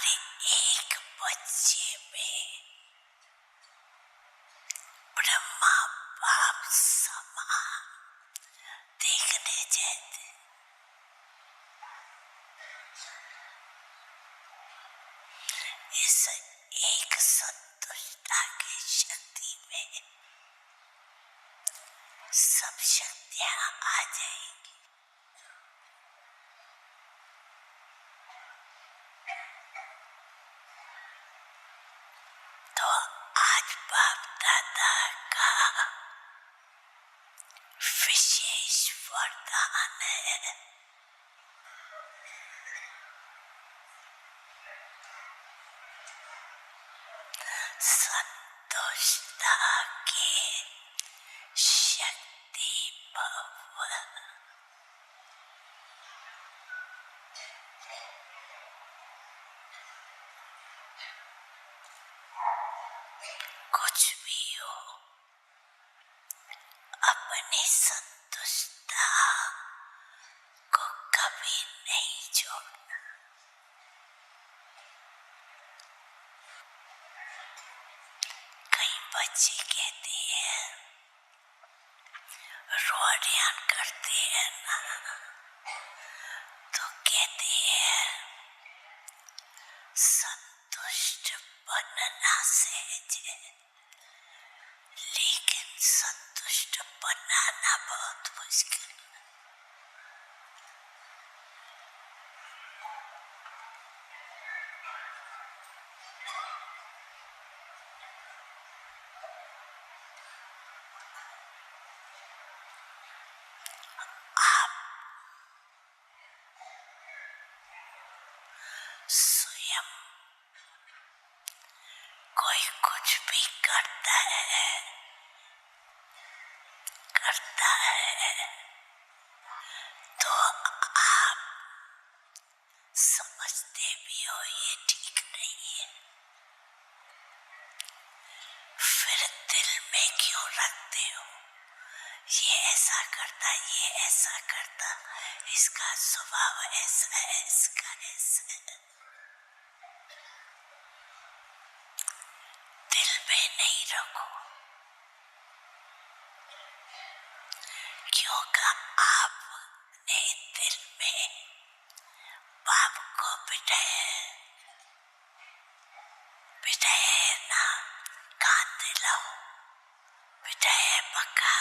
तुम्हारे एक बच्चे में ब्रह्मा बाप समान देखने जैसे इस एक संतुष्टता की शक्ति में सब शक्तियां आ जाएंगी। तो आज बाप दादा का विशेष वरदान है। संतुष्टता के शक्ति भव। कुछ भी हो, अपनी संतुष्टता को कभी नहीं छोड़ना। कई बच्चे कहते हैं, रोटियां करते हैं ना, तो कहते हैं संतुष्ट बनना सहज है, लेकिन संतुष्ट बनाना बहुत मुश्किल है। आप स्वयं कोई कुछ भी करता है तो आप समझते भी हो ये ठीक नहीं है, फिर दिल में क्यों रखते हो? ये ऐसा करता, इसका स्वभाव ऐसा है, इसका ऐसा है। दिल में नहीं रखो, क्योंकि आपने दिल में बाप को बिठाया ना, कान दिलाओ, बिठाया पक्का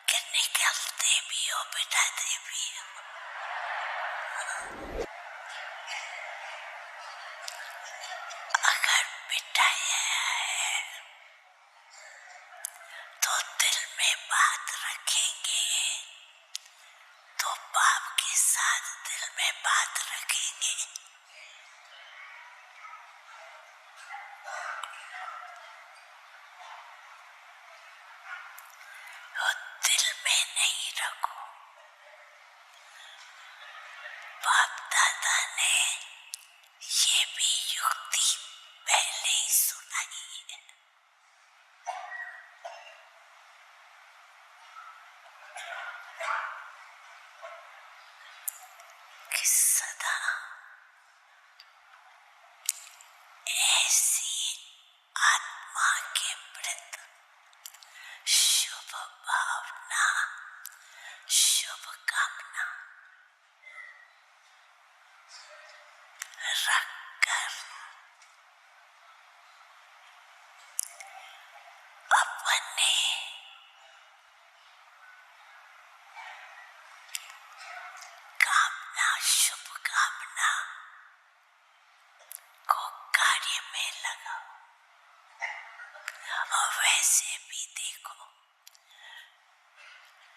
कि निकलते भी हो, बिठाते भी हो। अगर बिठाया है तो दिल में बात रखेंगे, तो बाप के साथ दिल में बात रखेंगे। और दिल में नहीं रखो। बाप दादा ने ये भी युक्ति पहले ही सुनाई है। कि सदा ऐसी आत्मा के प्रति शुभ भावना, शुभ कामना रखकर अपने कामना, शुभ कामना को कार्य में लगाओ। और वैसे भी देखो,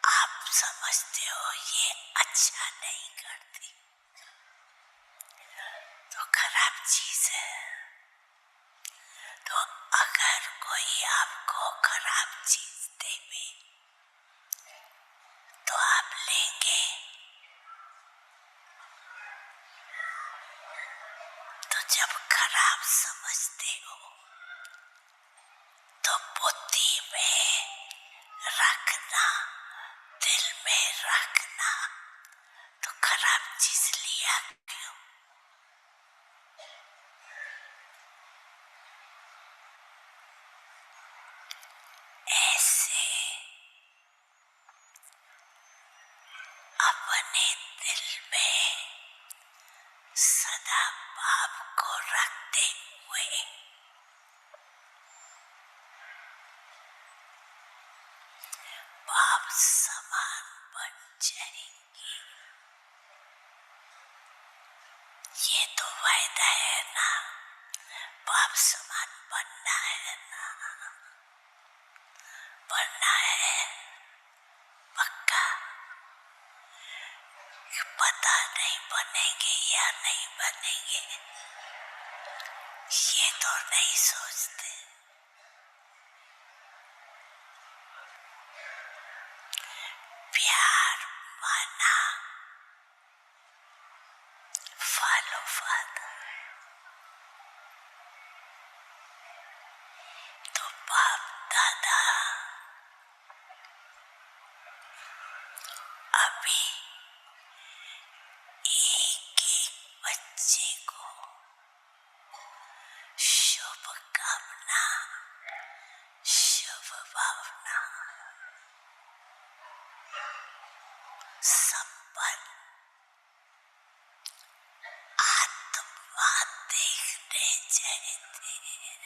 आप समझते हो ये अच्छा नहीं करती, तो खराब चीज है। तो अगर कोई आपको खराब चीज देवे तो आप लेंगे? तो जब खराब समझते हो तो बुद्धि में रखना, दिल में रखना, तो खराब चीज लिया क्यों? अपने दिल में सदा बाप को रखते हुए बाप समान बन जाएंगे। ये तो वायदा है ना, बाप समान बनना है ना, बनना है पक्का। पता नहीं बनेंगे या नहीं बनेंगे, ये तो नहीं सोचते। प्यार माना, फॉलो फादर, तो बाप दादा अभी एक एक बच्चे को शुभकामना, शुभ भावना, संपन्न आत्मा देखने चाहते हैं।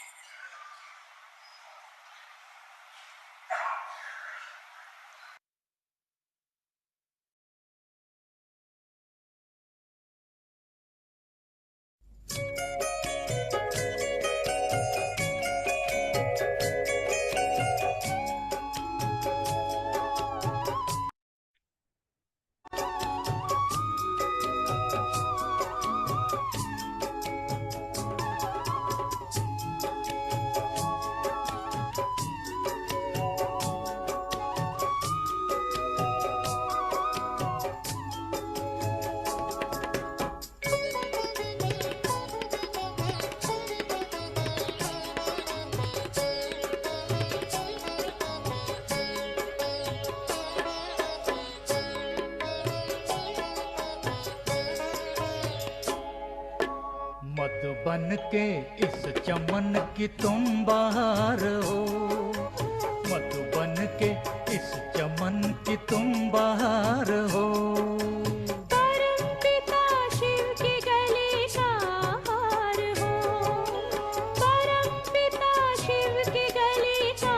मधुबन के इस चमन की तुम बहार हो, मधुबन के इस चमन की तुम बहार हो। परम पिता शिव की गली का हार हो, परम पिता शिव की गली का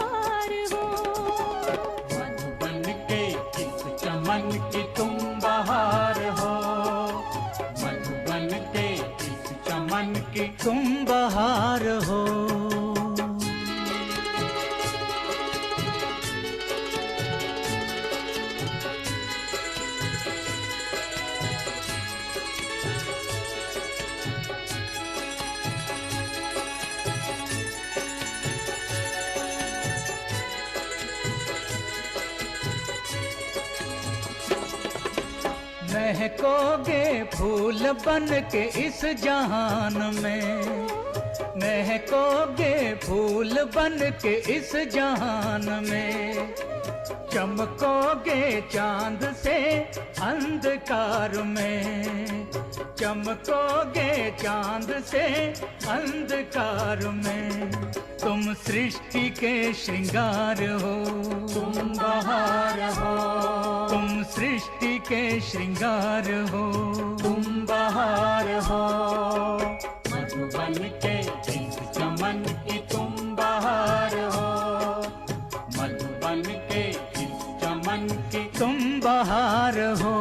हार हो। मधुबन के इस चमन की तुम बहार हो, मधुबन के इस चमन की तुम बहार हो। महकोगे फूल बन के इस जहान में, महकोगे फूल बन के इस जहान में। चमकोगे चांद से अंधकार में, चमकोगे चांद से अंधकार में। तुम सृष्टि के श्रृंगार हो, तुम बहार हो, तुम सृष्टि के श्रृंगार हो, तुम बहार हो। मधुबन के इस चमन की तुम बहार हो, मधुबन के इस चमन की तुम बहार हो।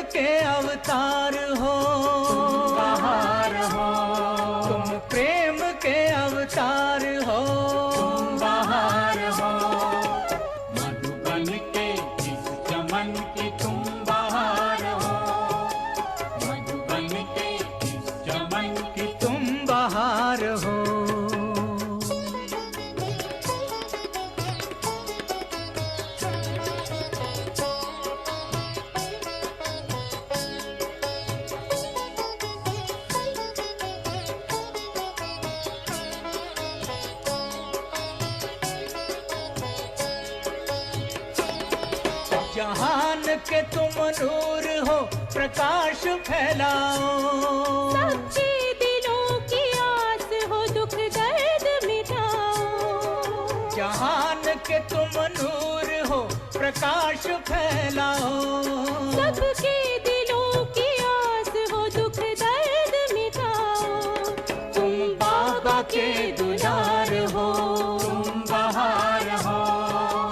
के अवतार हो, तुम बहार हो, तुम प्रेम के अवतार हो, तुम बहार हो। जहान के तुम नूर हो, प्रकाश फैलाओ। सबके दिलों की आस हो, दुख दर्द मिटाओ। जहान के तुम नूर हो, प्रकाश फैलाओ। सबके दिलों की आस हो, दुख दर्द मिटाओ। तुम बाबा के दुलार हो, तुम बहार हो,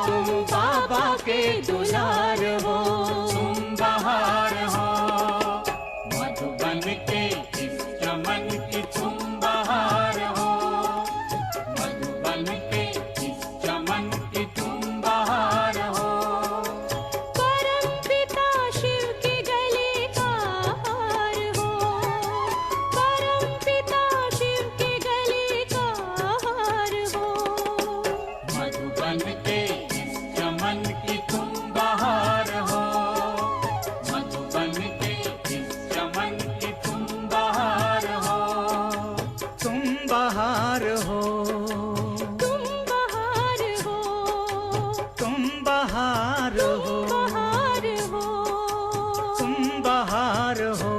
तुम बाबा के दुलार हो। तुम बहार हो। मधुबन के इस चमन की तुम बहार हो। मधुबन के इस चमन की तुम बहार हो। परम पिता शिव के गले का हार हो। परम पिता शिव के गले का हार हो। मधुबन के इस चमन की तुम बहार हो। मधुबन के इस चमन की तुम बहार हो। तुम बहार हो। तुम बहार हो। तुम बहार हो। बहार हो। तुम बहार हो।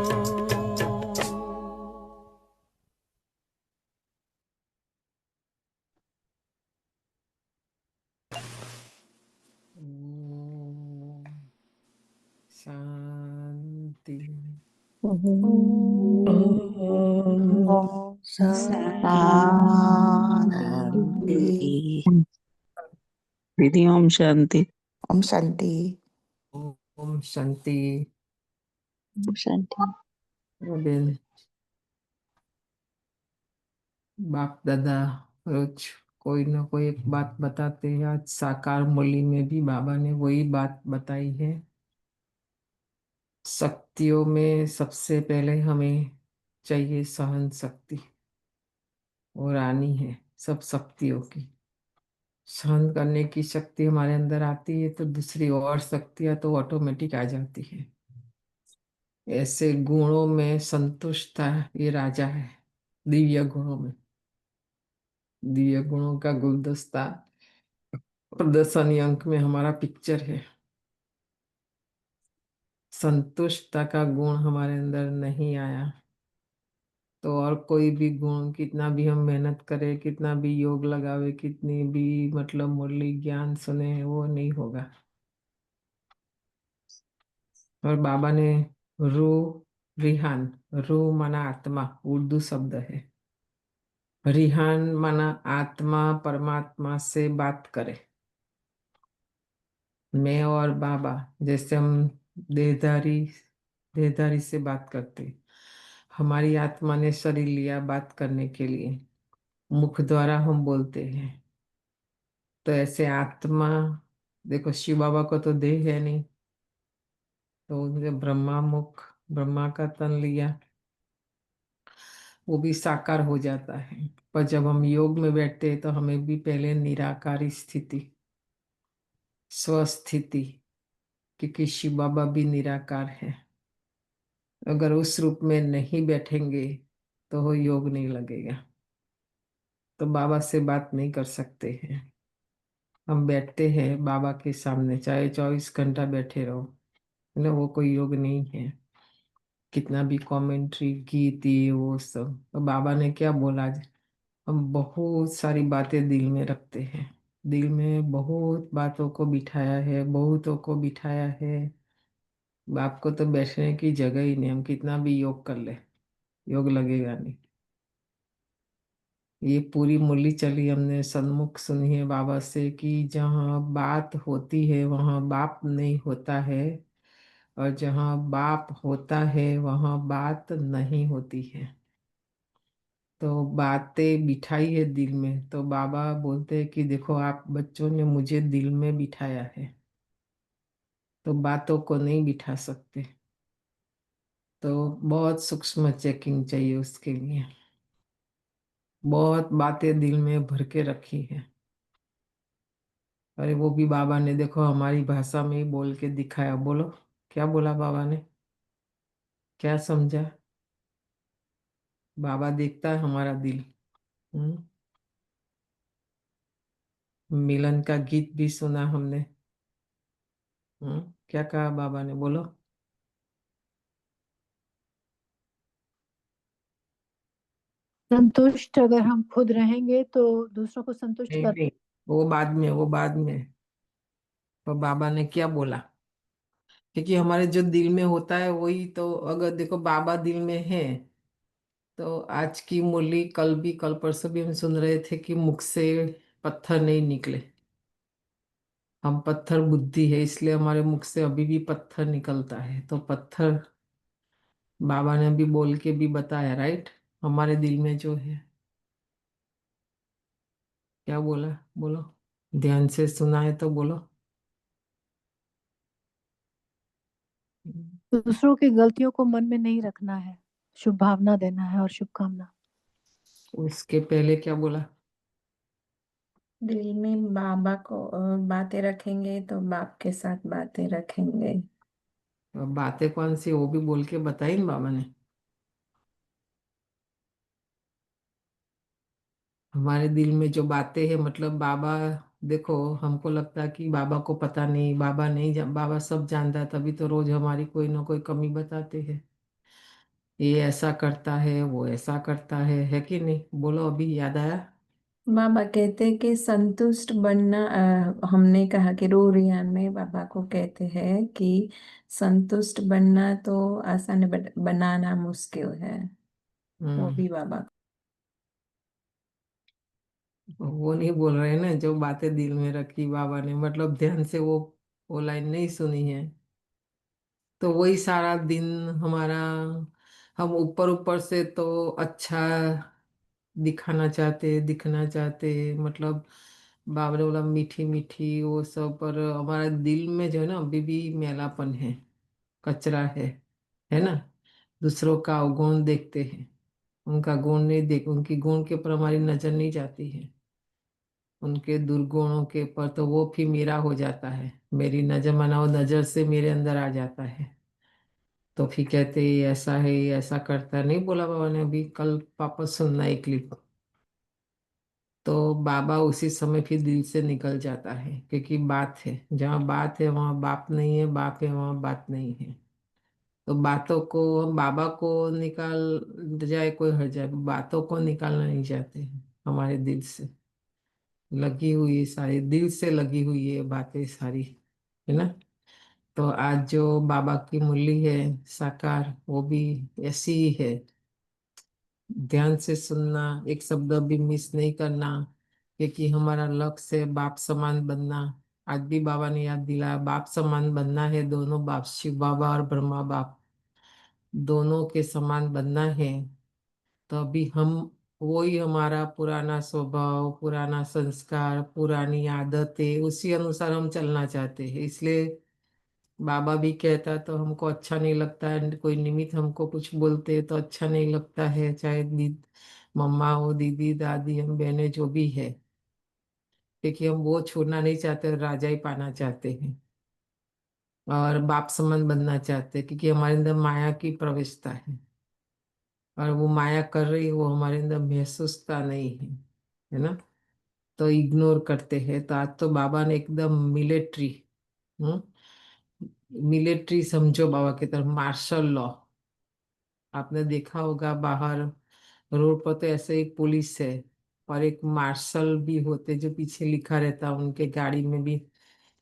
ओम शांति। शांति। दीदी ओम शांति। ओम शांति। ओम शांति। ओम शांति। बेन, बाप दादा रोज कोई ना कोई एक बात बताते हैं। आज साकार मुरली में भी बाबा ने वही बात बताई है। शक्तियों में सबसे पहले हमें चाहिए सहन शक्ति, और आनी है सब शक्तियों की। सहन करने की शक्ति हमारे अंदर आती है तो दूसरी और शक्तियां तो ऑटोमेटिक आ जाती है। ऐसे गुणों में संतुष्टता ये राजा है। दिव्य गुणों में, दिव्य गुणों का गुलदस्ता प्रदर्शनी अंक में हमारा पिक्चर है। संतुष्टता का गुण हमारे अंदर नहीं आया तो और कोई भी गुण, कितना भी हम मेहनत करें, कितना भी योग लगावे, कितनी भी मतलब मुरली ज्ञान सुने, वो नहीं होगा। और बाबा ने रू रिहान, रू माना आत्मा उर्दू शब्द है। रिहान माना आत्मा परमात्मा से बात करे। मैं और बाबा जैसे हम देहधारी देहधारी से बात करते, हमारी आत्मा ने शरीर लिया बात करने के लिए, मुख द्वारा हम बोलते हैं। तो ऐसे आत्मा, देखो शिव बाबा को तो देह है नहीं, तो उनके ब्रह्मा मुख, ब्रह्मा का तन लिया, वो भी साकार हो जाता है। पर जब हम योग में बैठते हैं तो हमें भी पहले निराकारी स्थिति, स्वस्थिति, क्योंकि शिव बाबा भी निराकार है। अगर उस रूप में नहीं बैठेंगे तो वो योग नहीं लगेगा, तो बाबा से बात नहीं कर सकते हैं। हम बैठते हैं बाबा के सामने, चाहे 24 घंटा बैठे रहो, ना वो कोई योग नहीं है। कितना भी कमेंट्री गीत ये वो सब, तो बाबा ने क्या बोला, हम बहुत सारी बातें दिल में रखते हैं। दिल में बहुत बातों को बिठाया है, बहुतों को बिठाया है। आपको तो बैठने की जगह ही नहीं, हम कितना भी योग कर ले योग लगेगा नहीं। ये पूरी मुरली चली हमने सन्मुख सुनी है बाबा से कि जहाँ बात होती है वहाँ बाप नहीं होता है, और जहाँ बाप होता है वहाँ बात नहीं होती है। तो बातें बिठाई है दिल में, तो बाबा बोलते हैं कि देखो आप बच्चों ने मुझे दिल में बिठाया है, तो बातों को नहीं बिठा सकते। तो बहुत सूक्ष्म चेकिंग चाहिए उसके लिए। बहुत बातें दिल में भर के रखी है। अरे वो भी बाबा ने देखो हमारी भाषा में ही बोल के दिखाया। बोलो क्या बोला बाबा ने, क्या समझा? बाबा देखता है हमारा दिल। हम्म। मिलन का गीत भी सुना हमने। क्या कहा बाबा ने, बोलो। संतुष्ट अगर हम खुद रहेंगे तो दूसरों को संतुष्ट नहीं कर। नहीं, वो बाद में, वो बाद में। तो बाबा ने क्या बोला, क्योंकि हमारे जो दिल में होता है वही तो, अगर देखो बाबा दिल में है तो आज की मुरली, कल भी, कल परसों भी हम सुन रहे थे कि मुख से पत्थर नहीं निकले। हम पत्थर बुद्धि है, इसलिए हमारे मुख से अभी भी पत्थर निकलता है। तो पत्थर बाबा ने भी बोल के भी बताया, राइट, हमारे दिल में जो है। क्या बोला, बोलो, ध्यान से सुना है तो बोलो। दूसरों की गलतियों को मन में नहीं रखना है, शुभ भावना देना है और शुभकामना। उसके पहले क्या बोला। दिल में बाबा को बातें रखेंगे तो बाप के साथ बातें रखेंगे। अब बातें कौन सी, वो भी बोल के बताई ना बाबा ने। हमारे दिल में जो बातें हैं, मतलब बाबा, देखो हमको लगता है कि बाबा को पता नहीं, बाबा नहीं बाबा सब जानता है, तभी तो रोज हमारी कोई ना कोई कमी बताते हैं। ये ऐसा करता है, वो ऐसा करता है कि नहीं, बोलो, अभी याद आया। बाबा कहते कि संतुष्ट बनना, हमने कहा कि रोरियान में बाबा को कहते हैं कि संतुष्ट बनना तो आसान है, बनाना मुश्किल है। वो हम्म भी बाबा। वो नहीं बोल रहे ना, जो बातें दिल में रखी बाबा ने, मतलब ध्यान से वो लाइन नहीं सुनी है, तो वही सारा दिन हमारा, हम ऊपर ऊपर से तो अच्छा दिखाना चाहते, दिखना चाहते, मतलब बाबा ने बोला मीठी मीठी वो सब, पर हमारा दिल में जो है ना अभी भी मैलापन है, कचरा है ना। दूसरों का अवगुण देखते हैं, उनका गुण नहीं देख, उनकी गुण के ऊपर हमारी नजर नहीं जाती है, उनके दुर्गुणों के ऊपर तो वो फिर मेरा हो जाता है, मेरी नजर माना वो नजर से मेरे अंदर आ जाता है। तो फिर कहते ये ऐसा है, ये ऐसा करता है, नहीं बोला बाबा ने, अभी कल वापस सुनना एक क्लिप। तो बाबा उसी समय फिर दिल से निकल जाता है, क्योंकि बात है, जहाँ बात है वहाँ बाप नहीं है, बाप है वहाँ बात नहीं है। तो बातों को हम बाबा को निकाल जाए कोई हट जाए, बातों को निकालना नहीं चाहते हैं, हमारे दिल से लगी हुई सारी, दिल से लगी हुई है बातें सारी, है ना। तो आज जो बाबा की मुरली है साकार, वो भी ऐसी ही है। ध्यान से सुनना, एक शब्द भी मिस नहीं करना, क्योंकि हमारा लक्ष्य है बाप समान बनना। आज भी बाबा ने याद दिलाया, बाप समान बनना है, दोनों बाप, शिव बाबा और ब्रह्मा बाप, दोनों के समान बनना है। तो अभी हम, वही हमारा पुराना स्वभाव, पुराना संस्कार, पुरानी आदतें, उसी अनुसार हम चलना चाहते हैं, इसलिए बाबा भी कहता तो हमको अच्छा नहीं लगता है, कोई निमित्त हमको कुछ बोलते तो अच्छा नहीं लगता है, चाहे मम्मा हो, दीदी, दादी, हम बहनें जो भी है, क्योंकि हम वो छोड़ना नहीं चाहते, राजा ही पाना चाहते हैं और बाप समान बनना चाहते हैं, क्योंकि हमारे अंदर माया की प्रवेशता है, और वो माया कर रही है, वो हमारे अंदर महसूसता नहीं है ना। तो इग्नोर करते हैं। तो आज तो बाबा ने एकदम मिलिट्री, मिलिट्री समझो बाबा की तरफ, मार्शल लॉ। आपने देखा होगा बाहर रोड पर तो ऐसे ही पुलिस है, और एक मार्शल भी होते जो पीछे लिखा रहता उनके गाड़ी में भी।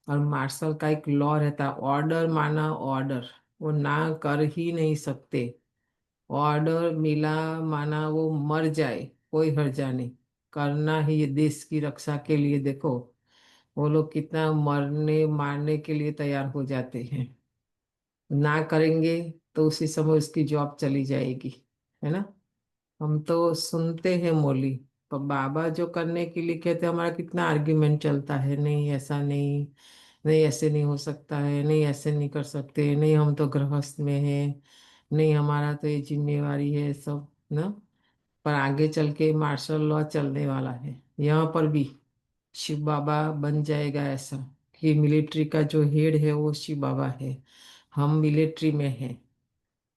और मार्शल का एक लॉ रहता, ऑर्डर माना ऑर्डर, वो ना कर ही नहीं सकते। ऑर्डर मिला माना वो मर जाए कोई हर्जा नहीं, करना ही ये देश की रक्षा के लिए। देखो वो लोग कितना मरने मारने के लिए तैयार हो जाते हैं, ना करेंगे तो उसी समय उसकी जॉब चली जाएगी, है ना। हम तो सुनते हैं मौली, पर बाबा जो करने के लिए कहते हैं, हमारा कितना आर्ग्यूमेंट चलता है, नहीं ऐसा नहीं, नहीं ऐसे नहीं हो सकता है, नहीं ऐसे नहीं कर सकते, नहीं हम तो गृहस्थ में हैं, नहीं हमारा तो ये जिम्मेवारी है सब ना। पर आगे चल के मार्शल लॉ चलने वाला है यहाँ पर भी, शिव बाबा बन जाएगा ऐसा, कि मिलिट्री का जो हेड है वो शिव बाबा है। हम मिलिट्री में हैं,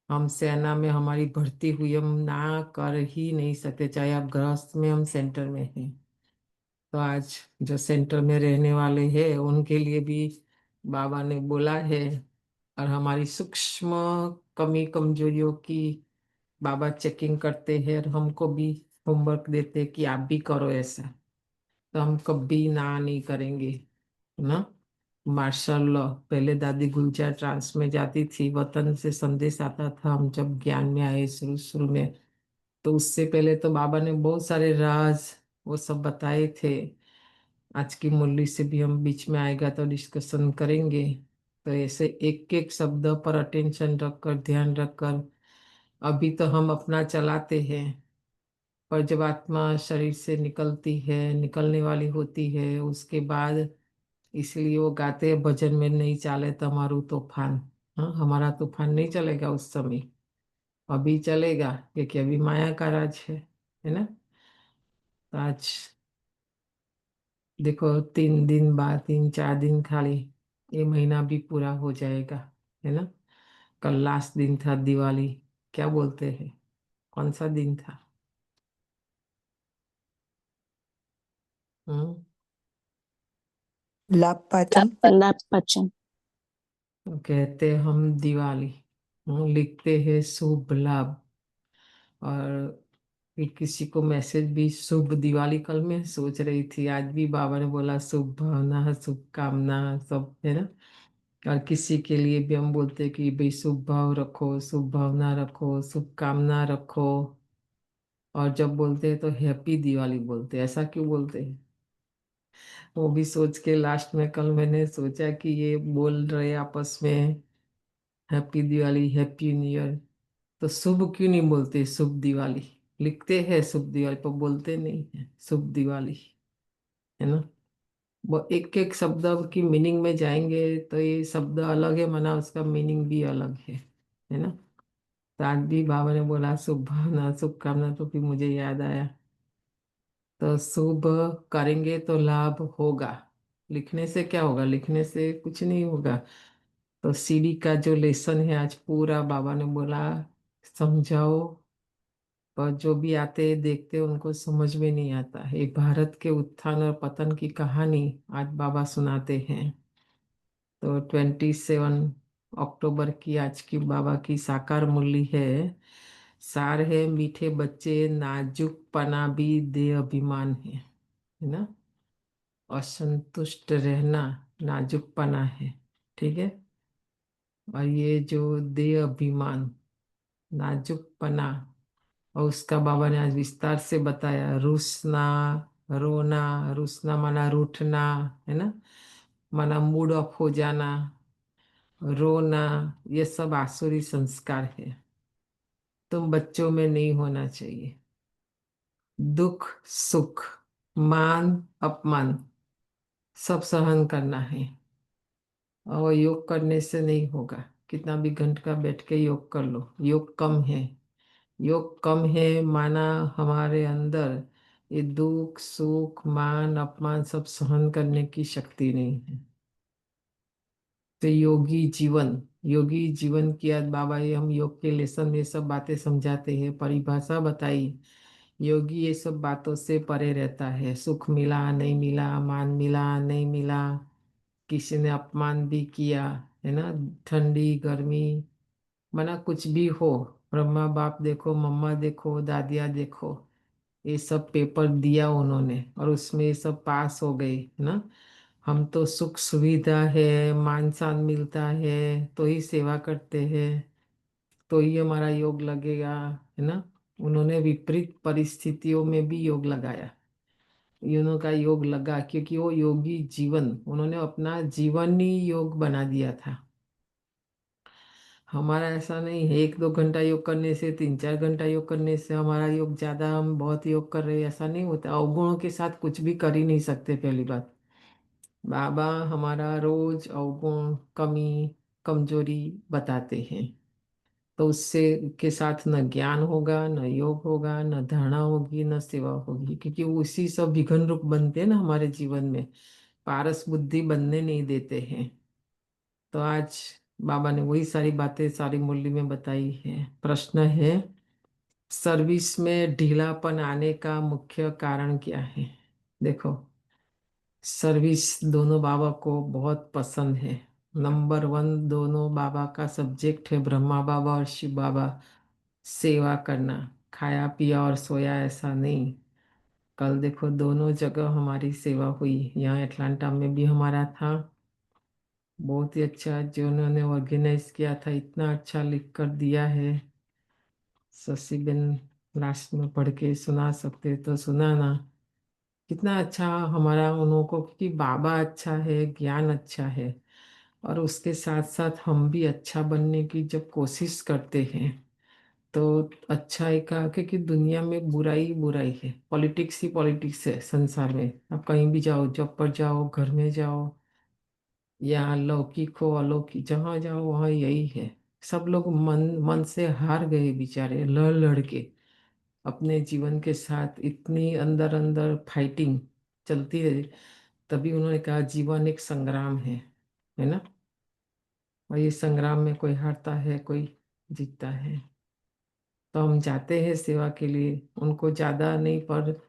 हम सेना में, हमारी भर्ती हुई, हम ना कर ही नहीं सकते, चाहे आप गृहस्थ में, हम सेंटर में हैं। तो आज जो सेंटर में रहने वाले हैं उनके लिए भी बाबा ने बोला है, और हमारी सूक्ष्म कमी कमजोरियों की बाबा चेकिंग करते हैं और हमको भी होमवर्क देते हैं कि आप भी करो ऐसा। तो हम कभी ना नहीं करेंगे, ना। मार्शल लॉ, पहले दादी गुलजार ट्रांस में जाती थी, वतन से संदेश आता था, हम जब ज्ञान में आए शुरू शुरू में, तो उससे पहले तो बाबा ने बहुत सारे राज वो सब बताए थे। आज की मुरली से भी हम बीच में आएगा तो डिस्कशन करेंगे। तो ऐसे एक एक शब्द पर अटेंशन रखकर, ध्यान रखकर, अभी तो हम अपना चलाते हैं, पर जब आत्मा शरीर से निकलती है, निकलने वाली होती है, उसके बाद, इसलिए वो गाते हैं भजन में, नहीं चाले तुम्हारू तूफान। हाँ, हमारा तूफान नहीं चलेगा उस समय, अभी चलेगा, क्योंकि अभी माया का राज है ना। तो आज देखो, 3 दिन बाद, 3 4 दिन खाली, ये महीना भी पूरा हो जाएगा, है ना। कल लास्ट दिन था दिवाली, क्या बोलते हैं, कौन सा दिन था? हम्म लाभ पाचम। लाभ पाचम। कहते हम दिवाली, लिखते हैं शुभ लाभ। और फिर किसी को मैसेज भी शुभ दिवाली, कल मैं सोच रही थी, आज भी बाबा ने बोला शुभ भावना, शुभकामना, सब, है ना। और किसी के लिए भी हम बोलते हैं कि भाई शुभ भाव रखो, शुभ भावना रखो, शुभकामना रखो। और जब बोलते हैं तो हैप्पी दिवाली बोलते हैं, ऐसा क्यों बोलते हैं? वो भी सोच के लास्ट में कल मैंने सोचा कि ये बोल रहे आपस में happy Diwali, happy new year, तो शुभ क्यों नहीं बोलते शुभ दिवाली? लिखते हैं शुभ दिवाली पर बोलते नहीं है शुभ दिवाली, है ना। वो एक एक शब्द की मीनिंग में जाएंगे तो ये शब्द अलग है, मना उसका मीनिंग भी अलग है ना। तो आज भी बाबा ने बोला शुभ भावना, शुभकामना, तो फिर मुझे याद आया, तो शुभ करेंगे तो लाभ होगा। लिखने से क्या होगा? लिखने से कुछ नहीं होगा। तो सीडी का जो लेसन है आज पूरा बाबा ने बोला समझाओ, पर जो भी आते देखते उनको समझ में नहीं आता है। ये भारत के उत्थान और पतन की कहानी आज बाबा सुनाते हैं। तो 27 अक्टूबर की आज की बाबा की साकार मुरली है। सार है मीठे बच्चे, नाजुक पना भी दे अभिमान है ना। असंतुष्ट रहना नाजुक पना है, ठीक है। और ये जो दे अभिमान, नाजुक पना, और उसका बाबा ने आज विस्तार से बताया, रूसना, रोना, रूसना माना रूठना, है ना, माना मूड ऑफ हो जाना, रोना, ये सब आसुरी संस्कार है, तुम बच्चों में नहीं होना चाहिए। दुख सुख, मान अपमान, सब सहन करना है, और योग करने से नहीं होगा। कितना भी घंटा बैठ के योग कर लो, योग कम है। योग कम है माना हमारे अंदर ये दुख सुख मान अपमान सब सहन करने की शक्ति नहीं है। तो योगी जीवन की आज बाबा, ये हम योग के लेसन में सब बातें समझाते हैं, परिभाषा बताई। योगी ये सब बातों से परे रहता है, सुख मिला नहीं मिला, मान मिला नहीं मिला, किसी ने अपमान भी किया, है ना, ठंडी गर्मी, मना कुछ भी हो, ब्रह्मा बाप देखो, मम्मा देखो, दादिया देखो, ये सब पेपर दिया उन्होंने और उसमें ये सब पास हो गई, है ना। हम तो सुख सुविधा है, मान सम्मान मिलता है तो ही सेवा करते हैं, तो ही हमारा योग लगेगा, है ना। उन्होंने विपरीत परिस्थितियों में भी योग लगाया, उनका योग लगा क्योंकि वो योगी जीवन, उन्होंने अपना जीवन ही योग बना दिया था। हमारा ऐसा नहीं है 1 2 घंटा योग करने से, 3 4 घंटा योग करने से हमारा योग ज्यादा, हम बहुत योग कर रहे हैं, ऐसा नहीं होता। अवगुणों के साथ कुछ भी कर ही नहीं सकते, पहली बात। बाबा हमारा रोज अवगुण, कमी, कमजोरी बताते हैं, तो उससे के साथ न ज्ञान होगा, न योग होगा, न धारणा होगी, न सेवा होगी, क्योंकि उसी सब विघन रूप बनते हैं ना हमारे जीवन में, पारस बुद्धि बनने नहीं देते हैं। तो आज बाबा ने वही सारी बातें सारी मुरली में बताई है। प्रश्न है, सर्विस में ढीलापन आने का मुख्य कारण क्या है? देखो, सर्विस दोनों बाबा को बहुत पसंद है, नंबर वन दोनों बाबा का सब्जेक्ट है, ब्रह्मा बाबा और शिव बाबा। सेवा करना, खाया पिया और सोया ऐसा नहीं। कल देखो दोनों जगह हमारी सेवा हुई। यहाँ एटलांटा में भी हमारा था, बहुत ही अच्छा जो उन्होंने ऑर्गेनाइज किया था, इतना अच्छा लिख कर दिया है। शशि बेन लास्ट में पढ़ के सुना सकते तो सुना ना। कितना अच्छा हमारा उन को, कि बाबा अच्छा है, ज्ञान अच्छा है, और उसके साथ साथ हम भी अच्छा बनने की जब कोशिश करते हैं तो अच्छाई का, क्योंकि दुनिया में बुराई बुराई है, पॉलिटिक्स ही पॉलिटिक्स है संसार में। आप कहीं भी जाओ, जॉब पर जाओ, घर में जाओ, या लौकिक हो अलौकिक, जहाँ जाओ वहाँ यही है। सब लोग मन मन से हार गए बेचारे, लड़ लड़ के अपने जीवन के साथ, इतनी अंदर अंदर फाइटिंग चलती है। तभी उन्होंने कहा जीवन एक संग्राम है ना। और ये संग्राम में कोई हारता है, कोई जीतता है। तो हम जाते हैं सेवा के लिए, उनको ज्यादा नहीं पर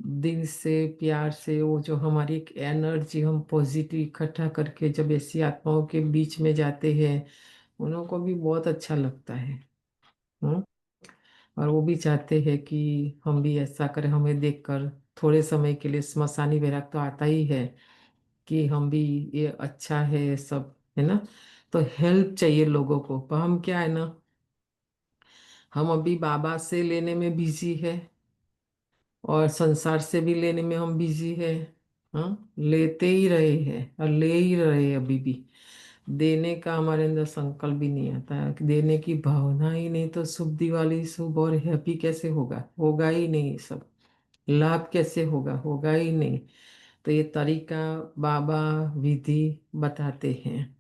दिल से प्यार से, वो जो हमारी एक एनर्जी हम पॉजिटिव इकट्ठा करके जब ऐसी आत्माओं के बीच में जाते हैं, उनको को भी बहुत अच्छा लगता है। हम्म। और वो भी चाहते हैं कि हम भी ऐसा करें। हमें देखकर थोड़े समय के लिए स्मशानी वैराग तो आता ही है कि हम भी, ये अच्छा है सब, है ना। तो हेल्प चाहिए लोगों को, पर हम क्या है ना, हम अभी बाबा से लेने में बिजी है और संसार से भी लेने में हम बिजी है। हाँ, लेते ही रहे हैं और ले ही रहे हैं अभी भी। देने का हमारे अंदर संकल्प भी नहीं आता है, कि देने की भावना ही नहीं, तो शुभ दिवाली, शुभ और हैप्पी कैसे होगा? होगा ही नहीं ये सब। लाभ कैसे होगा? होगा ही नहीं। तो ये तरीका बाबा विधि बताते हैं,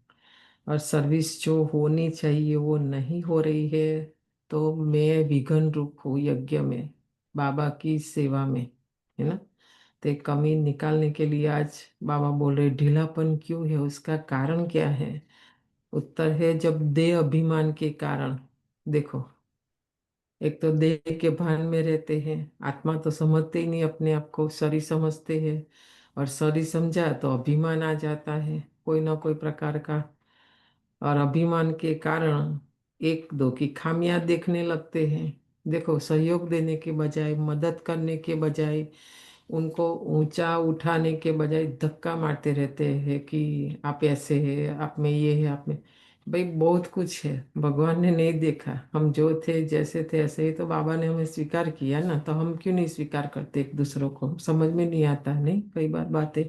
और सर्विस जो होनी चाहिए वो नहीं हो रही है। तो मैं विघन रूप हूँ यज्ञ में, बाबा की सेवा में, है ना। तो एक कमी निकालने के लिए आज बाबा बोल रहे, ढीलापन क्यों है, उसका कारण क्या है? उत्तर है, जब देह अभिमान के कारण। देखो, एक तो देह के भान में रहते हैं, आत्मा तो समझते ही नहीं अपने आप को, शरीर समझते हैं। और शरीर समझा तो अभिमान आ जाता है कोई ना कोई प्रकार का। और अभिमान के कारण एक दो की खामियां देखने लगते हैं। देखो, सहयोग देने के बजाय, मदद करने के बजाय, उनको ऊंचा उठाने के बजाय धक्का मारते रहते हैं कि आप ऐसे हैं, आप में ये है, आप में। भाई बहुत कुछ है, भगवान ने नहीं देखा, हम जो थे जैसे थे ऐसे ही तो बाबा ने हमें स्वीकार किया ना। तो हम क्यों नहीं स्वीकार करते एक दूसरों को? समझ में नहीं आता नहीं कई बार बातें।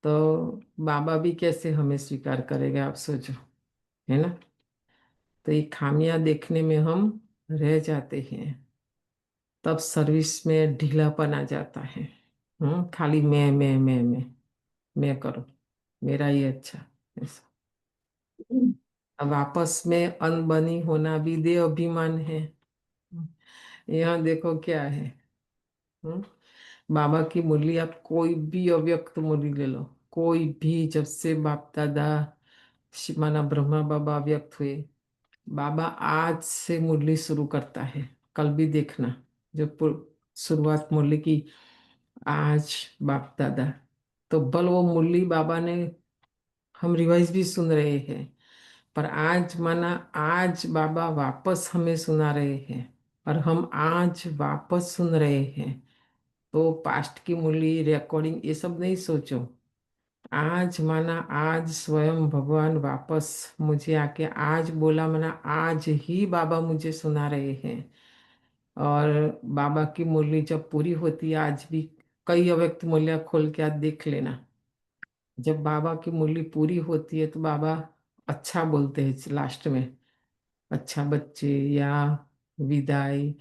तो बाबा भी कैसे हमें स्वीकार करेगा, आप सोचो, है ना। तो ये खामियां देखने में हम रह जाते हैं, तब सर्विस में ढीलापन आ जाता है। खाली मैं करूं, मेरा ही अच्छा, ऐसा। अब आपस में अनबनी होना भी दे अभिमान है। यहाँ देखो क्या है। हम्म, बाबा की मुरली, आप कोई भी अव्यक्त मुरली ले लो, कोई भी, जब से बाप दादा माना ब्रह्मा बाबा व्यक्त हुए, बाबा आज से मुरली शुरू करता है। कल भी देखना, जो शुरुआत मुरली की, आज बाप दादा। तो बल वो मुरली बाबा ने, हम रिवाइज भी सुन रहे हैं, पर आज माना आज बाबा वापस हमें सुना रहे हैं, और हम आज वापस सुन रहे हैं। तो पास्ट की मुरली रिकॉर्डिंग ये सब नहीं सोचो। आज माना आज स्वयं भगवान वापस मुझे आके आज बोला, माना आज ही बाबा मुझे सुना रहे हैं। और बाबा की मुरली जब पूरी होती है, आज भी कई अव्यक्त मुरलियाँ खोल के आज देख लेना, जब बाबा की मुरली पूरी होती है तो बाबा अच्छा बोलते हैं लास्ट में, अच्छा बच्चे, या विदाई,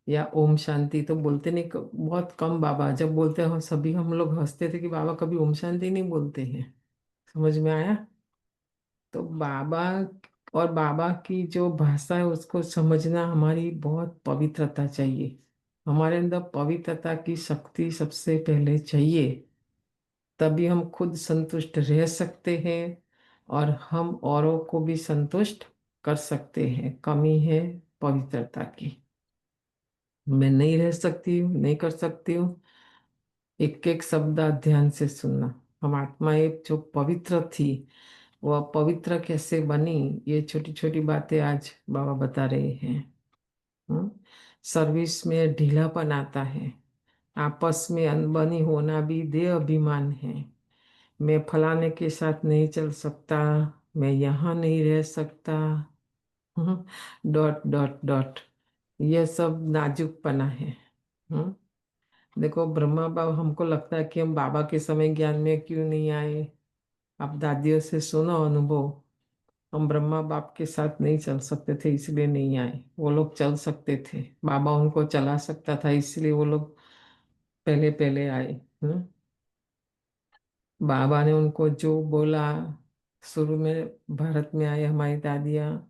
या ओम शांति तो बोलते नहीं, बहुत कम। बाबा जब बोलते हैं सभी हम लोग हंसते थे कि बाबा कभी ओम शांति नहीं बोलते हैं। समझ में आया? तो बाबा, और बाबा की जो भाषा है उसको समझना, हमारी बहुत पवित्रता चाहिए। हमारे अंदर पवित्रता की शक्ति सबसे पहले चाहिए, तभी हम खुद संतुष्ट रह सकते हैं, और हम औरों को भी संतुष्ट कर सकते हैं। कमी है पवित्रता की, मैं नहीं रह सकती हूँ, नहीं कर सकती हूँ। एक एक शब्द ध्यान से सुनना। हम आत्मा एक जो पवित्र थी, वह पवित्र कैसे बनी, ये छोटी छोटी बातें आज बाबा बता रहे हैं। हम्म? सर्विस में ढीलापन आता है, आपस में अनबनी होना भी देह अभिमान है। मैं फलाने के साथ नहीं चल सकता, मैं यहाँ नहीं रह सकता, डॉट डॉट डॉट, ये सब नाजुकपना है। हम्म? देखो ब्रह्मा बाबा, हमको लगता है कि हम बाबा के समय ज्ञान में क्यों नहीं आए। आप दादियों से सुनो अनुभव, हम ब्रह्मा बाप के साथ नहीं चल सकते थे इसलिए नहीं आए, वो लोग चल सकते थे, बाबा उनको चला सकता था इसलिए वो लोग पहले पहले आए। बाबा ने उनको जो बोला, शुरू में भारत में आए हमारी दादियाँ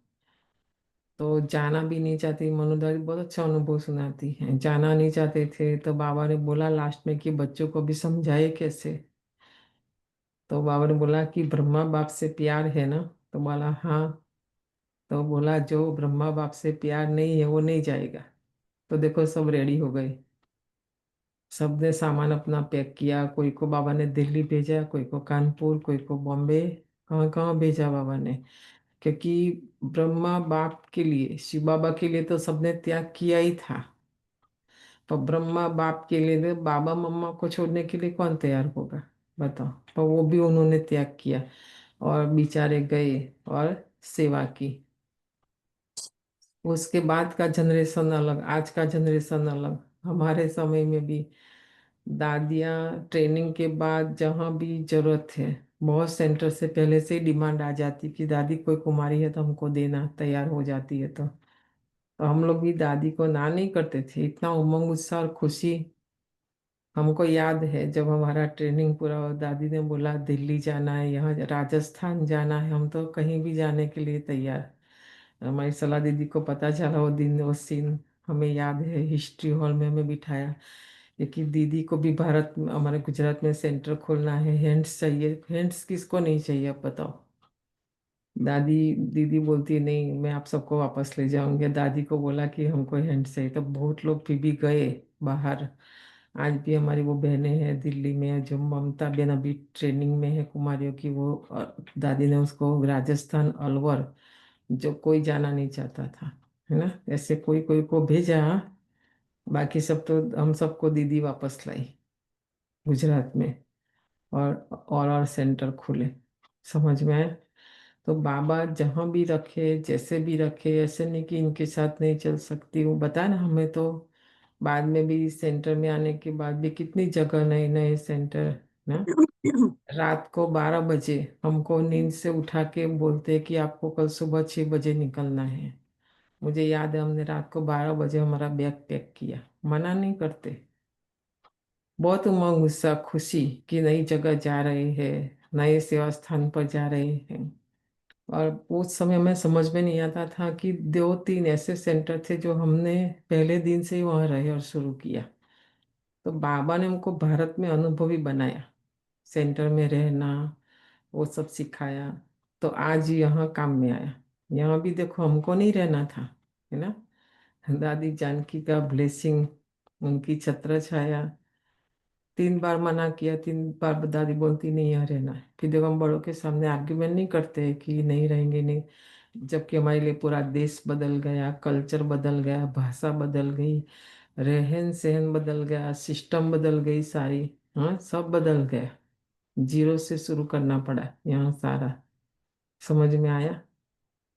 तो जाना भी नहीं चाहती, मनुदादी बहुत अच्छा अनुभव सुनाती हैं, जाना नहीं चाहते थे तो बाबा ने बोला लास्ट में कि बच्चों को भी समझाए कैसे। तो बाबा ने बोला कि ब्रह्मा बाप से प्यार है ना, तो बोला हाँ। तो बोला जो ब्रह्मा बाप से प्यार नहीं है वो नहीं जाएगा। तो देखो सब रेडी हो गए, सबने सामान अपना पैक किया, कोई को बाबा ने दिल्ली भेजा, कोई को कानपुर, कोई को बॉम्बे, कहाँ कहाँ भेजा बाबा ने। क्योंकि ब्रह्मा बाप के लिए, शिव बाबा के लिए तो सबने त्याग किया ही था, पर ब्रह्मा बाप के लिए तो बाबा मम्मा को छोड़ने के लिए कौन तैयार होगा, बताओ। पर वो भी उन्होंने त्याग किया और बेचारे गए और सेवा की। उसके बाद का जनरेशन अलग, आज का जनरेशन अलग। हमारे समय में भी दादियाँ ट्रेनिंग के बाद जहाँ भी जरूरत है, बहुत सेंटर से पहले से ही डिमांड आ जाती कि दादी कोई कुमारी है तो हमको देना, तैयार हो जाती है तो हम लोग भी दादी को ना नहीं करते थे, इतना उमंग उत्साह और खुशी। हमको याद है जब हमारा ट्रेनिंग पूरा हुआ, दादी ने बोला दिल्ली जाना है, यहाँ राजस्थान जाना है, हम तो कहीं भी जाने के लिए तैयार। हमारी सलाह दीदी को पता चला वो दिन, वो सीन हमें याद है, हिस्ट्री हॉल में हमें बिठाया, क्योंकि दीदी को भी भारत में, हमारे गुजरात में सेंटर खोलना है, हैंड्स चाहिए, हैंड्स किसको नहीं चाहिए अब बताओ। दादी, दीदी बोलती नहीं मैं आप सबको वापस ले जाऊंगी, दादी को बोला कि हमको हैंड्स चाहिए, तो बहुत लोग फिर भी गए बाहर। आज भी हमारी वो बहनें हैं दिल्ली में, जो ममता बहन अभी ट्रेनिंग में है कुमारियों की, वो दादी ने उसको राजस्थान अलवर, जो कोई जाना नहीं चाहता था, है ना, ऐसे कोई कोई को भेजा, बाकी सब तो हम सबको दीदी वापस लाई गुजरात में। और सेंटर खुले, समझ में आया। तो बाबा जहाँ भी रखे, जैसे भी रखे, ऐसे नहीं कि इनके साथ नहीं चल सकती, वो बताया ना हमें। तो बाद में भी सेंटर में आने के बाद भी कितनी जगह, नए नए सेंटर ना। रात को 12 बजे हमको नींद से उठा के बोलते कि आपको कल सुबह 6 बजे निकलना है। मुझे याद है हमने रात को 12 बजे हमारा बैग पैक किया, मना नहीं करते। बहुत उमंग उत्साह खुशी कि नई जगह जा रहे हैं, नए सेवा स्थान पर जा रहे हैं। और उस समय में समझ में नहीं आता था कि 2-3 ऐसे सेंटर थे जो हमने पहले दिन से ही वहाँ रहे और शुरू किया। तो बाबा ने हमको भारत में अनुभवी बनाया, सेंटर में रहना, वो सब सिखाया। तो आज यहाँ काम में आया। यहाँ भी देखो हमको नहीं रहना था, है ना, दादी जानकी का ब्लेसिंग, उनकी छत्र छाया। 3 बार मना किया, 3 बार दादी बोलती नहीं यहाँ रहना है। फिर देखो हम बड़ों के सामने आर्ग्यूमेंट नहीं करते कि नहीं रहेंगे नहीं, जबकि हमारे लिए पूरा देश बदल गया, कल्चर बदल गया, भाषा बदल गई, रहन सहन बदल गया, सिस्टम बदल गई सारी। हाँ सब बदल गया, जीरो से शुरू करना पड़ा यहाँ सारा। समझ में आया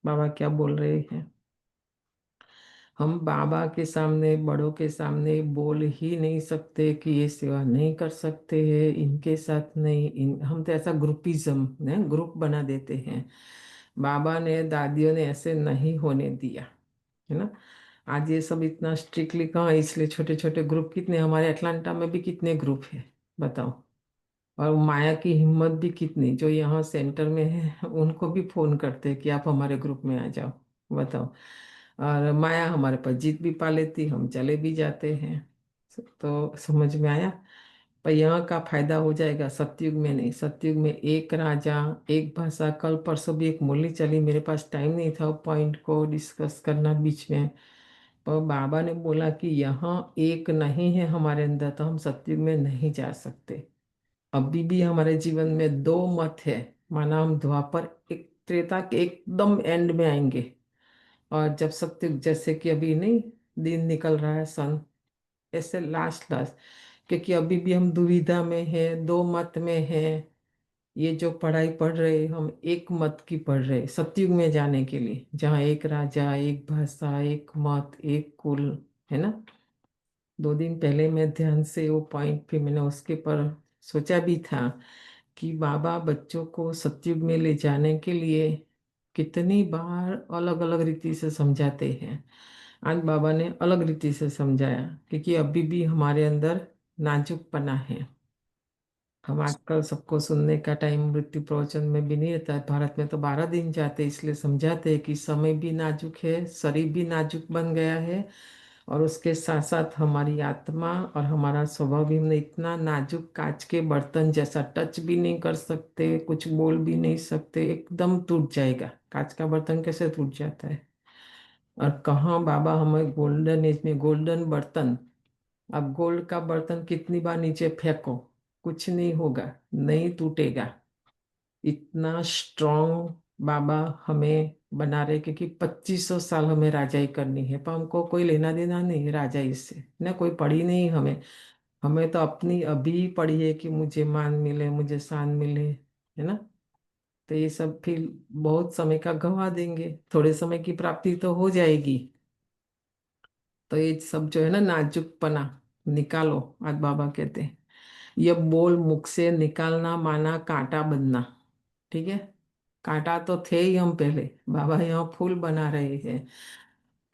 बाबा क्या बोल रहे हैं। हम बाबा के सामने, बड़ों के सामने बोल ही नहीं सकते कि ये सेवा नहीं कर सकते हैं, इनके साथ नहीं, हम तो ऐसा ग्रुपिज्म ने ग्रुप बना देते हैं। बाबा ने, दादियों ने ऐसे नहीं होने दिया, है ना। आज ये सब इतना स्ट्रिक्टली कहाँ, इसलिए छोटे छोटे ग्रुप, कितने हमारे अटलांटा में भी कितने ग्रुप है बताओ। और माया की हिम्मत भी कितनी, जो यहाँ सेंटर में है उनको भी फोन करते हैं कि आप हमारे ग्रुप में आ जाओ, बताओ। और माया हमारे पास जीत भी पा लेती, हम चले भी जाते हैं। तो समझ में आया। पर यहाँ का फायदा हो जाएगा, सतयुग में नहीं। सतयुग में एक राजा, एक भाषा। कल परसों भी एक मुरली चली, मेरे पास टाइम नहीं था पॉइंट को डिस्कस करना बीच में, पर बाबा ने बोला कि यहाँ एक नहीं है हमारे अंदर, तो हम सतयुग में नहीं जा सकते। अभी भी हमारे जीवन में 2 मत है, माना हम द्वापर एक त्रेता के एकदम एंड में आएंगे, और जब सत्युग जैसे कि अभी नहीं दिन निकल रहा है सन, ऐसे लास्ट लास्ट, क्योंकि अभी भी हम दुविधा में हैं, दो मत में हैं। ये जो पढ़ाई पढ़ रहे हम एक मत की पढ़ रहे सतयुग में जाने के लिए, जहाँ एक राजा, एक भाषा, एक मत, एक कुल, है ना। 2 दिन पहले मैं ध्यान से वो पॉइंट भी मैंने उसके पर सोचा भी था कि बाबा बच्चों को सतयुग में ले जाने के लिए कितनी बार अलग अलग रीति से समझाते हैं। आज बाबा ने अलग रीति से समझाया, क्योंकि अभी भी हमारे अंदर नाजुकपना है। हम आजकल सबको सुनने का टाइम मृत्यु प्रवचन में भी नहीं रहता है। भारत में तो 12 दिन जाते, इसलिए समझाते हैं कि समय भी नाजुक है, शरीर भी नाजुक बन गया है, और उसके साथ साथ हमारी आत्मा और हमारा स्वभाव भी, हमने इतना नाजुक कांच के बर्तन जैसा टच भी नहीं कर सकते, कुछ बोल भी नहीं सकते, एकदम टूट जाएगा। कांच का बर्तन कैसे टूट जाता है। और कहाँ बाबा हमें गोल्डन एज में गोल्डन बर्तन, अब गोल्ड का बर्तन कितनी बार नीचे फेंको कुछ नहीं होगा, नहीं टूटेगा। इतना स्ट्रॉन्ग बाबा हमें बना रहे, क्योंकि 2500 साल हमें राजाई करनी है, पर हमको कोई लेना देना नहीं राजाई से ना, कोई पड़ी नहीं हमें। हमें तो अपनी अभी पड़ी है कि मुझे मान मिले, मुझे शान मिले, है ना। तो ये सब फिर बहुत समय का गवा देंगे, थोड़े समय की प्राप्ति तो हो जाएगी। तो ये सब जो है ना नाजुकपना निकालो, आज बाबा कहते हैं ये बोल मुख से निकालना माना कांटा बनना। ठीक है, कांटा तो थे ही हम पहले, बाबा यहाँ फूल बना रहे हैं।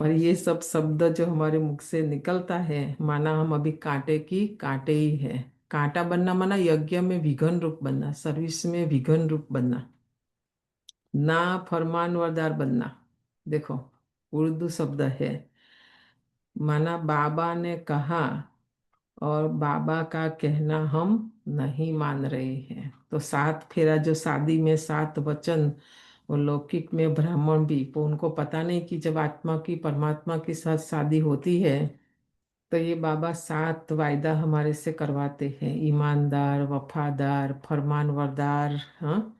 पर ये सब शब्द जो हमारे मुख से निकलता है, माना हम अभी कांटे की कांटे ही है। कांटा बनना माना यज्ञ में विघन रूप बनना, सर्विस में विघन रूप बनना, ना फरमानवरदार बनना। देखो उर्दू शब्द है, माना बाबा ने कहा और बाबा का कहना हम नहीं मान रहे हैं। तो 7 फेरा जो शादी में 7 वचन, वो लौकिक में ब्राह्मण भी, वो उनको पता नहीं कि जब आत्मा की परमात्मा के साथ शादी होती है तो ये बाबा 7 वायदा हमारे से करवाते हैं, ईमानदार, वफादार, फरमानवरदार। हाँ,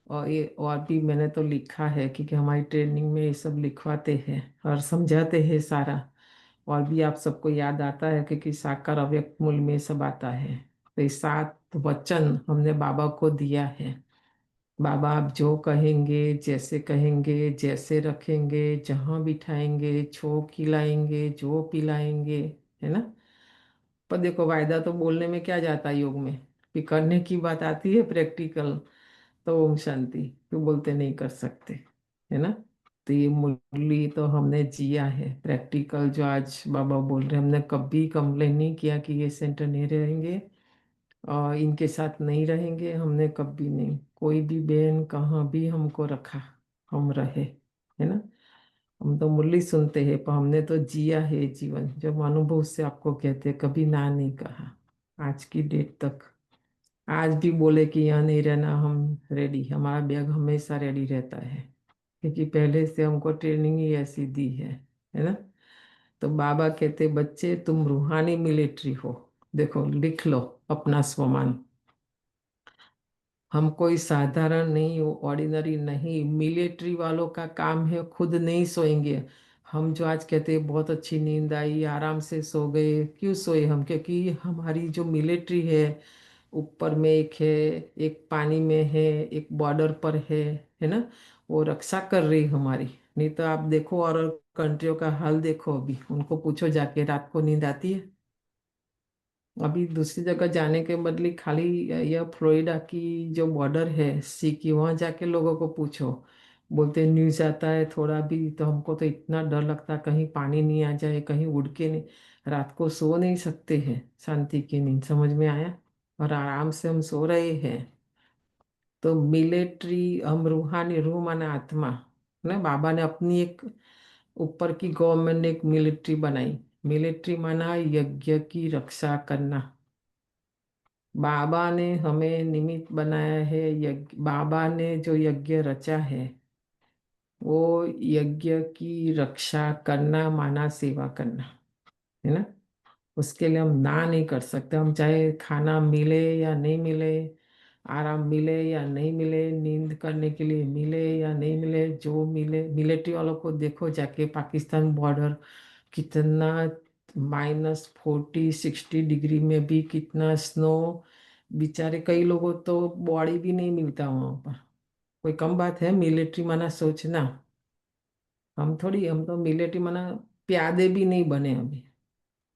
और ये और भी मैंने तो लिखा है, क्योंकि हमारी ट्रेनिंग में ये सब लिखवाते हैं और समझाते हैं सारा। और भी आप सबको याद आता है, क्योंकि साकार अव्यक्त मूल में ये सब आता है। तो ये 7 वचन हमने बाबा को दिया है। बाबा आप जो कहेंगे, जैसे रखेंगे, जहाँ बिठाएंगे, छो खिलाएंगे, जो पिलाएंगे, है ना। पर देखो वायदा तो बोलने में क्या जाता है योग में, फिर करने की बात आती है प्रैक्टिकल, तो ओम शांति क्यों बोलते नहीं कर सकते, है ना। तो ये मुरली तो हमने जिया है प्रैक्टिकल, जो आज बाबा बोल रहे हैं। हमने कभी कंप्लेन नहीं किया कि ये सेंटर नहीं रहेंगे और इनके साथ नहीं रहेंगे, हमने कभी नहीं। कोई भी बहन कहाँ भी हमको रखा, हम रहे, है ना। हम तो मुरली सुनते हैं, पर हमने तो जिया है जीवन, जब अनुभव से आपको कहते हैं, कभी ना नहीं कहा आज की डेट तक। आज भी बोले कि यहाँ नहीं रहना, हम रेडी, हमारा बैग हमेशा रेडी रहता है, क्योंकि पहले से हमको ट्रेनिंग ही ऐसी दी है ना। तो बाबा कहते बच्चे तुम रूहानी मिलिट्री हो। देखो लिख लो अपना स्वमान, हम कोई साधारण नहीं हो, ऑर्डिनरी नहीं। मिलिट्री वालों का काम है खुद नहीं सोएंगे। हम जो आज कहते हैं बहुत अच्छी नींद आई, आराम से सो गए, क्यों सोए हम, क्योंकि हमारी जो मिलिट्री है, ऊपर में एक है, एक पानी में है, एक बॉर्डर पर है ना, वो रक्षा कर रही हमारी। नहीं तो आप देखो और कंट्रियों का हाल देखो, अभी उनको पूछो जाके रात को नींद आती है। अभी दूसरी जगह जाने के बदले खाली यह फ्लोरिडा की जो बॉर्डर है सी की, वहां जाके लोगों को पूछो, बोलते न्यूज आता है थोड़ा भी, तो हमको तो इतना डर लगता कहीं पानी नहीं आ जाए, कहीं उड़ के नहीं, रात को सो नहीं सकते हैं शांति की नींद, समझ में आया। और आराम से हम सो रहे हैं। तो मिलिट्री, हम रूहानी, रूह माना आत्मा ना, बाबा ने अपनी एक ऊपर की गवर्नमेंट ने एक मिलिट्री बनाई। मिलिट्री माना यज्ञ की रक्षा करना। बाबा ने हमें निमित्त बनाया है, यज्ञ, बाबा ने जो यज्ञ रचा है, वो यज्ञ की रक्षा करना माना सेवा करना, है ना। उसके लिए हम ना नहीं कर सकते, हम चाहे खाना मिले या नहीं मिले, आराम मिले या नहीं मिले, नींद करने के लिए मिले या नहीं मिले, जो मिले, मिलिट्री वालों को देखो जाके पाकिस्तान बॉर्डर कितना -40-60 डिग्री में भी कितना स्नो, बेचारे कई लोगों तो बॉडी भी नहीं मिलता वहां पर। कोई कम बात है मिलिट्री माना सोचना, हम तो मिलिट्री माना प्यादे भी नहीं बने अभी।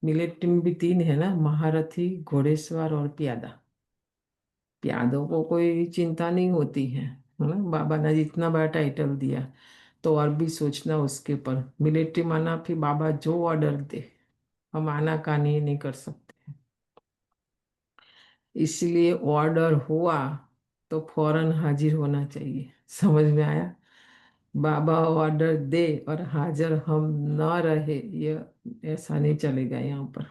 मिलिट्री में भी तीन है ना, महारथी, घोड़ेसवार और प्यादा। प्यादों को कोई चिंता नहीं होती है ना, बाबा ने जितना बड़ा टाइटल दिया, तो और भी सोचना उसके ऊपर। मिलिट्री माना फिर बाबा जो ऑर्डर दे हम आनाकानी नहीं कर सकते, इसलिए ऑर्डर हुआ तो फौरन हाजिर होना चाहिए। समझ में आया? बाबा ऑर्डर दे और हाजिर हम न रहे, ये ऐसा नहीं चलेगा। यहाँ पर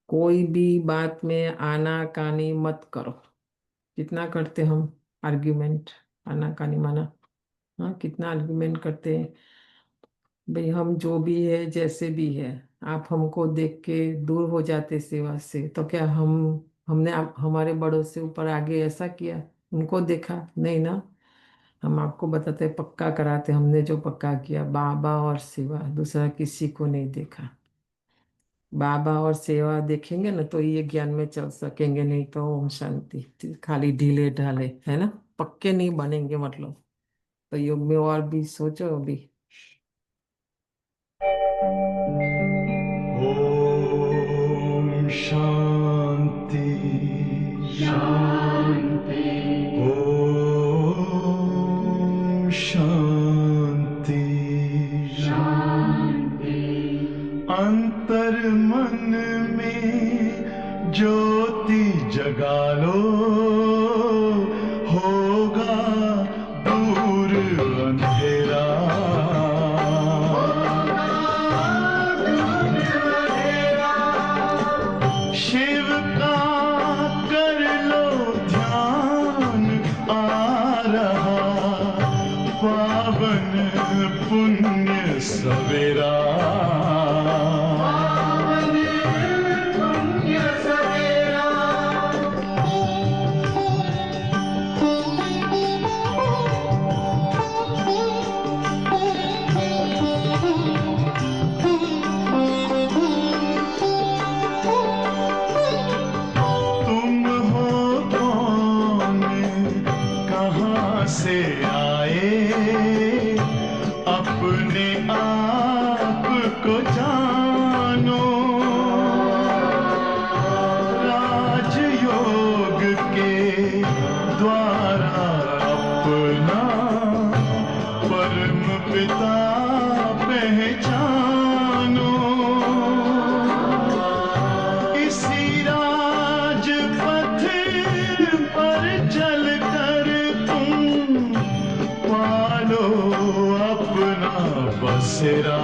कोई भी बात में आनाकानी मत करो। कितना करते हम आर्ग्यूमेंट, आनाकानी माना, हाँ कितना आर्ग्यूमेंट करते हैं भाई। हम जो भी है जैसे भी है, आप हमको देख के दूर हो जाते सेवा से, तो क्या हमने हमारे बड़ों से ऊपर आगे ऐसा किया? उनको देखा नहीं ना। हम आपको बताते पक्का कराते, हमने जो पक्का किया बाबा और सेवा, दूसरा किसी को नहीं देखा। बाबा और सेवा देखेंगे ना तो ये ज्ञान में चल सकेंगे, नहीं तो ओम शांति खाली ढीले ढाले, है ना, पक्के नहीं बनेंगे मतलब। तो योग में और भी सोचो अभी। ओम शांति शांति। ओम शांति शांति। अंतर मन में ज्योति जगा लो, होगा दूर अंधेरा। शिव का कर लो ध्यान, आ रहा पावन पुण्य सवेरा। तुम हो कौन, कहाँ से आए, अपने आप को जानो। राजयोग के द्वारा अपना परम पिता पहचानो। इसी राजपथ पर चल कर तुम पालो अपना बसेरा।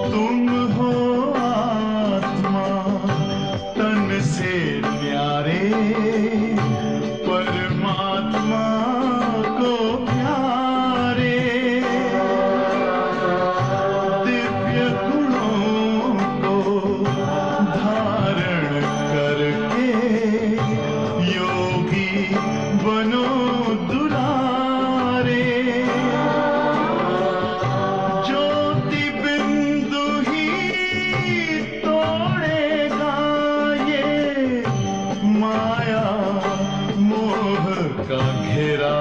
तुम हो आत्मा तन से न्यारे, परमात्मा को प्यारे। दिव्य गुणों को धारण करके योगी बनो दुलारे। ज्योति बिंदु ही तोड़ेगा ये माया मोह का घेरा।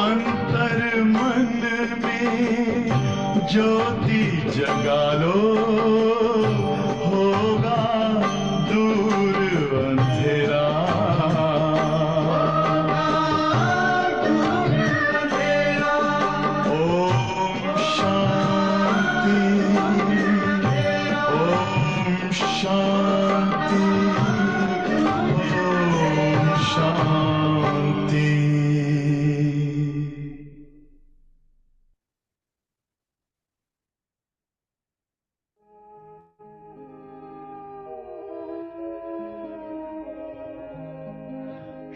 अंतर मन में ज्योति जगा लो, होगा दूर अंधेरा। ओम शांति। ओम शांति। ओम शांति।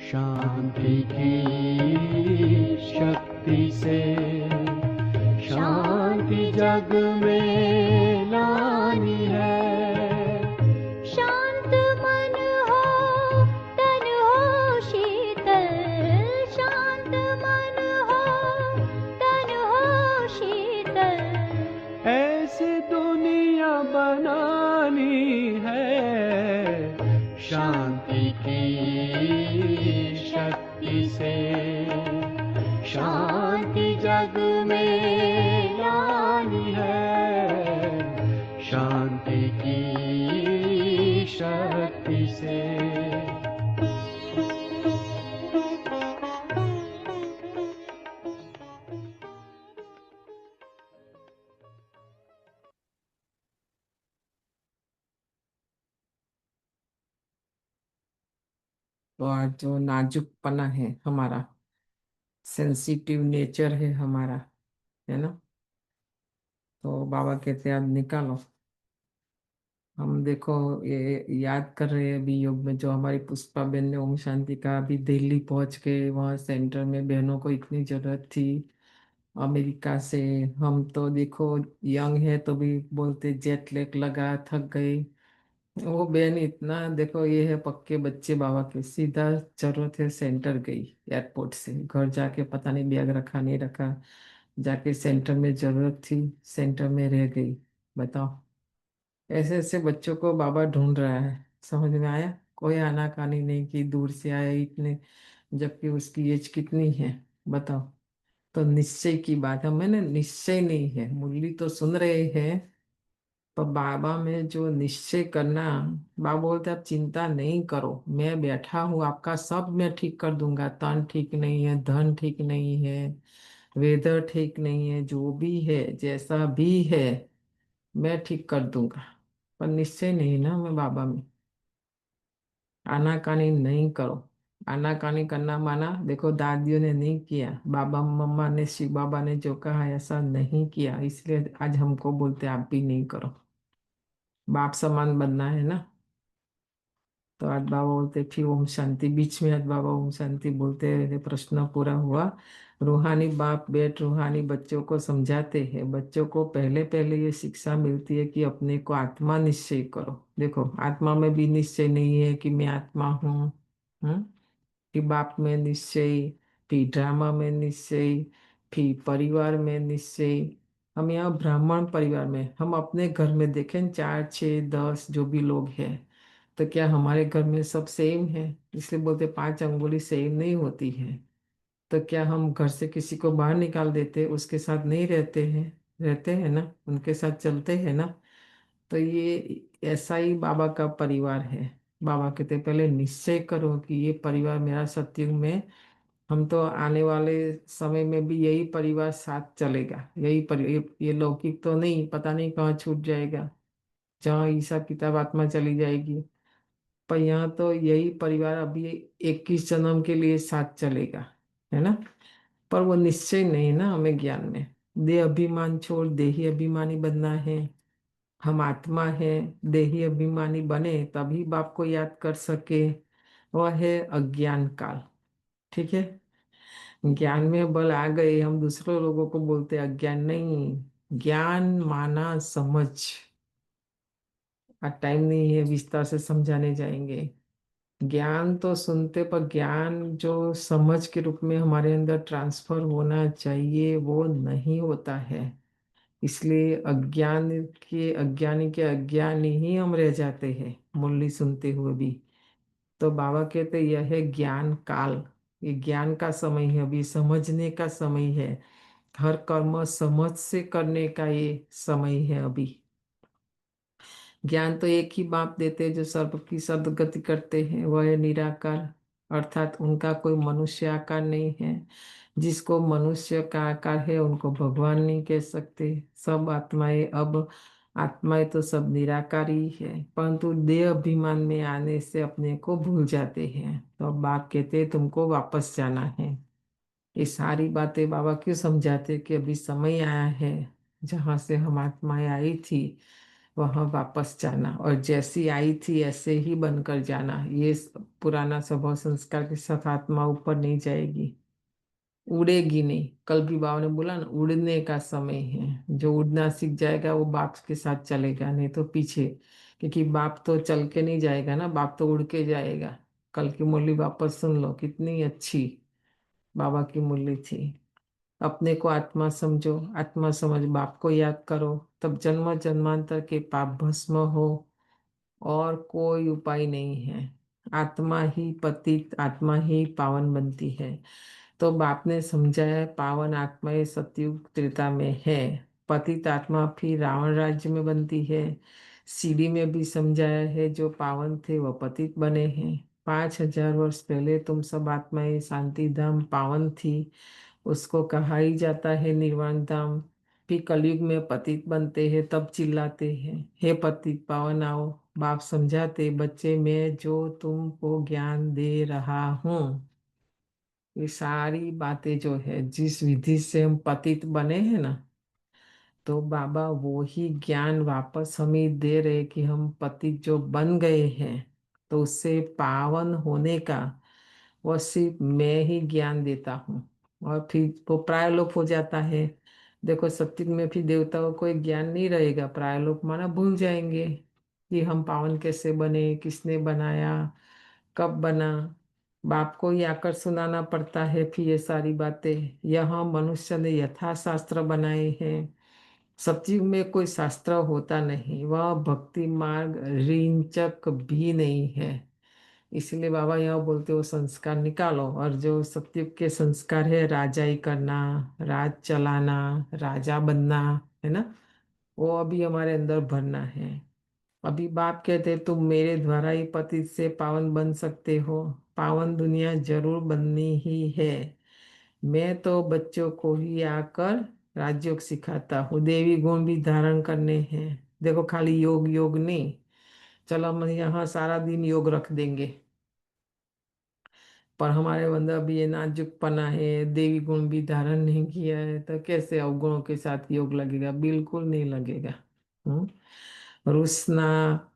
शांति की शक्ति से शांति जग में लानी है। शांत मन हो तन हो शीतल, शांत मन हो तन हो शीतल, ऐसी दुनिया बनानी है। शांति की शक्ति से शांति जग में लानी है। शांति की शक्ति से। तो आज जो नाजुकपना है हमारा, सेंसिटिव नेचर है हमारा, है ना, तो बाबा कहते हैं आज निकालो। हम देखो ये याद कर रहे हैं अभी योग में, जो हमारी पुष्पा बहन ने ओम शांति का अभी दिल्ली पहुंच के वहाँ सेंटर में बहनों को इतनी जरूरत थी अमेरिका से। हम तो देखो यंग है तो भी बोलते जेट लैग लगा, थक गए। वो बहन इतना देखो, ये है पक्के बच्चे बाबा के, सीधा जरूरत है सेंटर गई, एयरपोर्ट से घर जाके पता नहीं बैग रखा नहीं रखा, जाके सेंटर में जरूरत थी, सेंटर में रह गई। बताओ, ऐसे ऐसे बच्चों को बाबा ढूंढ रहा है। समझ में आया? कोई आनाकानी नहीं कि दूर से आया इतने, जबकि उसकी एज कितनी है बताओ। तो निश्चय की बात है, मैंने निश्चय नहीं है, मुरली तो सुन रहे हैं, पर बाबा में जो निश्चय करना, बाबा बोलते आप चिंता नहीं करो, मैं बैठा हूँ, आपका सब मैं ठीक कर दूंगा। तन ठीक नहीं है, धन ठीक नहीं है, वेदर ठीक नहीं है, जो भी है जैसा भी है मैं ठीक कर दूंगा। पर निश्चय नहीं ना मैं बाबा में। आनाकानी नहीं करो। आनाकानी करना माना, देखो दादियों ने नहीं किया, बाबा मम्मा ने शिव बाबा ने जो कहा ऐसा नहीं किया, इसलिए आज हमको बोलते आप भी नहीं करो। बाप समान बनना है ना। तो आज बाबा बोलते फिर ओम शांति, बीच में आज बाबा ओम शांति बोलते हैं, प्रश्न पूरा हुआ। रूहानी बाप बेट रूहानी बच्चों को समझाते हैं, बच्चों को पहले पहले ये शिक्षा मिलती है कि अपने को आत्मा निश्चय करो। देखो आत्मा में भी निश्चय नहीं है कि मैं आत्मा हूँ, फिर बाप में निश्चय, फिर ड्रामा में निश्चय, फिर परिवार में निश्चय। हम यहाँ ब्राह्मण परिवार में, हम अपने घर में देखें 4 6 10 जो भी लोग हैं, तो क्या हमारे घर में सब सेम है? इसलिए बोलते 5 अंगुली सेम नहीं होती है। तो क्या हम घर से किसी को बाहर निकाल देते, उसके साथ नहीं रहते हैं? रहते हैं ना, उनके साथ चलते हैं ना। तो ये ऐसा ही बाबा का परिवार है। बाबा कहते पहले निश्चय करो कि ये परिवार मेरा सत्युग में, हम तो आने वाले समय में भी यही परिवार साथ चलेगा। ये लौकिक तो नहीं, पता नहीं कहाँ छूट जाएगा, जहाँ हिसाब किताब आत्मा चली जाएगी। पर यहाँ तो यही परिवार अभी 21 जन्म के लिए साथ चलेगा, है ना। पर वो निश्चय नहीं ना हमें ज्ञान में। देह अभिमान छोड़ देही अभिमानी बनना है। हम आत्मा है, देही अभिमानी बने तभी बाप को याद कर सके, वह है अज्ञान काल। ठीक है, ज्ञान में बल आ गए, हम दूसरे लोगों को बोलते अज्ञान नहीं, ज्ञान माना समझ। आज टाइम नहीं है, विस्तार से समझाने जाएंगे। ज्ञान तो सुनते, पर ज्ञान जो समझ के रूप में हमारे अंदर ट्रांसफर होना चाहिए वो नहीं होता है। इसलिए अज्ञान के अज्ञानी ही हम रह जाते हैं मुरली सुनते हुए भी। तो बाबा कहते यह है ज्ञान काल, ये ज्ञान का समय है, अभी समझने का समय है। हर कर्म समझ से करने का ये समय है अभी। ज्ञान तो एक ही बाप देते हैं जो सर्व की सदगति करते हैं, वह है निराकार, अर्थात उनका कोई मनुष्य आकार नहीं है। जिसको मनुष्य का आकार है उनको भगवान नहीं कह सकते। सब आत्माएं, अब आत्माएं तो सब निराकारी है, परंतु देह अभिमान में आने से अपने को भूल जाते हैं। तो अब बाप कहते हैं तुमको वापस जाना है। ये सारी बातें बाबा क्यों समझाते कि अभी समय आया है जहाँ से हम आत्माएं आई थी, वहां वापस जाना, और जैसी आई थी ऐसे ही बनकर जाना। ये पुराना स्वभाव संस्कार के साथ आत्मा ऊपर नहीं जाएगी, उड़ेगी नहीं। कल भी बाबा ने बोला ना, उड़ने का समय है। जो उड़ना सीख जाएगा वो बाप के साथ चलेगा, नहीं तो पीछे। क्योंकि बाप तो चल के नहीं जाएगा ना, बाप तो उड़ के जाएगा। कल की मुरली वापस सुन लो, कितनी अच्छी बाबा की मुरली थी। अपने को आत्मा समझो, आत्मा समझ बाप को याद करो, तब जन्म जन्मांतर के पाप भस्म हो। और कोई उपाय नहीं है। आत्मा ही पतित, आत्मा ही पावन बनती है। तो बाप ने समझाया, पावन आत्मा ये सतयुग त्रेता में है। पतित आत्मा फिर रावण राज्य में बनती है। सीढ़ी में भी समझाया है, जो पावन थे वह पतित बने हैं। 5,000 वर्ष पहले तुम सब आत्माएं शांति धाम पावन थी, उसको कहा ही जाता है निर्वाण धाम। फिर कलयुग में पतित बनते हैं, तब चिल्लाते हैं, हे पतित पावन आओ। बाप समझाते, बच्चे मैं जो तुमको ज्ञान दे रहा हूँ, ये सारी बातें जो है जिस विधि से हम पतित बने हैं ना, तो बाबा वो ही ज्ञान वापस हमें दे रहे कि हम पतित जो बन गए हैं, तो उससे पावन होने का वह सिर्फ मैं ही ज्ञान देता हूँ। और फिर वो प्रायलोक हो जाता है। देखो सत्युग में फिर देवताओं को कोई ज्ञान नहीं रहेगा, प्रायलोक माना भूल जाएंगे कि हम पावन कैसे बने, किसने बनाया, कब बना। बाप को ही आकर सुनाना पड़ता है फिर ये सारी बातें। यह मनुष्य ने यथा शास्त्र बनाए हैं। सत्युग में कोई शास्त्र होता नहीं, वह भक्ति मार्ग रिंचक भी नहीं है। इसलिए बाबा यह बोलते हो संस्कार निकालो, और जो सत्युग के संस्कार है, राजाई करना, राज चलाना, राजा बनना, है ना, वो अभी हमारे अंदर भरना है। अभी बाप कहते हैं, तुम मेरे द्वारा ही पतित से पावन बन सकते हो। पावन दुनिया जरूर बननी ही है। मैं तो बच्चों को ही आकर राजयोग सिखाता हूँ, देवी गुण भी धारण करने हैं। देखो खाली योग योग नहीं, चलो हम यहाँ सारा दिन योग रख देंगे, पर हमारे अंदर अभी ये नाजुकपना है, देवी गुण भी धारण नहीं किया है, तो कैसे अवगुणों के साथ योग लगेगा? बिल्कुल नहीं लगेगा। रुसना।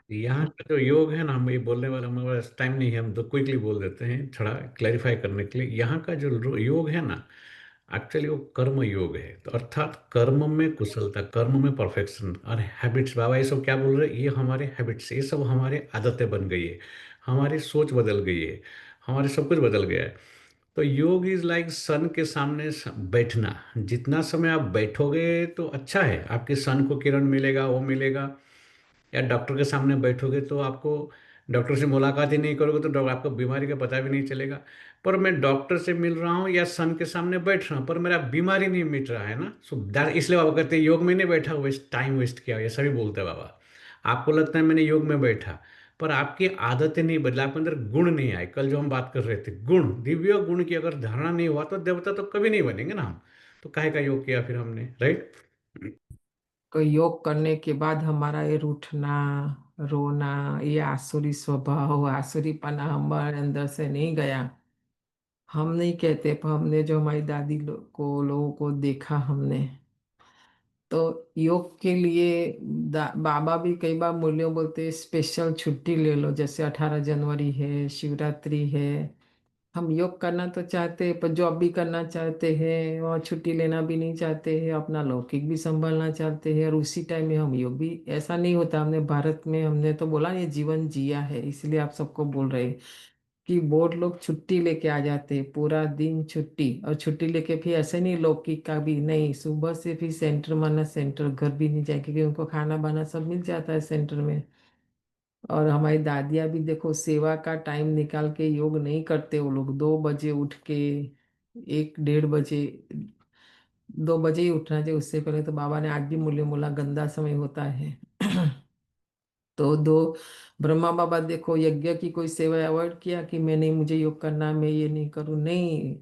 यहाँ का जो योग है ना, हम ये बोलने वाला हमारे पास टाइम नहीं है, हम तो क्विकली बोल देते हैं थोड़ा क्लैरिफाई करने के लिए। यहाँ का जो योग है ना, एक्चुअली वो कर्म योग है। तो अर्थात कर्म में कुशलता, कर्म में परफेक्शन। और हैबिट्स, बाबा ये सब क्या बोल रहे हैं, ये हमारे हैबिट्स, ये सब हमारे आदतें बन गई है, हमारी सोच बदल गई है, हमारे सब कुछ बदल गया है। तो योग इज लाइक सन के सामने बैठना। जितना समय आप बैठोगे तो अच्छा है, आपके सन को किरण मिलेगा, वो मिलेगा। या डॉक्टर के सामने बैठोगे तो आपको, डॉक्टर से मुलाकात ही नहीं करोगे तो डॉक्टर आपको बीमारी का पता भी नहीं चलेगा। पर मैं डॉक्टर से मिल रहा हूँ या सन के सामने बैठ रहा हूँ, पर मेरा बीमारी नहीं मिट रहा है ना। सो दैट, इसलिए बाबा कहते हैं योग में नहीं बैठा, वेस्ट टाइम वेस्ट किया, ये सभी बोलते हैं बाबा। आपको लगता है मैंने योग में बैठा, पर आपकी आदतें नहीं बदला, आपके अंदर गुण नहीं आए। कल जो हम बात कर रहे थे, गुण, दिव्य गुण की अगर धारणा नहीं हुआ तो देवता तो कभी नहीं बनेंगे ना हम। तो काहे का योग किया फिर हमने, राइट? तो योग करने के बाद हमारा ये रूठना, रोना, ये आसुरी स्वभाव, आसुरीपना हमारे अंदर से नहीं गया। हम नहीं कहते, पर हमने जो हमारी दादी को, लोगों को देखा हमने, तो योग के लिए बाबा भी कई बार मुरलियों बोलते हैं, स्पेशल छुट्टी ले लो, जैसे 18 जनवरी है, शिवरात्रि है। हम योग करना तो चाहते हैं, पर जॉब भी करना चाहते हैं, और छुट्टी लेना भी नहीं चाहते हैं, अपना लौकिक भी संभालना चाहते हैं, और उसी टाइम में हम योग भी, ऐसा नहीं होता। हमने भारत में, हमने तो बोला ये जीवन जिया है, इसलिए आप सबको बोल रहे हैं कि बहुत लोग छुट्टी लेके आ जाते हैं, पूरा दिन छुट्टी, और छुट्टी लेके फिर ऐसे नहीं, लौकिक का भी नहीं, सुबह से फिर सेंटर माना सेंटर, घर भी नहीं जाए, क्योंकि उनको खाना बाना सब मिल जाता है सेंटर में। और हमारी दादियाँ भी देखो, सेवा का टाइम निकाल के योग नहीं करते वो लोग। 2 बजे उठ के, 1 1:30 बजे, 2 बजे ही उठना चाहिए, उससे पहले तो बाबा ने आज भी मूल्य मोला गंदा समय होता है। तो दो, ब्रह्मा बाबा देखो यज्ञ की कोई सेवा अवॉइड किया कि मैं नहीं, मुझे योग करना, मैं ये नहीं करूँ, नहीं।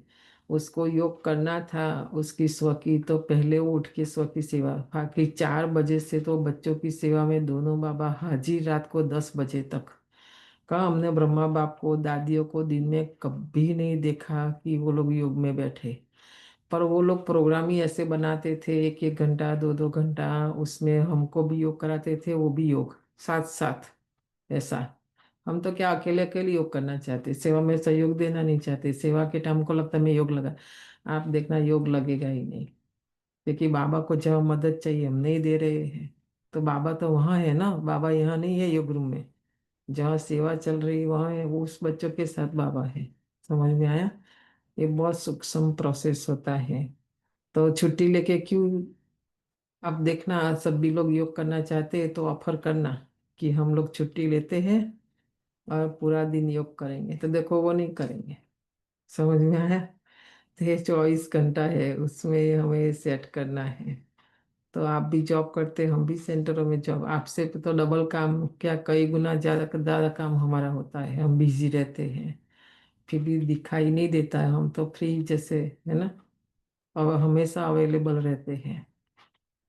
उसको योग करना था, उसकी स्व की, तो पहले वो उठ के स्व की सेवा, बाकी 4 बजे से तो बच्चों की सेवा में दोनों बाबा हाजिर, रात को 10 बजे तक। कहा हमने ब्रह्मा बाप को, दादियों को दिन में कभी नहीं देखा कि वो लोग योग में बैठे। पर वो लोग प्रोग्राम ही ऐसे बनाते थे, 1-1 घंटा 2-2 घंटा, उसमें हमको भी योग कराते थे, वो भी योग साथ साथ ऐसा। हम तो क्या अकेले अकेले योग करना चाहते, सेवा में सहयोग देना नहीं चाहते। सेवा के टाइम को लगता है मैं योग लगा, आप देखना योग लगेगा ही नहीं। क्योंकि बाबा को जब मदद चाहिए हम नहीं दे रहे हैं, तो बाबा तो वहाँ है ना, बाबा यहाँ नहीं है योग रूम में। जहाँ सेवा चल रही है वहाँ है, वो उस बच्चों के साथ बाबा है। समझ में आया? ये बहुत सूक्ष्म प्रोसेस होता है। तो छुट्टी लेके क्यों, अब देखना सभी लोग योग करना चाहते हैं तो ऑफर करना कि हम लोग छुट्टी लेते हैं और पूरा दिन योग करेंगे, तो देखो वो नहीं करेंगे। समझ में आया? तो ये 24 घंटा है, उसमें हमें सेट करना है। तो आप भी जॉब करते, हम भी सेंटरों में जॉब, आपसे तो डबल काम, क्या कई गुना ज़्यादा ज़्यादा काम हमारा होता है, हम बिजी रहते हैं, फिर भी दिखाई नहीं देता है। हम तो फ्री जैसे है ना, और हमेशा अवेलेबल रहते हैं।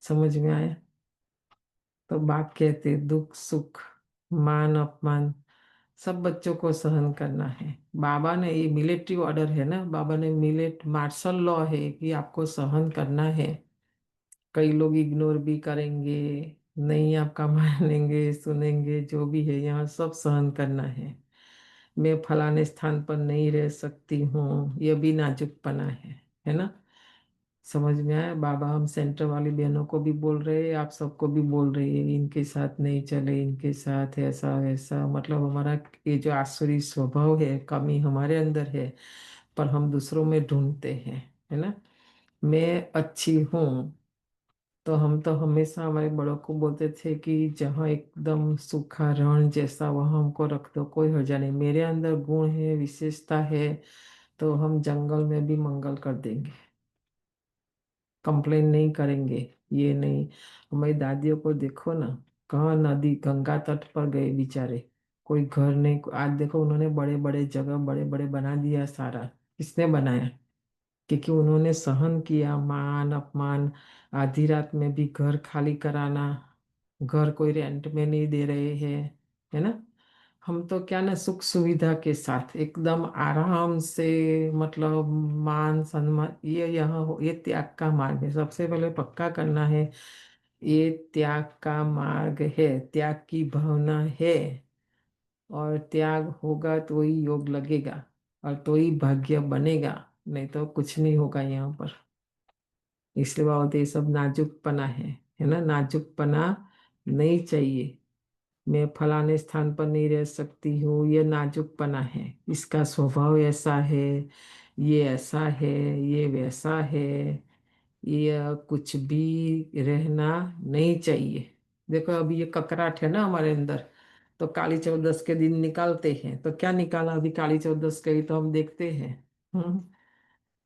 समझ में आया? तो बाप कहते दुख सुख मान अपमान सब बच्चों को सहन करना है। बाबा ने, ये मिलिट्री ऑर्डर है ना, बाबा ने मिलिट मार्शल लॉ है कि आपको सहन करना है। कई लोग इग्नोर भी करेंगे, नहीं आपका मानेंगे सुनेंगे, जो भी है यहाँ सब सहन करना है। मैं फलाने स्थान पर नहीं रह सकती हूँ, ये भी नाजुकपना है ना? समझ में आया? बाबा हम सेंटर वाली बहनों को भी बोल रहे हैं, आप सबको भी बोल रहे हैं, इनके साथ नहीं चले, इनके साथ ऐसा वैसा। मतलब हमारा ये जो आसुरी स्वभाव है, कमी हमारे अंदर है, पर हम दूसरों में ढूंढते हैं, है ना? मैं अच्छी हूँ, तो हम तो हमेशा हमारे बड़ों को बोलते थे कि जहाँ एकदम सूखा रण जैसा वहाँ हमको रख दो, कोई हर्जा नहीं, मेरे अंदर गुण है विशेषता है, तो हम जंगल में भी मंगल कर देंगे, कंप्लेन नहीं करेंगे। ये नहीं, हमारी दादियों को देखो ना, कहाँ नदी गंगा तट पर गए बेचारे, कोई घर नहीं। आज देखो उन्होंने बड़े बड़े जगह बड़े बड़े बना दिया सारा। किसने बनाया? क्योंकि उन्होंने सहन किया मान अपमान, आधी रात में भी घर खाली कराना, घर कोई रेंट में नहीं दे रहे हैं, है ना? हम तो क्या ना, सुख सुविधा के साथ एकदम आराम से, मतलब मान सम्मान, ये यहाँ हो, ये त्याग का मार्ग है। सबसे पहले पक्का करना है, ये त्याग का मार्ग है, त्याग की भावना है। और त्याग होगा तो ही योग लगेगा, और तो ही भाग्य बनेगा, नहीं तो कुछ नहीं होगा यहाँ पर। इसलिए बाबा बोलते ये सब नाजुकपना है ना? नाजुकपना नहीं चाहिए। मैं फलाने स्थान पर नहीं रह सकती हूँ, ये नाजुकपना है, इसका स्वभाव ऐसा है, ये ऐसा है, ये वैसा है, ये कुछ भी रहना नहीं चाहिए। देखो अभी ये ककराट है ना हमारे अंदर, तो काली चौदस के दिन निकालते हैं, तो क्या निकाला अभी काली चौदस के ही तो हम देखते हैं। हम्म।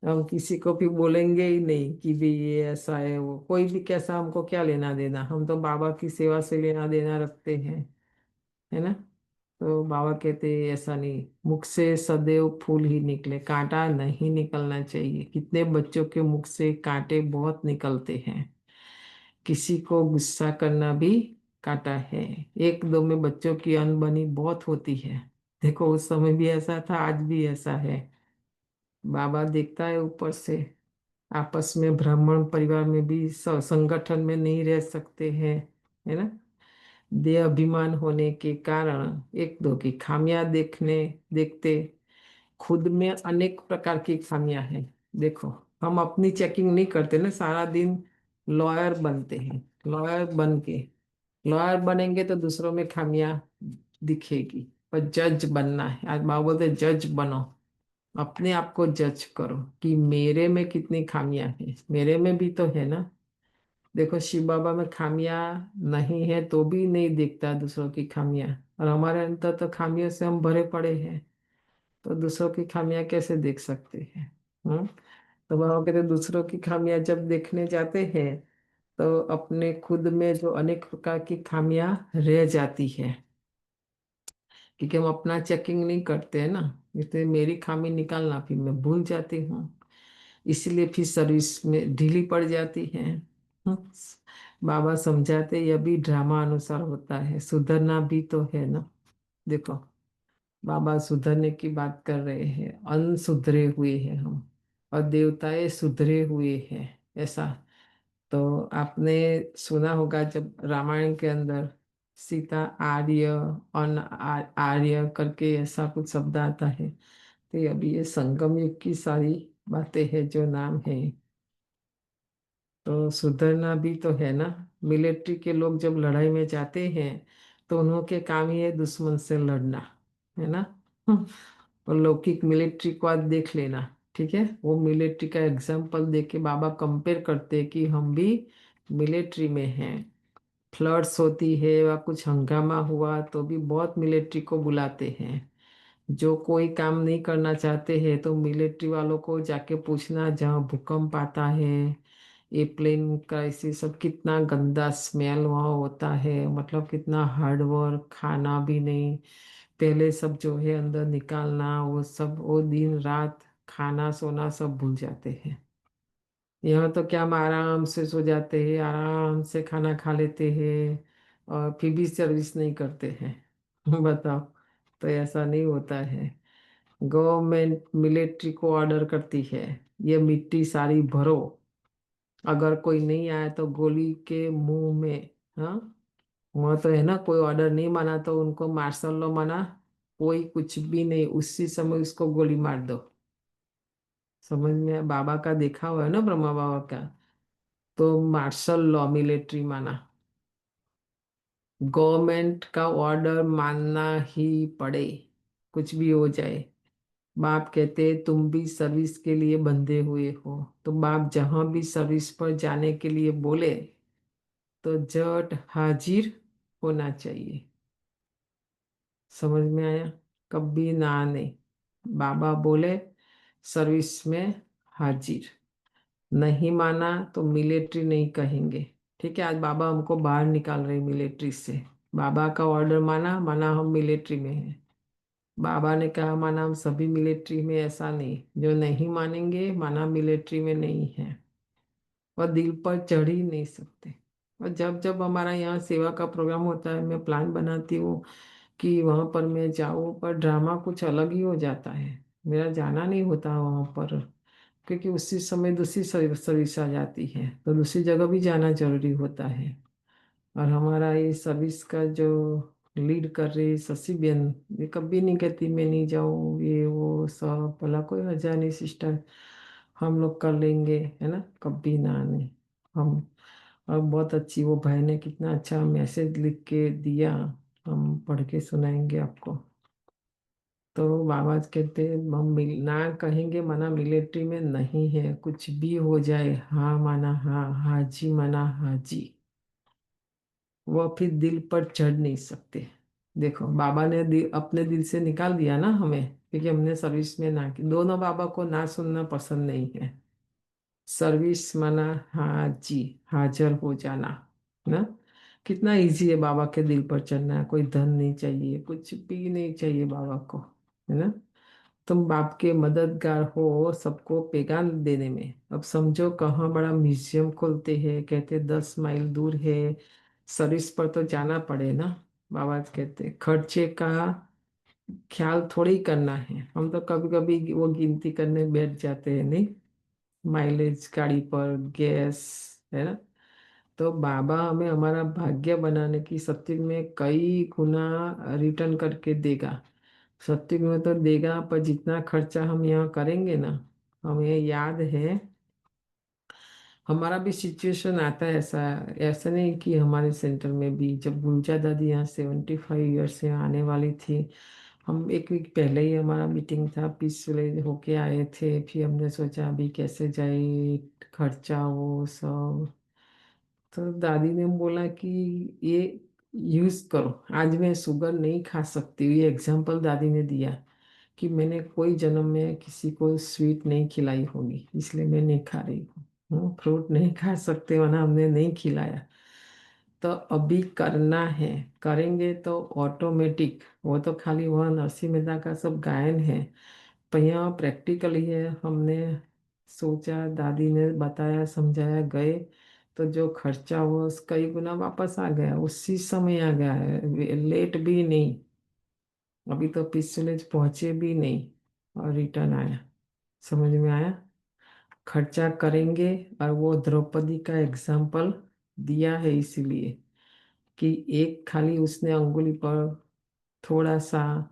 हम किसी को भी बोलेंगे ही नहीं कि भी ये ऐसा है, वो कोई भी कैसा, हमको क्या लेना देना, हम तो बाबा की सेवा से लेना देना रखते हैं, है ना? तो बाबा कहते हैं ऐसा नहीं, मुख से सदैव फूल ही निकले, कांटा नहीं निकलना चाहिए। कितने बच्चों के मुख से कांटे बहुत निकलते हैं, किसी को गुस्सा करना भी कांटा है। एक दो में बच्चों की अनबनी बहुत होती है, देखो उस समय भी ऐसा था, आज भी ऐसा है। बाबा देखता है ऊपर से, आपस में ब्राह्मण परिवार में भी संगठन में नहीं रह सकते हैं, है ना? देह अभिमान होने के कारण एक दो की खामियां देखते, खुद में अनेक प्रकार की खामियां हैं। देखो हम अपनी चेकिंग नहीं करते ना, सारा दिन लॉयर बनते हैं, लॉयर बन के, लॉयर बनेंगे तो दूसरों में खामियां दिखेगी, पर जज बनना है। आज बाबा बोलते जज बनो, अपने आप को जज करो कि मेरे में कितनी खामियां हैं, मेरे में भी तो है ना। देखो शिव बाबा में खामियां नहीं है तो भी नहीं देखता दूसरों की खामियां, और हमारे अंदर तो खामियों से हम भरे पड़े हैं, तो दूसरों की खामियां कैसे देख सकते हैं? तो बाबा कहते दूसरों की खामियां जब देखने जाते हैं, तो अपने खुद में जो अनेक प्रकार की खामियां रह जाती है, क्योंकि हम अपना चेकिंग नहीं करते हैं ना। इसलिए मेरी खामी निकालना फिर मैं भूल जाती हूँ, इसलिए फिर सर्विस में ढीली पड़ जाती है। हम्म। बाबा समझाते यह भी ड्रामा अनुसार होता है, सुधरना भी तो है ना। देखो बाबा सुधरने की बात कर रहे हैं, अनसुधरे हुए हैं हम, और देवताएं सुधरे हुए हैं, ऐसा। तो आपने सुना होगा जब रामायण के अंदर सीता आर्य और आर्य करके ऐसा कुछ शब्द आता है, तो अभी ये संगम युग की सारी बातें हैं जो नाम है। तो सुधरना भी तो है ना। मिलिट्री के लोग जब लड़ाई में जाते हैं तो उन्होंने काम ही है दुश्मन से लड़ना, है ना। और लौकिक मिलिट्री को आज देख लेना, ठीक है। वो मिलिट्री का एग्जाम्पल दे के बाबा कंपेयर करते हैं कि हम भी मिलिट्री में हैं। फ्लड्स होती है या कुछ हंगामा हुआ तो भी बहुत मिलिट्री को बुलाते हैं। जो कोई काम नहीं करना चाहते हैं तो मिलिट्री वालों को जाके पूछना, जहाँ भूकंप आता है, ये प्लेन क्राइसिस, सब कितना गंदा स्मेल वहाँ होता है, मतलब कितना हार्ड वर्क, खाना भी नहीं, पहले सब जो है अंदर निकालना, वो सब, वो दिन रात खाना सोना सब भूल जाते हैं। यहाँ तो क्या, हम आराम से सो जाते हैं, आराम से खाना खा लेते हैं, और फिर भी सर्विस नहीं करते हैं। बताओ। तो ऐसा नहीं होता है। गवर्नमेंट मिलिट्री को ऑर्डर करती है, ये मिट्टी सारी भरो, अगर कोई नहीं आया तो गोली के मुंह में। हाँ, वहाँ तो है ना, कोई ऑर्डर नहीं माना तो उनको मार्शल लॉ माना, कोई कुछ भी नहीं, उसी समय उसको गोली मार दो। समझ में, बाबा का देखा हुआ है ना, ब्रह्मा बाबा का। तो मार्शल लॉ मिलिट्री माना, गवर्नमेंट का ऑर्डर मानना ही पड़े, कुछ भी हो जाए। बाप कहते तुम भी सर्विस के लिए बंधे हुए हो, तो बाप जहां भी सर्विस पर जाने के लिए बोले तो जट हाजिर होना चाहिए। समझ में आया। कभी ना आने, बाबा बोले सर्विस में हाजिर, नहीं माना तो मिलिट्री नहीं कहेंगे। ठीक है, आज बाबा हमको बाहर निकाल रहे मिलिट्री से। बाबा का ऑर्डर माना, माना हम मिलिट्री में हैं। बाबा ने कहा माना हम सभी मिलिट्री में, ऐसा नहीं, जो नहीं मानेंगे माना मिलिट्री में नहीं है, और दिल पर चढ़ ही नहीं सकते। और जब जब हमारा यहाँ सेवा का प्रोग्राम होता है, मैं प्लान बनाती हूँ कि वहाँ पर मैं जाऊँ, पर ड्रामा कुछ अलग ही हो जाता है, मेरा जाना नहीं होता वहाँ पर, क्योंकि उसी समय दूसरी सर्विस आ जाती है, तो दूसरी जगह भी जाना जरूरी होता है। और हमारा ये सर्विस का जो लीड कर रही शशि बेन, ये कभी नहीं कहती मैं नहीं जाऊँ, ये वो सब, भला कोई वजह नहीं सिस्टर, हम लोग कर लेंगे, है ना, कभी ना आने हम। और बहुत अच्छी वो भाई ने कितना अच्छा मैसेज लिख के दिया, हम पढ़ के सुनाएंगे आपको। तो बाबा कहते हम ना कहेंगे माना मिलिट्री में नहीं है, कुछ भी हो जाए, हाँ माना हाँ, हाजी माना हाजी, वो फिर दिल पर चढ़ नहीं सकते। देखो बाबा ने अपने दिल से निकाल दिया ना हमें, क्योंकि हमने सर्विस में ना की। दोनों बाबा को ना सुनना पसंद नहीं है। सर्विस माना हाजी, हाजिर हो जाना, ना। कितना इजी है बाबा के दिल पर चढ़ना, कोई धन नहीं चाहिए, कुछ भी नहीं चाहिए बाबा को, है ना। तुम बाप के मददगार हो सबको पैगाम देने में। अब समझो कहाँ बड़ा म्यूजियम खोलते हैं, कहते 10 माइल दूर है, सर्विस पर तो जाना पड़े ना। बाबा कहते खर्चे का ख्याल थोड़ी ही करना है, हम तो कभी कभी वो गिनती करने बैठ जाते हैं, नहीं, माइलेज गाड़ी पर, गैस, है ना। तो बाबा हमें हमारा भाग्य बनाने की सत्युग में कई गुना रिटर्न करके देगा। सत्युग में तो देगा, पर जितना खर्चा हम यहाँ करेंगे ना, हमें याद है, हमारा भी सिचुएशन आता है ऐसा। ऐसा नहीं कि हमारे सेंटर में भी, जब गुंजा दादी यहाँ 75 ईयर से आने वाली थी, हम एक वीक पहले ही हमारा मीटिंग था, पीसफुल होके आए थे, फिर हमने सोचा अभी कैसे जाए, खर्चा वो सब। तो दादी ने बोला कि ये यूज करो, आज मैं शुगर नहीं खा सकती हूँ, ये एग्जाम्पल दादी ने दिया कि मैंने कोई जन्म में किसी को स्वीट नहीं खिलाई होगी, इसलिए मैं नहीं खा रही हूँ। फ्रूट नहीं खा सकते वरना हमने नहीं खिलाया। तो अभी करना है, करेंगे तो ऑटोमेटिक, वो तो खाली वह नरसिंह मेहता का सब गायन है, पर यहाँ प्रैक्टिकल ही है। हमने सोचा, दादी ने बताया समझाया, गए, तो जो खर्चा हुआ उसका कई गुना वापस आ गया, उसी समय आ गया है, लेट भी नहीं। अभी तो पिछले पहुंचे भी नहीं और रिटर्न आया। समझ में आया। खर्चा करेंगे। और वो द्रौपदी का एग्जाम्पल दिया है इसीलिए कि एक खाली उसने अंगुली पर थोड़ा सा,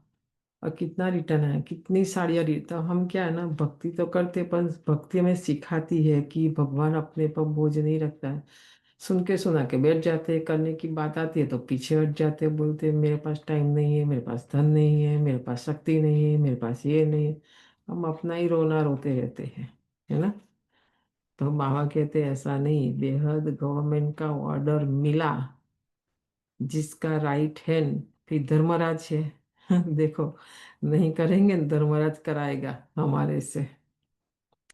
और कितना रिटर्न है, कितनी साड़ियाँ तो हम क्या है ना, भक्ति तो करते पर भक्ति हमें सिखाती है कि भगवान अपने पर बोझ नहीं रखता है। सुन के सुना के बैठ जाते हैं, करने की बात आती है तो पीछे हट जाते हैं, बोलते हैं मेरे पास टाइम नहीं है, मेरे पास धन नहीं है, मेरे पास शक्ति नहीं है, मेरे पास ये नहीं है। हम अपना ही रोना रोते रहते हैं, है ना। तो बाबा कहते हैं ऐसा नहीं, बेहद गवर्नमेंट का ऑर्डर मिला, जिसका राइट हैंड फिर धर्मराज है। देखो, नहीं करेंगे धर्मराज कराएगा हमारे से।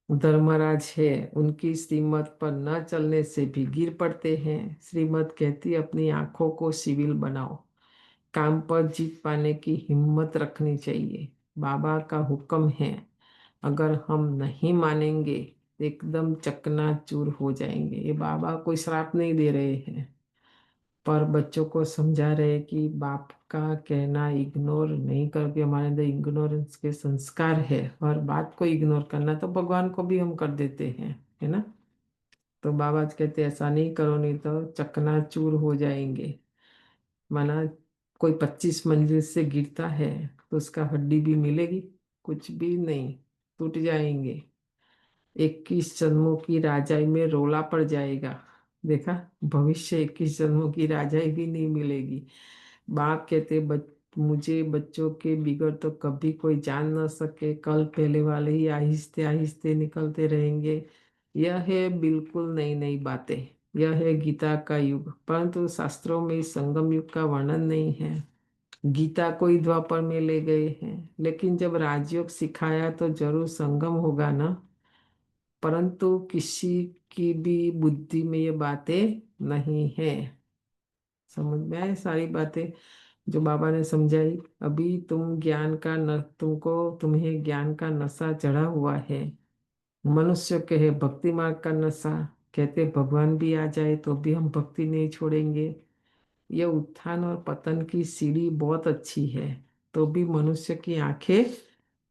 धर्मराज है, उनकी श्रीमत पर न चलने से भी गिर पड़ते हैं। श्रीमत कहती है अपनी आंखों को सिविल बनाओ, काम पर जीत पाने की हिम्मत रखनी चाहिए। बाबा का हुक्म है, अगर हम नहीं मानेंगे तो एकदम चकनाचूर हो जाएंगे। ये बाबा कोई श्राप नहीं दे रहे हैं, पर बच्चों को समझा रहे कि बाप का कहना इग्नोर नहीं करके, हमारे अंदर इग्नोरेंस के संस्कार है, और बात को इग्नोर करना तो भगवान को भी हम कर देते हैं, है ना। तो बाबा जी कहते ऐसा नहीं करो, नहीं तो चकनाचूर हो जाएंगे। माना कोई 25 मंजिल से गिरता है तो उसका हड्डी भी मिलेगी? कुछ भी नहीं, टूट जाएंगे। 21 जन्मों की राजाई में रोला पड़ जाएगा। देखा, भविष्य 21 जन्मों की राजाई भी नहीं मिलेगी। बाप कहते मुझे बच्चों के बिगड़ तो कभी कोई जान ना सके, कल पहले वाले ही आहिस्ते आहिस्ते निकलते रहेंगे। यह है बिल्कुल नई नई बातें। यह है गीता का युग, परंतु शास्त्रों में इस संगम युग का वर्णन नहीं है। गीता को ही द्वापर में ले गए हैं, लेकिन जब राजयोग सिखाया तो जरूर संगम होगा ना। परंतु किसी की भी बुद्धि में ये बातें नहीं है। समझ में आए सारी बातें जो बाबा ने समझाई? अभी तुम ज्ञान का न तुमको तुम्हें ज्ञान का नशा चढ़ा हुआ है। मनुष्य के है भक्ति मार्ग का नशा। कहते भगवान भी आ जाए तो भी हम भक्ति नहीं छोड़ेंगे। ये उत्थान और पतन की सीढ़ी बहुत अच्छी है, तो भी मनुष्य की आंखें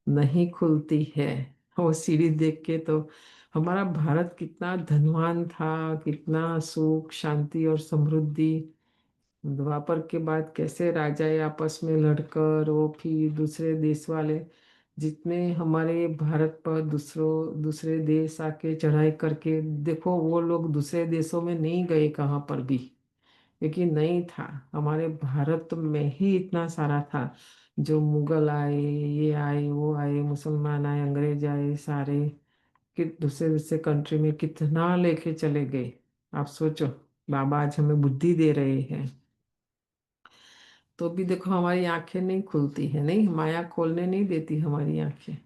नहीं खुलती है। वो सीढ़ी देख के तो हमारा भारत कितना धनवान था, कितना सुख शांति और समृद्धि। द्वापर के बाद कैसे राजाए आपस में लड़कर, वो फिर दूसरे देश वाले, जितने हमारे भारत पर दूसरों दूसरे देश आके चढ़ाई करके, देखो वो लोग दूसरे देशों में नहीं गए कहाँ पर भी, लेकिन नहीं था। हमारे भारत में ही इतना सारा था। जो मुगल आए, ये आए, वो आए, मुसलमान आए, अंग्रेज आए, सारे कि दूसरे दूसरे कंट्री में कितना लेके चले गए। आप सोचो, बाबा आज हमें बुद्धि दे रहे हैं, तो भी देखो हमारी आंखें नहीं खुलती है। नहीं, माया खोलने नहीं देती हमारी आंखें।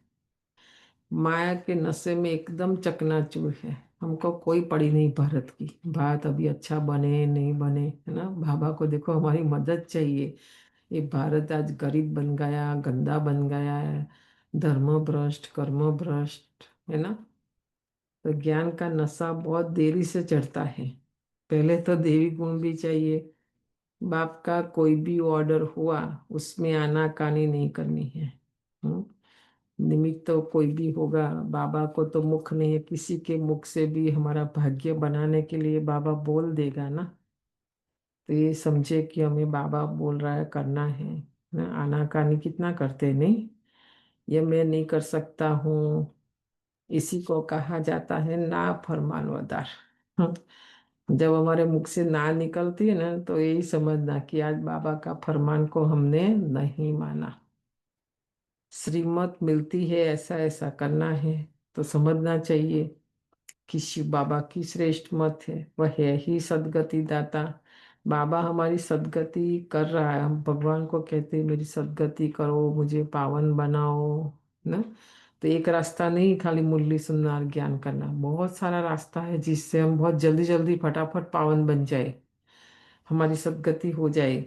माया के नशे में एकदम चकनाचूर है। हमको कोई पड़ी नहीं भारत की। भारत अभी अच्छा बने नहीं बने, है ना। बाबा को देखो हमारी मदद चाहिए। ये भारत आज गरीब बन गया, गंदा बन गया है, धर्म भ्रष्ट, कर्म भ्रष्ट, है ना। तो ज्ञान का नशा बहुत देरी से चढ़ता है। पहले तो देवी गुण भी चाहिए। बाप का कोई भी ऑर्डर हुआ, उसमें आनाकानी नहीं करनी है। हम्म? निमित्त तो कोई भी होगा, बाबा को तो मुख नहीं है, किसी के मुख से भी हमारा भाग्य बनाने के लिए बाबा बोल देगा ना। तो ये समझे कि हमें बाबा बोल रहा है, करना है ना। आनाकानी कितना करते हैं, नहीं। ये मैं नहीं कर सकता हूँ, इसी को कहा जाता है ना फरमानवदार। जब हमारे मुख से ना निकलती है ना, तो यही समझना कि आज बाबा का फरमान को हमने नहीं माना। श्रीमत मिलती है ऐसा ऐसा करना है, तो समझना चाहिए कि शिव बाबा की श्रेष्ठ मत है, वह है ही सदगति दाता। बाबा हमारी सदगति कर रहा है। हम भगवान को कहते हैं मेरी सदगति करो, मुझे पावन बनाओ, ना। तो एक रास्ता नहीं खाली मुरली सुनना और ज्ञान करना, बहुत सारा रास्ता है जिससे हम बहुत जल्दी जल्दी फटाफट पावन बन जाए, हमारी सदगति हो जाए।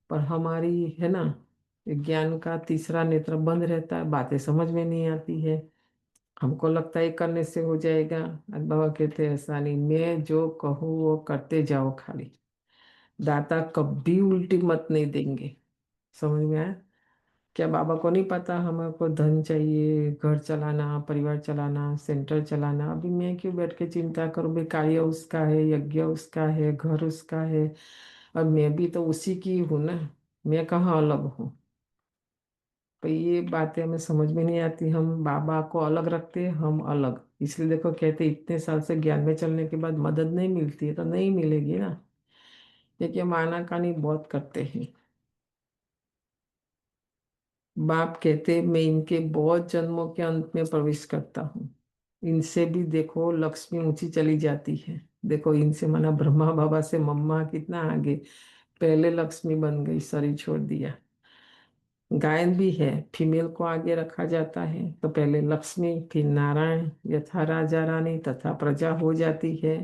पर हमारी, है ना, ज्ञान का तीसरा नेत्र बंद रहता है, बातें समझ में नहीं आती है। हमको लगता है करने से हो जाएगा। आज बाबा कहते हैं ऐसा नहीं, मैं जो कहूँ वो करते जाओ खाली। दाता कभी उल्टी मत नहीं देंगे। समझ में आया? क्या बाबा को नहीं पता हमको धन चाहिए, घर चलाना, परिवार चलाना, सेंटर चलाना? अभी मैं क्यों बैठ के चिंता करूं? भाई कार्य उसका है, यज्ञ उसका है, घर उसका है, और मैं भी तो उसी की हूँ ना। मैं कहाँ अलग हूँ? तो ये बातें हमें समझ में नहीं आती। हम बाबा को अलग रखते हैं, हम अलग। इसलिए देखो कहते इतने साल से ज्ञान में चलने के बाद मदद नहीं मिलती है, तो नहीं मिलेगी ना। देखिए हम आनाकानी बहुत करते हैं। बाप कहते मैं इनके बहुत जन्मों के अंत में प्रवेश करता हूँ। इनसे भी देखो लक्ष्मी ऊंची चली जाती है। देखो इनसे माना ब्रह्मा बाबा से मम्मा कितना आगे, पहले लक्ष्मी बन गई, शरीर छोड़ दिया। गायन भी है, फीमेल को आगे रखा जाता है तो पहले लक्ष्मी फिर नारायण, यथा राजा रानी तथा प्रजा हो जाती है।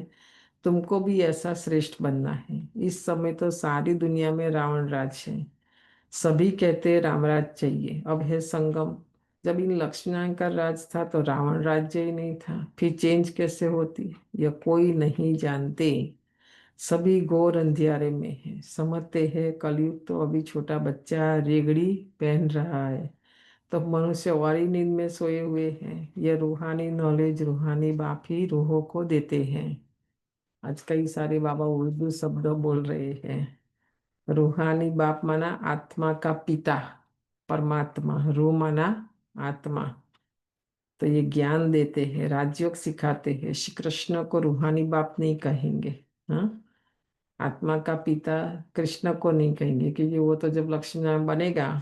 तुमको भी ऐसा श्रेष्ठ बनना है। इस समय तो सारी दुनिया में रावण राज है। सभी कहते हैं रामराज चाहिए। अब है संगम। जब इन लक्ष्मण का राज था तो रावण राज्य ही नहीं था, फिर चेंज कैसे होती यह कोई नहीं जानते। सभी घोर अंधियारे में है। समझते हैं कलयुग तो अभी छोटा बच्चा रेगड़ी पहन रहा है, तो मनुष्य और ही नींद में सोए हुए हैं। यह रूहानी नॉलेज रूहानी बाप ही रूहों को देते हैं। आज कई सारे बाबा उर्दू शब्द बोल रहे हैं। रूहानी बाप माना आत्मा का पिता, परमात्मा। रूह माना आत्मा। तो ये ज्ञान देते हैं, राजयोग सिखाते हैं। श्री कृष्ण को रूहानी बाप नहीं कहेंगे। हाँ, आत्मा का पिता कृष्ण को नहीं कहेंगे, क्योंकि वो तो जब लक्ष्मी नारायण बनेगा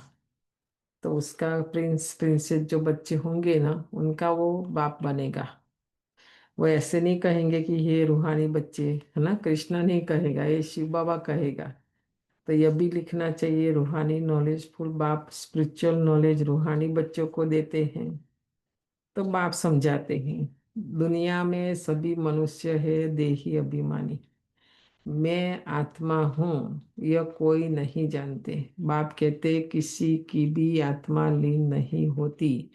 तो उसका प्रिंस प्रिंसेस जो बच्चे होंगे ना, उनका वो बाप बनेगा। वो ऐसे नहीं कहेंगे कि ये रूहानी बच्चे, है ना, कृष्णा नहीं कहेगा, ये शिव बाबा कहेगा। तो यह भी लिखना चाहिए, रूहानी नॉलेज फुल बाप स्पिरिचुअल नॉलेज रूहानी बच्चों को देते हैं। तो बाप समझाते हैं दुनिया में सभी मनुष्य है देही अभिमानी। मैं आत्मा हूँ यह कोई नहीं जानते। बाप कहते किसी की भी आत्मा लीन नहीं होती।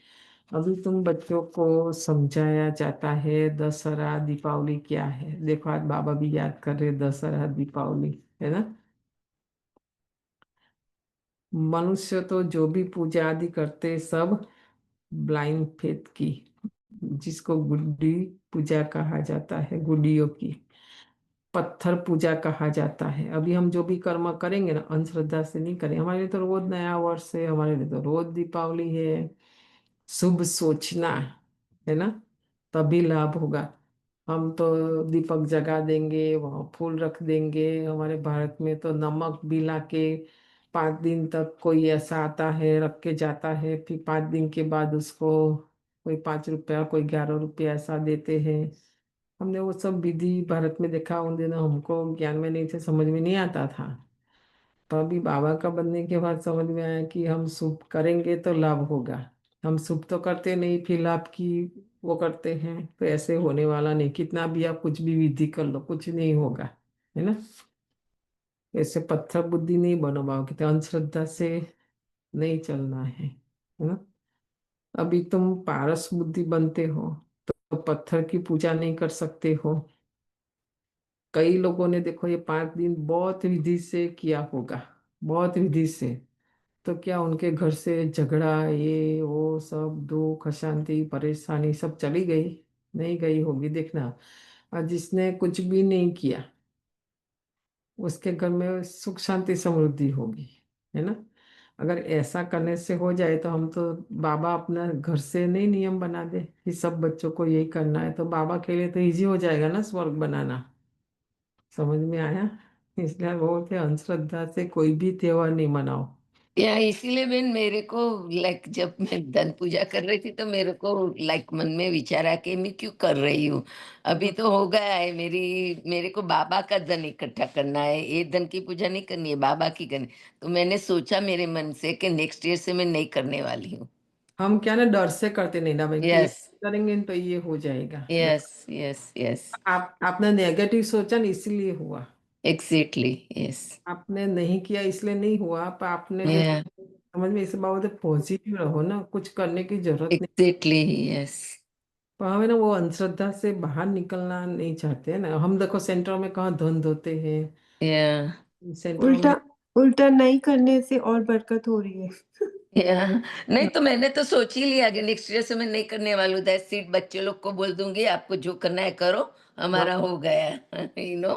अभी तुम बच्चों को समझाया जाता है दशहरा दीपावली क्या है। देखो आज बाबा भी याद कर रहे दशहरा दीपावली, है ना। मनुष्य तो जो भी पूजा आदि करते सब ब्लाइंड फेथ की, जिसको गुड्डी पूजा कहा जाता है, गुड्डियों की पत्थर पूजा कहा जाता है। अभी हम जो भी कर्म करेंगे ना अंधश्रद्धा से नहीं करें। हमारे लिए तो रोज नया वर्ष है, हमारे लिए तो रोज दीपावली है। शुभ सोचना, है ना, तभी लाभ होगा। हम तो दीपक जगा देंगे, वहाँ फूल रख देंगे। हमारे भारत में तो नमक भी लाके 5 दिन तक कोई ऐसा आता है रख के जाता है, फिर 5 दिन के बाद उसको कोई 5 रुपया कोई 11 रुपया ऐसा देते हैं। हमने वो सब विधि भारत में देखा। उन दिनों हमको ज्ञान में नहीं थे, समझ में नहीं आता था। तो अभी बाबा का बनने के बाद समझ में आया कि हम शुभ करेंगे तो लाभ होगा। हम शुभ तो करते नहीं, फिर लाभ की वो करते हैं, तो ऐसे होने वाला नहीं। कितना भी आप कुछ भी विधि कर लो कुछ नहीं होगा, है ना। ऐसे पत्थर बुद्धि नहीं बनो बाबा कहते, अंधश्रद्धा से नहीं चलना है ना। अभी तुम पारस बुद्धि बनते हो तो पत्थर की पूजा नहीं कर सकते हो। कई लोगों ने देखो ये 5 दिन बहुत विधि से किया होगा, बहुत विधि से। तो क्या उनके घर से झगड़ा ये वो सब दुख अशांति परेशानी सब चली गई? नहीं गई होगी, देखना। और जिसने कुछ भी नहीं किया उसके घर में सुख शांति समृद्धि होगी, है ना। अगर ऐसा करने से हो जाए तो हम तो बाबा अपना घर से नहीं नियम बना दे कि सब बच्चों को यही करना है, तो बाबा के लिए तो इजी हो जाएगा ना स्वर्ग बनाना। समझ में आया? इसलिए बोलते हैं अंधश्रद्धा से कोई भी त्योहार नहीं मनाओ। या इसीलिए बहन मेरे को लाइक जब मैं धन पूजा कर रही थी तो मेरे को लाइक मन में विचार आया कि मैं क्यों कर रही हूँ। अभी तो हो गया है मेरे को बाबा का धन इकट्ठा करना है, ये धन की पूजा नहीं करनी है, बाबा की करनी। तो मैंने सोचा मेरे मन से कि नेक्स्ट ईयर से मैं नहीं करने वाली हूँ। हम क्या ना डर से करते नहीं ना भाई कि ये यस करेंगे तो ये हो जाएगा। यस यस यस आप आपने नेगेटिव सोचा ना इसलिए हुआ। एग्जैक्टली यस आपने नहीं किया इसलिए नहीं हुआ, पर आपने या जैसे समझ में, इस बाबत पॉजिटिव रहो ना, कुछ करने की जरूरत नहीं। एग्जैक्टली यस पर हमें ना वो अंधश्रद्धा से बाहर निकलना नहीं चाहते हैं ना। हम देखो सेंटर में कहाँ धन धोते हैं, या सेंटरों उल्टा में। उल्टा नहीं करने से और बरकत हो रही है। या नहीं तो मैंने तो सोच ही लिया कि नेक्स्ट ईयर से मैं नहीं करने वाली हूँ, दैट्स इट। बच्चे लोग को बोल दूँगी आपको जो करना है करो, हाँ, हमारा हो गया। यू नो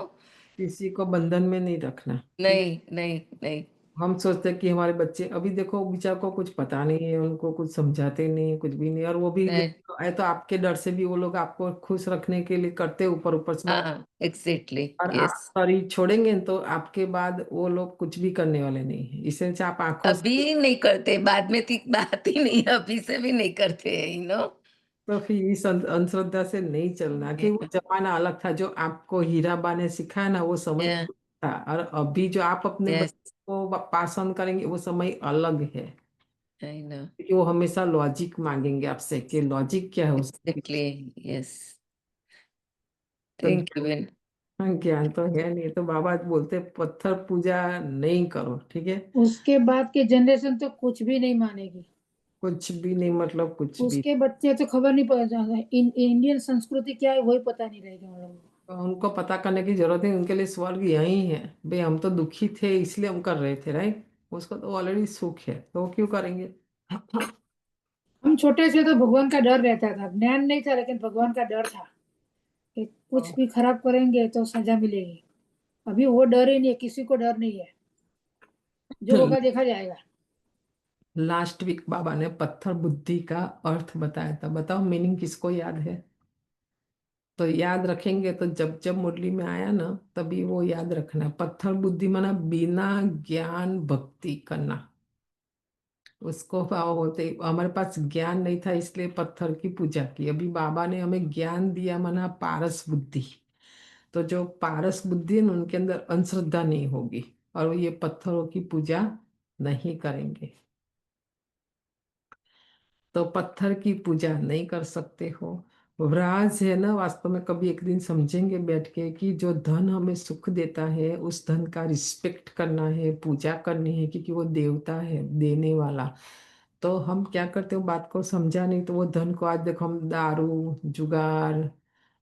किसी को बंधन में नहीं रखना, ठीक। नहीं, नहीं, नहीं। हम सोचते हैं कि हमारे बच्चे, अभी देखो बेचार को कुछ पता नहीं है, उनको कुछ समझाते नहीं, कुछ भी नहीं, और वो भी नहीं, है तो आपके डर से भी वो लोग आपको खुश रखने के लिए करते ऊपर ऊपर से बात। हाँ, एग्ज़ैक्टली, और आप यस। सारी छोड़ेंगे तो आपके बाद वो लोग कुछ भी करने वाले नहीं है, इसलिए आप आंखों से। अभी नहीं करते, बाद में थी बात ही नहीं है, अभी से भी नहीं करते हैं, यू नो? तो फिर इस अंधश्रद्धा से नहीं चलना, कि वो जमाना अलग था, जो आपको हीराबा ने सिखाया ना वो समय या था, और अभी जो आप अपने यस, बच्चे को पास ऑन करेंगे वो समय अलग है। आई नो, क्योंकि वो हमेशा लॉजिक मांगेंगे आपसे कि लॉजिक क्या है उसके एग्ज़ैक्टली, यस। तो थैंक यू बेन। हाँ, ज्ञान तो है नहीं, तो बाबा बोलते पत्थर पूजा नहीं करो, ठीक है। उसके बाद की जनरेशन तो कुछ भी नहीं मानेगी। कुछ भी नहीं, मतलब कुछ भी। उसके बच्चे तो खबर नहीं पता चलता इंडियन संस्कृति क्या है वही पता नहीं रहेगा उन लोगों को। तो उनको पता करने की जरूरत है, उनके लिए स्वर्ग यही है। भाई हम तो दुखी थे इसलिए हम कर रहे थे, राइट। उसको तो ऑलरेडी सुख है, तो वो क्यों करेंगे। हम छोटे से तो भगवान का डर रहता था, ज्ञान नहीं था लेकिन भगवान का डर था कि कुछ भी खराब करेंगे तो सजा मिलेगी। अभी वो डर ही नहीं है, किसी को डर नहीं है, जो होगा देखा जाएगा। लास्ट वीक बाबा ने पत्थर बुद्धि का अर्थ बताया था, बताओ मीनिंग किसको याद है। तो याद रखेंगे तो जब जब मुरली में आया ना, तभी वो याद रखना, पत्थर बुद्धि माना बिना ज्ञान भक्ति करना। उसको भाव होते हमारे पास ज्ञान नहीं था इसलिए पत्थर की पूजा की, अभी बाबा ने हमें ज्ञान दिया, माना पारस बुद्धि। तो जो पारस बुद्धि है ना, उनके अंदर अंधश्रद्धा नहीं होगी, और वो ये पत्थरों की पूजा नहीं करेंगे। तो पत्थर की पूजा नहीं कर सकते हो। राज है ना, वास्तव में कभी एक दिन समझेंगे बैठ के कि जो धन हमें सुख देता है उस धन का रिस्पेक्ट करना है, पूजा करनी है, क्योंकि वो देवता है देने वाला। तो हम क्या करते हो, बात को समझा नहीं, तो वो धन को आज देखो हम दारू, जुगार,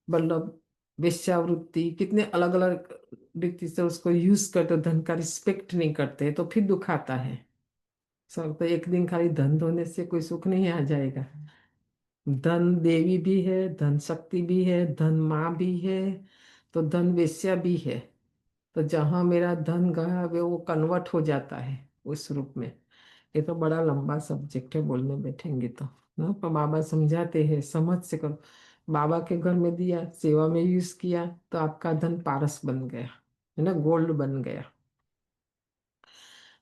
मतलब वेश्यावृत्ति, कितने अलग अलग रीति से उसको यूज करते हो, धन का रिस्पेक्ट नहीं करते, तो फिर दुख आता है। सब तो एक दिन खाली धन होने से कोई सुख नहीं आ जाएगा। धन देवी भी है, धन शक्ति भी है, धन माँ भी है, तो धन वेश्या भी है। तो जहाँ मेरा धन गया वो कन्वर्ट हो जाता है उस रूप में। ये तो बड़ा लंबा सब्जेक्ट है, बोलने बैठेंगे तो ना, पर बाबा समझाते हैं, समझ से करो। बाबा के घर में दिया, सेवा में यूज किया, तो आपका धन पारस बन गया, है ना, गोल्ड बन गया।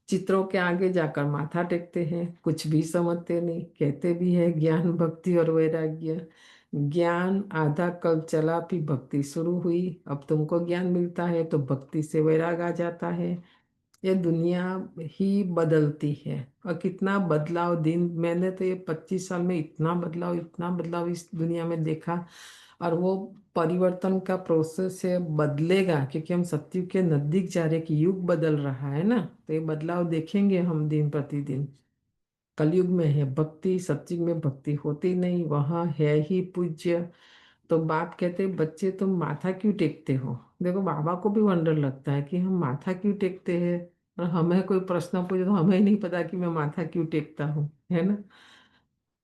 चित्रों के आगे जाकर माथा टेकते हैं, कुछ भी समझते नहीं, कहते भी है ज्ञान भक्ति और वैराग्य। ज्ञान आधा कल चला, फिर भक्ति शुरू हुई, अब तुमको ज्ञान मिलता है तो भक्ति से वैराग आ जाता है। ये दुनिया ही बदलती है, और कितना बदलाव दिन, मैंने तो ये 25 साल में इतना बदलाव इस दुनिया में देखा। और वो परिवर्तन का प्रोसेस है, बदलेगा, क्योंकि हम सत्युग के नजदीक जा रहे हैं, कि युग बदल रहा है ना, तो ये बदलाव देखेंगे हम दिन प्रतिदिन। कलयुग में है भक्ति, सत्युग में भक्ति होती नहीं, वहाँ है ही पूज्य। तो बाप कहते बच्चे तुम माथा क्यों टेकते हो। देखो बाबा को भी वंडर लगता है कि हम माथा क्यों टेकते हैं, और हमें कोई प्रश्न पूछे तो हमें नहीं पता कि मैं माथा क्यों टेकता हूँ, है ना।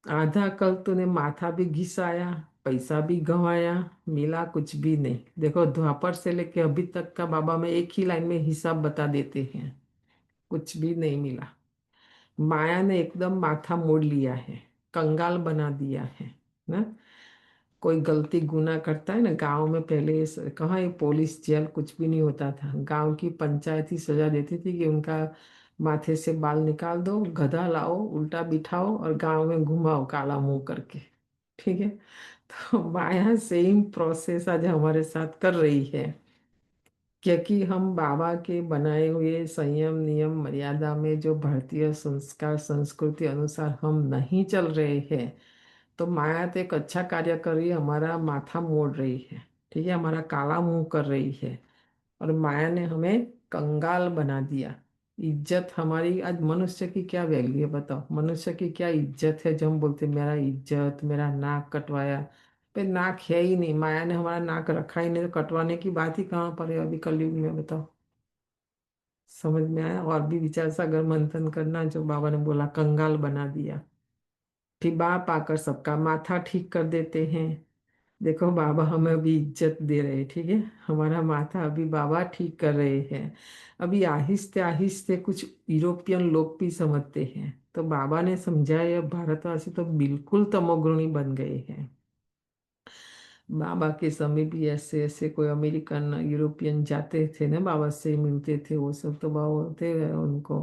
आधा कल तूने माथा भी घिसाया, पैसा भी गंवाया, मिला कुछ भी नहीं। देखो द्वापर से लेके अभी तक का बाबा में एक ही लाइन में हिसाब बता देते हैं, कुछ भी नहीं मिला। माया ने एकदम माथा मोड़ लिया है, कंगाल बना दिया है ना। कोई गलती गुनाह करता है ना, गांव में पहले कहाँ ये पुलिस जेल कुछ भी नहीं होता था, गांव की पंचायत ही सजा देती थी कि उनका माथे से बाल निकाल दो, गधा लाओ, उल्टा बिठाओ और गांव में घुमाओ काला मुंह करके, ठीक है। तो माया सेम प्रोसेस आज हमारे साथ कर रही है, क्योंकि हम बाबा के बनाए हुए संयम नियम मर्यादा में जो भारतीय संस्कार संस्कृति अनुसार हम नहीं चल रहे हैं, तो माया तो एक अच्छा कार्य कर रही है, हमारा माथा मोड़ रही है, ठीक है, हमारा काला मुंह कर रही है। और माया ने हमें कंगाल बना दिया। इज्जत हमारी, आज मनुष्य की क्या वैल्यू है बताओ, मनुष्य की क्या इज्जत है, जो हम बोलते मेरा इज्जत, मेरा नाक कटवाया। पे नाक है ही नहीं, माया ने हमारा नाक रखा ही नहीं, तो कटवाने की बात ही कहाँ पर है अभी कलयुग में, बताओ। समझ में आया? और भी विचार सागर मंथन करना, जो बाबा ने बोला कंगाल बना दिया, फिर बाप आकर सबका माथा ठीक कर देते हैं। देखो बाबा हमें अभी इज्जत दे रहे हैं, ठीक है, हमारा माथा अभी बाबा ठीक कर रहे हैं। अभी आहिस्ते आहिस्ते कुछ यूरोपियन लोग भी समझते हैं, तो बाबा ने समझाया, भारतवासी तो बिल्कुल तमोगुणी बन गए हैं। बाबा के समय भी ऐसे ऐसे कोई अमेरिकन यूरोपियन जाते थे ना, बाबा से मिलते थे, वो सब तो बाबा होते हैं उनको।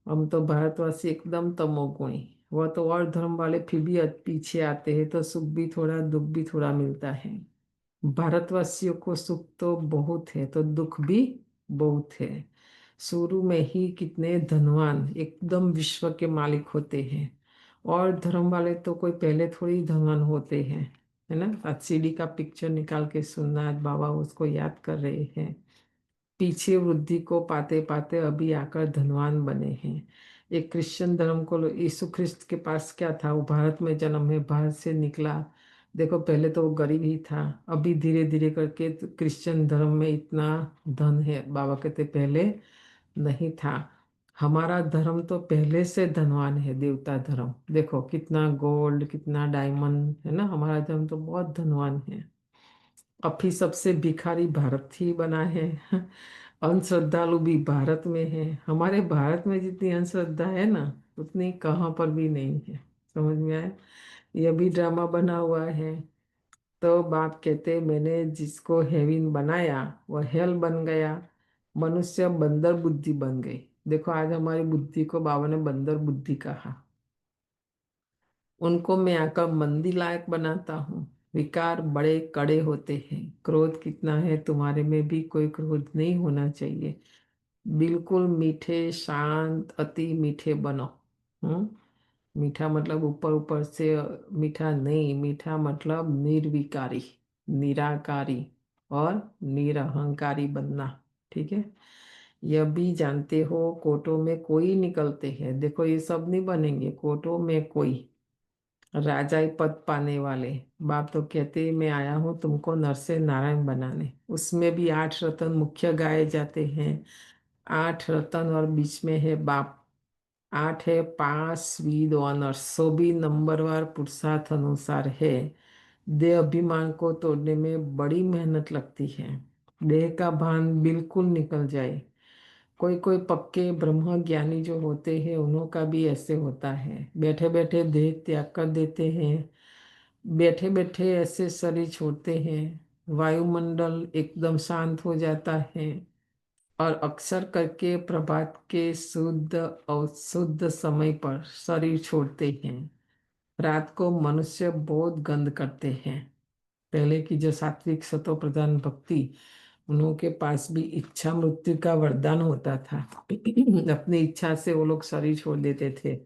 हम तो भारतवासी एकदम तमोगुणी, वह तो और धर्म वाले फिर भी पीछे आते हैं, तो सुख भी थोड़ा दुख भी थोड़ा मिलता है। भारतवासियों को सुख तो बहुत है तो दुख भी बहुत है। शुरू में ही कितने धनवान एकदम विश्व के मालिक होते हैं, और धर्म वाले तो कोई पहले थोड़ी धनवान होते हैं, है ना। आज सीडी का पिक्चर निकाल के सुनना, आज बाबा उसको याद कर रहे हैं। पीछे वृद्धि को पाते पाते अभी आकर धनवान बने हैं। एक क्रिश्चियन धर्म को यीशु ख्रिस्त के पास क्या था, वो भारत में जन्म है, भारत से निकला। देखो पहले तो वो गरीब ही था, अभी धीरे धीरे करके तो क्रिश्चियन धर्म में इतना धन है। बाबा कहते पहले नहीं था। हमारा धर्म तो पहले से धनवान है, देवता धर्म। देखो कितना गोल्ड कितना डायमंड है ना, हमारा धर्म तो बहुत धनवान है। अभी सबसे भिखारी भारत ही बना है। अंधश्रद्धालु भी भारत में है। हमारे भारत में जितनी अंधश्रद्धा है ना, उतनी कहाँ पर भी नहीं है। समझ में आया? ये भी ड्रामा बना हुआ है। तो बाप कहते मैंने जिसको हेवन बनाया वह हेल बन गया, मनुष्य बंदर बुद्धि बन गई। देखो आज हमारी बुद्धि को बाबा ने बंदर बुद्धि कहा। उनको मैं आकर मंदी लायक बनाता हूँ। विकार बड़े कड़े होते हैं। क्रोध कितना है तुम्हारे में भी, कोई क्रोध नहीं होना चाहिए। बिल्कुल मीठे शांत अति मीठे बनो। मीठा मतलब ऊपर ऊपर से मीठा नहीं, मीठा मतलब निर्विकारी, निराकारी और निरहंकारी बनना, ठीक है। यह भी जानते हो कोटों में कोई निकलते हैं। देखो ये सब नहीं बनेंगे, कोटों में कोई राजाई पद पाने वाले। बाप तो कहते मैं आया हूँ तुमको नर से नारायण बनाने। उसमें भी 8 रत्न मुख्य गाए जाते हैं। 8 रत्न और बीच में है बाप। 8 है पास विद ऑनर, सो भी नंबरवार पुरुषार्थ अनुसार है। देह अभिमान को तोड़ने में बड़ी मेहनत लगती है। देह का भान बिल्कुल निकल जाए। कोई कोई पक्के ब्रह्म ज्ञानी जो होते हैं उन्हों का भी ऐसे होता है, बैठे बैठे देह त्याग कर देते हैं। बैठे बैठे ऐसे शरीर छोड़ते हैं। वायुमंडल एकदम शांत हो जाता है, और अक्सर करके प्रभात के शुद्ध और शुद्ध समय पर शरीर छोड़ते हैं। रात को मनुष्य बहुत गंध करते हैं। पहले की जो सात्विक सतो प्रधान भक्ति, उन्हों के पास भी इच्छा मृत्यु का वरदान होता था। अपनी इच्छा से वो लोग शरीर छोड़ देते थे,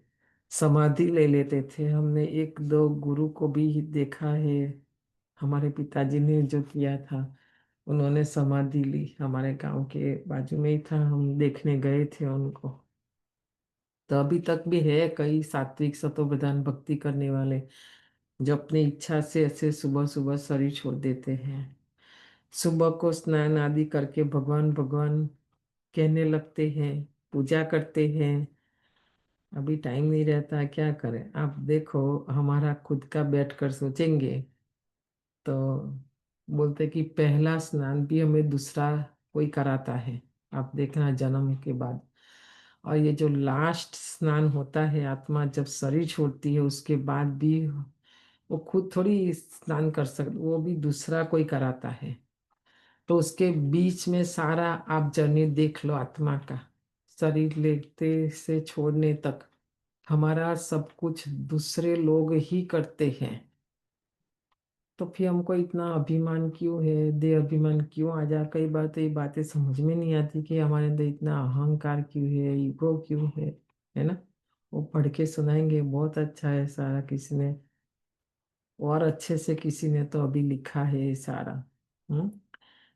समाधि ले लेते थे। हमने एक दो गुरु को भी देखा है, हमारे पिताजी ने जो किया था, उन्होंने समाधि ली। हमारे गांव के बाजू में ही था, हम देखने गए थे उनको। तो अभी तक भी है कई सात्विक सतोप्रधान भक्ति करने वाले, जो अपनी इच्छा से ऐसे सुबह सुबह शरीर छोड़ देते हैं। सुबह को स्नान आदि करके भगवान भगवान कहने लगते हैं, पूजा करते हैं। अभी टाइम नहीं रहता, क्या करें। आप देखो हमारा खुद का बैठ कर सोचेंगे तो बोलते कि पहला स्नान भी हमें दूसरा कोई कराता है। आप देखना जन्म के बाद। और ये जो लास्ट स्नान होता है, आत्मा जब शरीर छोड़ती है उसके बाद भी वो खुद थोड़ी स्नान कर सकती, वो भी दूसरा कोई कराता है। तो उसके बीच में सारा आप जर्नी देख लो आत्मा का, शरीर लेते से छोड़ने तक हमारा सब कुछ दूसरे लोग ही करते हैं। तो फिर हमको इतना अभिमान क्यों है, दे अभिमान क्यों आ जा। कई बार तो ये बातें समझ में नहीं आती कि हमारे अंदर इतना अहंकार क्यों है, ईगो क्यों है ना। वो पढ़ के सुनाएंगे, बहुत अच्छा है सारा, किसी ने और अच्छे से किसी ने तो अभी लिखा है ये सारा। हम्म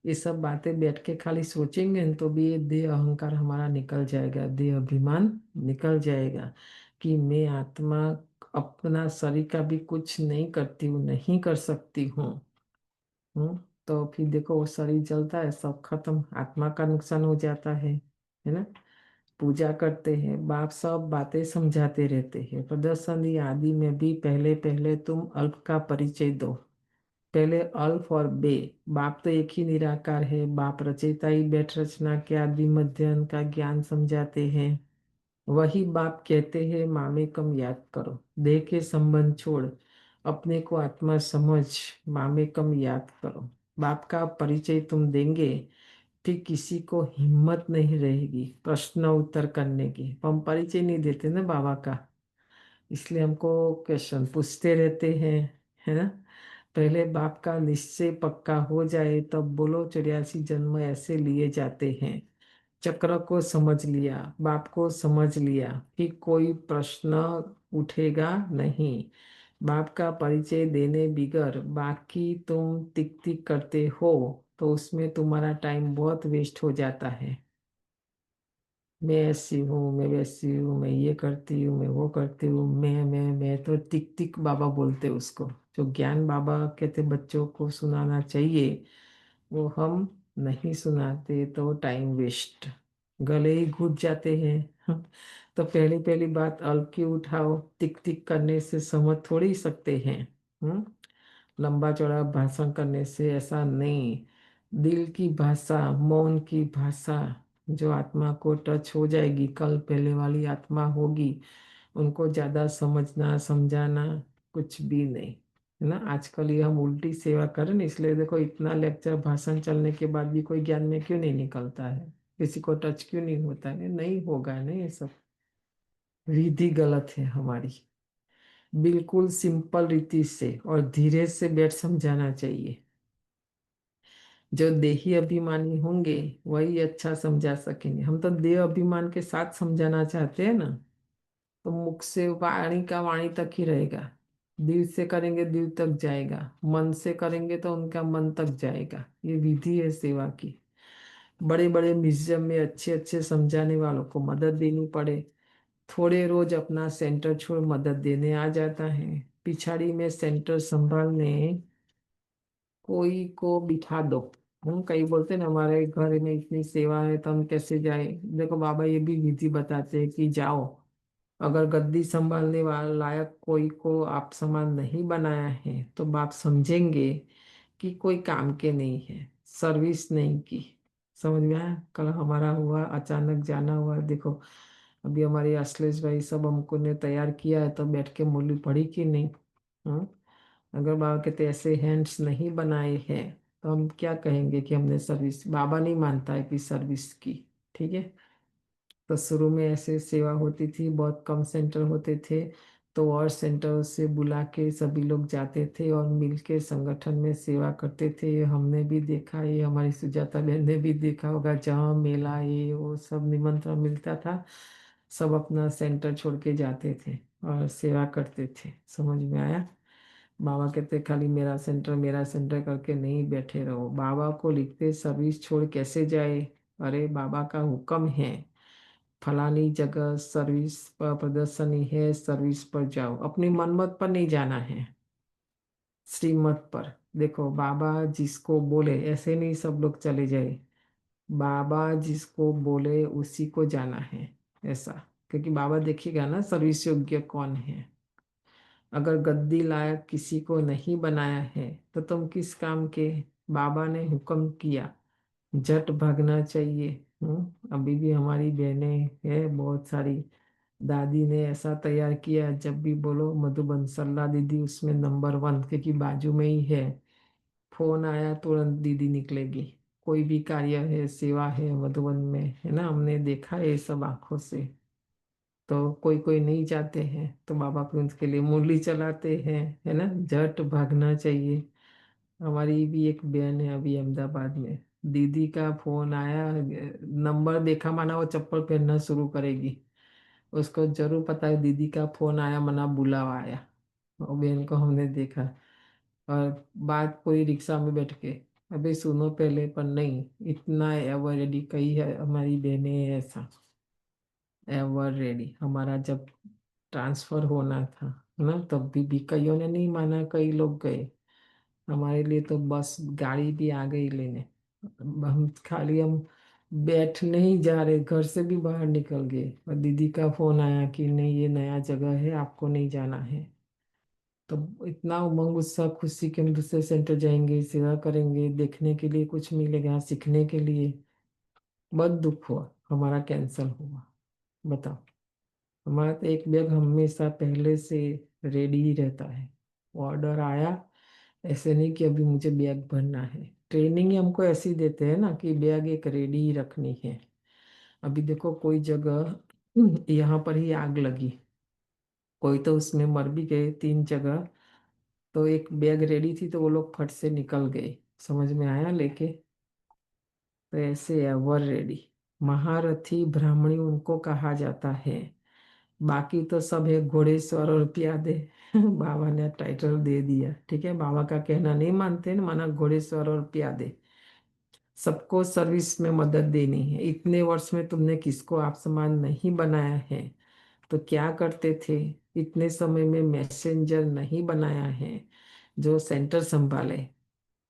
ये सब बातें बैठ के खाली सोचेंगे न, तो भी ये देह अहंकार हमारा निकल जाएगा, देह अभिमान निकल जाएगा कि मैं आत्मा अपना शरीर का भी कुछ नहीं करती हूँ, नहीं कर सकती हूँ। तो फिर देखो वो शरीर जलता है, सब खत्म, आत्मा का नुकसान हो जाता है। है ना। पूजा करते हैं, बाप सब बातें समझाते रहते हैं। प्रदर्शनी आदि में भी पहले पहले तुम अल्प का परिचय दो। पहले अल्फ और बे, बाप तो एक ही निराकार है। बाप रचयिता ही बैठ रचना के आदि मध्य अंत का ज्ञान समझाते हैं। वही बाप कहते हैं मामेकम याद करो, देह के संबंध छोड़, अपने को आत्मा समझ, मामेकम याद करो। बाप का परिचय तुम देंगे, फिर किसी को हिम्मत नहीं रहेगी प्रश्न उत्तर करने की। हम परिचय नहीं देते ना बाबा का, इसलिए हमको क्वेश्चन पूछते रहते हैं, है ना। पहले बाप का निश्चय पक्का हो जाए तब बोलो 84 जन्म ऐसे लिए जाते हैं। चक्र को समझ लिया, बाप को समझ लिया, फिर कोई प्रश्न उठेगा नहीं। बाप का परिचय देने बिगर बाकी तुम टिक टिक करते हो तो उसमें तुम्हारा टाइम बहुत वेस्ट हो जाता है। मैं ऐसी हूँ, मैं वैसी हूँ, मैं ये करती हूँ, मैं वो करती हूँ, मैं तो टिक टिक बाबा बोलते उसको। जो ज्ञान बाबा कहते बच्चों को सुनाना चाहिए वो हम नहीं सुनाते तो टाइम वेस्ट, गले ही घुट जाते हैं। तो पहली पहली बात अल्प की उठाओ, टिक टिक करने से समझ थोड़ी ही सकते हैं। हम्म लंबा चौड़ा भाषण करने से ऐसा नहीं। दिल की भाषा, मौन की भाषा, जो आत्मा को टच हो जाएगी, कल पहले वाली आत्मा होगी, उनको ज्यादा समझना समझाना कुछ भी नहीं, है ना। आजकल ये हम उल्टी सेवा करें ना, इसलिए देखो इतना लेक्चर भाषण चलने के बाद भी कोई ज्ञान में क्यों नहीं निकलता है, किसी को टच क्यों नहीं होता है, नहीं होगा ना। ये सब विधि गलत है हमारी। बिल्कुल सिंपल रीति से और धीरे से बैठ समझाना चाहिए। जो देही अभिमानी होंगे वही अच्छा समझा सकेंगे। हम तो देह अभिमान के साथ समझाना चाहते हैं ना, तो मुख से वाणी का वाणी तक ही रहेगा। दिल से करेंगे दिल तक जाएगा, मन से करेंगे तो उनका मन तक जाएगा। ये विधि है सेवा की। बड़े बड़े म्यूजियम में अच्छे अच्छे समझाने वालों को मदद देनी पड़े, थोड़े रोज अपना सेंटर छोड़ मदद देने आ जाता है। पिछाड़ी में सेंटर संभालने कोई को बिठा दो। हम कई बोलते हैं ना हमारे घर में इतनी सेवा है तो हम कैसे जाए। देखो बाबा ये भी विधि बताते हैं कि जाओ, अगर गद्दी संभालने वाला लायक कोई को आप समान नहीं बनाया है तो बाप समझेंगे कि कोई काम के नहीं है, सर्विस नहीं की। समझ में आया। कल हमारा हुआ अचानक जाना हुआ, देखो अभी हमारे अश्लेष भाई सब हमको ने तैयार किया है तो बैठ के मूली पड़ी कि नहीं। हाँ? अगर बाबा कहते ऐसे हैंड्स नहीं बनाए हैं तो हम क्या कहेंगे कि हमने सर्विस, बाबा नहीं मानता है कि सर्विस की। ठीक है। तो शुरू में ऐसे सेवा होती थी, बहुत कम सेंटर होते थे, तो और सेंटर से बुला के सभी लोग जाते थे और मिलके संगठन में सेवा करते थे। ये हमने भी देखा, ये हमारी सुजाता बहन ने भी देखा होगा, जहाँ मेला ये वो सब निमंत्रण मिलता था, सब अपना सेंटर छोड़ के जाते थे और सेवा करते थे। समझ में आया। बाबा कहते खाली मेरा सेंटर करके नहीं बैठे रहो। बाबा को लिखते सर्विस छोड़ कैसे जाए। अरे बाबा का हुक्म है फलानी जगह सर्विस पर प्रदर्शनी है, सर्विस पर जाओ। अपनी मनमत पर नहीं जाना है, श्रीमत पर। देखो बाबा जिसको बोले ऐसे नहीं सब लोग चले जाए, बाबा जिसको बोले उसी को जाना है, ऐसा। क्योंकि बाबा देखिएगा ना सर्विस योग्य कौन है। अगर गद्दी लायक किसी को नहीं बनाया है तो तुम किस काम के। बाबा ने हुक्म किया, झट भागना चाहिए। अभी भी हमारी बहनें हैं बहुत सारी, दादी ने ऐसा तैयार किया, जब भी बोलो मधुबन सल्ला दीदी उसमें नंबर 1, क्योंकि बाजू में ही है। फोन आया तुरंत दीदी निकलेगी। कोई भी कार्य है सेवा है मधुबन में, है ना, हमने देखा है ये सब आंखों से। तो कोई कोई नहीं जाते हैं तो बाबा फिर उनके लिए मुरली चलाते हैं, है ना। झट भागना चाहिए। हमारी भी एक बहन है अभी अहमदाबाद में, दीदी का फोन आया, नंबर देखा माना वो चप्पल पहनना शुरू करेगी। उसको जरूर पता है दीदी का फोन आया मना बुलावा आया। और बहन को हमने देखा, और बात पूरी रिक्शा में बैठ के, अबे सुनो पहले, पर नहीं, इतना एवर रेडी कही है हमारी बहनें ऐसा। Ever ready. हमारा जब ट्रांसफर होना था ना तब भी कईयों ने नहीं माना, कई लोग गए। हमारे लिए तो बस गाड़ी भी आ गई लेने। हम बैठ नहीं जा रहे, घर से भी बाहर निकल गए और दीदी का फोन आया कि नहीं ये नया जगह है, आपको नहीं जाना है। तो इतना उमंग उत्साह खुशी कि हम दूसरे सेंटर जाएंगे, सेवा करेंगे, देखने के लिए कुछ मिलेगा, सीखने के लिए। बहुत दुख हुआ, हमारा कैंसल हुआ। बताओ, हमारा तो एक बैग हमेशा पहले से रेडी ही रहता है। ऑर्डर आया, ऐसे नहीं कि अभी मुझे बैग भरना है। ट्रेनिंग ही हमको ऐसी देते हैं ना कि बैग एक रेडी ही रखनी है। अभी देखो कोई जगह यहाँ पर ही आग लगी, कोई तो उसमें मर भी गए 3 जगह। तो एक बैग रेडी थी तो वो लोग फट से निकल गए, समझ में आया लेके। तो ऐसे एवर रेडी महारथी ब्राह्मणी उनको कहा जाता है। बाकी तो सब है घोड़ेश्वर और प्यादे। बाबा ने टाइटल दे दिया, ठीक है, बाबा का कहना नहीं मानते ना, माना घोड़ेश्वर और प्यादे। सबको सर्विस में मदद देनी है। इतने वर्ष में तुमने किसको आप समान नहीं बनाया है, तो क्या करते थे? इतने समय में मैसेंजर नहीं बनाया है जो सेंटर संभाले।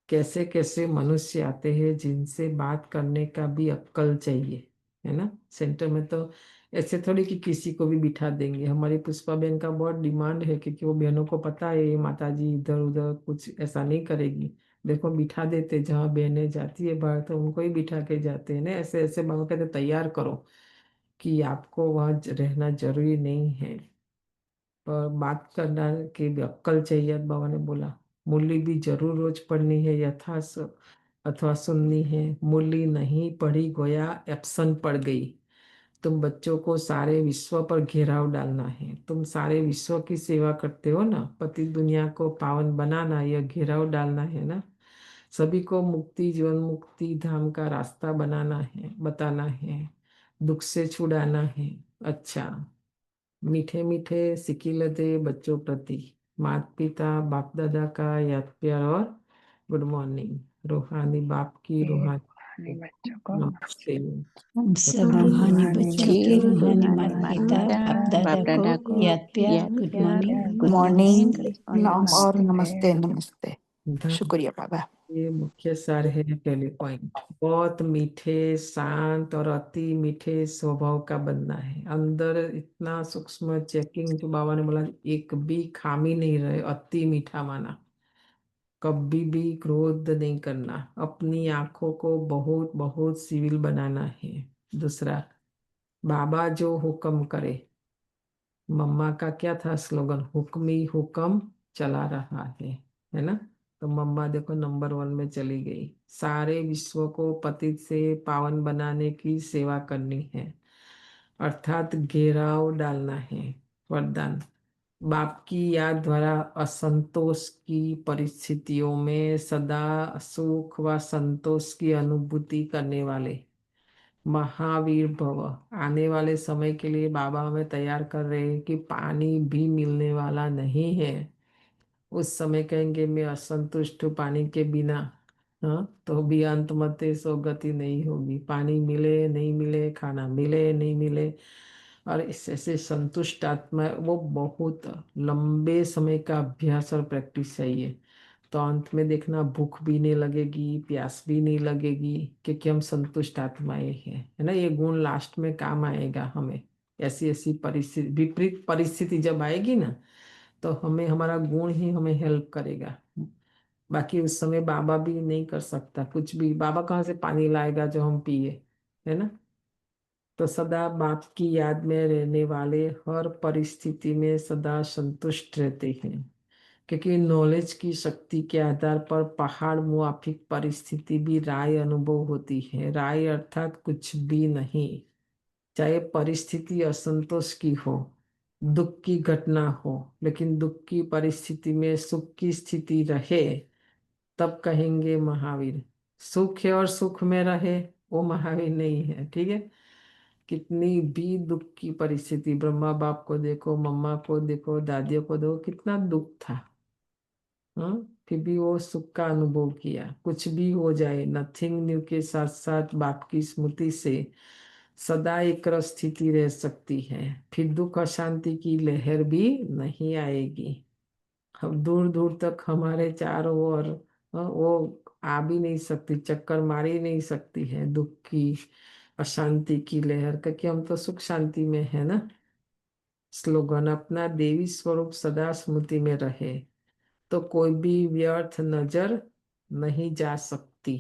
कैसे कैसे मनुष्य आते हैं जिनसे बात करने का भी अक्कल चाहिए, है ना। सेंटर में तो ऐसे थोड़ी कि किसी को भी बिठा देंगे। हमारी पुष्पा बहन का बहुत डिमांड है क्योंकि वो बहनों को पता है ये माता जी इधर उधर कुछ ऐसा नहीं करेगी। देखो बिठा देते, जहाँ बहनें जाती है बाहर तो उनको ही बिठा के जाते हैं ना। ऐसे ऐसे बाबा कहते तैयार करो कि आपको वहाँ रहना जरूरी नहीं है, पर बात करना की भी अक्कल चाहिए। बाबा ने बोला मुरली भी जरूर रोज पढ़नी है अथवा सुननी है। मुरली नहीं पढ़ी गोया एप्सन पड़ गई। तुम बच्चों को सारे विश्व पर घेराव डालना है। तुम सारे विश्व की सेवा करते हो ना, पति दुनिया को पावन बनाना, यह घेराव डालना है ना। सभी को मुक्ति, जीवन मुक्ति धाम का रास्ता बनाना है, बताना है, दुख से छुड़ाना है। अच्छा, मीठे मीठे सिकिल दे बच्चों प्रति, माता पिता बाप दादा का याद प्यार और गुड मॉर्निंग। रूहानी बाप की रूहानी बच्चों को नमस्ते। हम सब रूहानी रूहानी बच्चों बच्चों के को रूहानी रूहानी माता माता पिता पिता बाप बाप दादा को दादा को याद प्यार याद गुड प्यार मॉर्निंग गुड नमस्ते मॉर्निंग और नमस्ते। नमस्ते नमस्ते। धन शुक्रिया बाबा। ये मुख्य सार है। पहले पॉइंट, बहुत मीठे शांत और अति मीठे स्वभाव का बनना है। अंदर इतना सूक्ष्म चेकिंग, जो बाबा ने बोला एक भी खामी नहीं रहे, अति मीठा माना। कभी भी क्रोध नहीं करना, अपनी आंखों को बहुत बहुत सिविल बनाना है। दूसरा, बाबा जो हुक्म करे। मम्मा का क्या था स्लोगन, हुक्म ही हुक्म चला रहा है ना। तो मम्मा देखो नंबर 1 में चली गई। सारे विश्व को पतित से पावन बनाने की सेवा करनी है, अर्थात घेराव डालना है। वरदान, बाप की याद द्वारा असंतोष की परिस्थितियों में सदा सुख व संतोष की अनुभूति करने वाले महावीर भव। आने वाले समय के लिए बाबा हमें तैयार कर रहे हैं कि पानी भी मिलने वाला नहीं है। उस समय कहेंगे मैं असंतुष्ट हूँ पानी के बिना, हाँ, तो भी अंत मते सो गति नहीं होगी। पानी मिले नहीं मिले, खाना मिले नहीं मिले, और इस ऐसे संतुष्ट आत्मा, वो बहुत लंबे समय का अभ्यास और प्रैक्टिस चाहिए। तो अंत में देखना भूख भी नहीं लगेगी, प्यास भी नहीं लगेगी, क्योंकि हम संतुष्ट आत्माएं हैं, है ना। ये गुण लास्ट में काम आएगा हमें। ऐसी ऐसी परिस्थिति, विपरीत परिस्थिति जब आएगी ना, तो हमें हमारा गुण ही हमें हेल्प करेगा। बाकी उस समय बाबा भी नहीं कर सकता कुछ भी। बाबा कहाँ से पानी लाएगा जो हम पिए, है ना। तो सदा बाप की याद में रहने वाले हर परिस्थिति में सदा संतुष्ट रहते हैं, क्योंकि नॉलेज की शक्ति के आधार पर पहाड़ मुआफिक परिस्थिति भी राय अनुभव होती है। राय अर्थात कुछ भी नहीं। चाहे परिस्थिति असंतोष की हो, दुख की घटना हो, लेकिन दुख की परिस्थिति में सुख की स्थिति रहे, तब कहेंगे महावीर। सुख है और सुख में रहे, वो महावीर नहीं है, ठीक है। कितनी भी दुख की परिस्थिति, ब्रह्मा बाप को देखो, मम्मा को देखो, दादियों को देखो, कितना दुख था, हाँ, फिर भी वो सुख का अनुभव किया। कुछ भी हो जाए, नथिंग न्यू के साथ साथ बाप की स्मृति से सदा एक रस स्थिति रह सकती है। फिर दुख अशांति की लहर भी नहीं आएगी। हम दूर दूर तक हमारे चारों ओर वो आ भी नहीं सकती, चक्कर मार ही नहीं सकती है दुख की, अशांति की लहर, क्योंकि हम तो सुख शांति में है ना। स्लोगन, अपना देवी स्वरूप सदा स्मृति में रहे तो कोई भी व्यर्थ नजर नहीं जा सकती।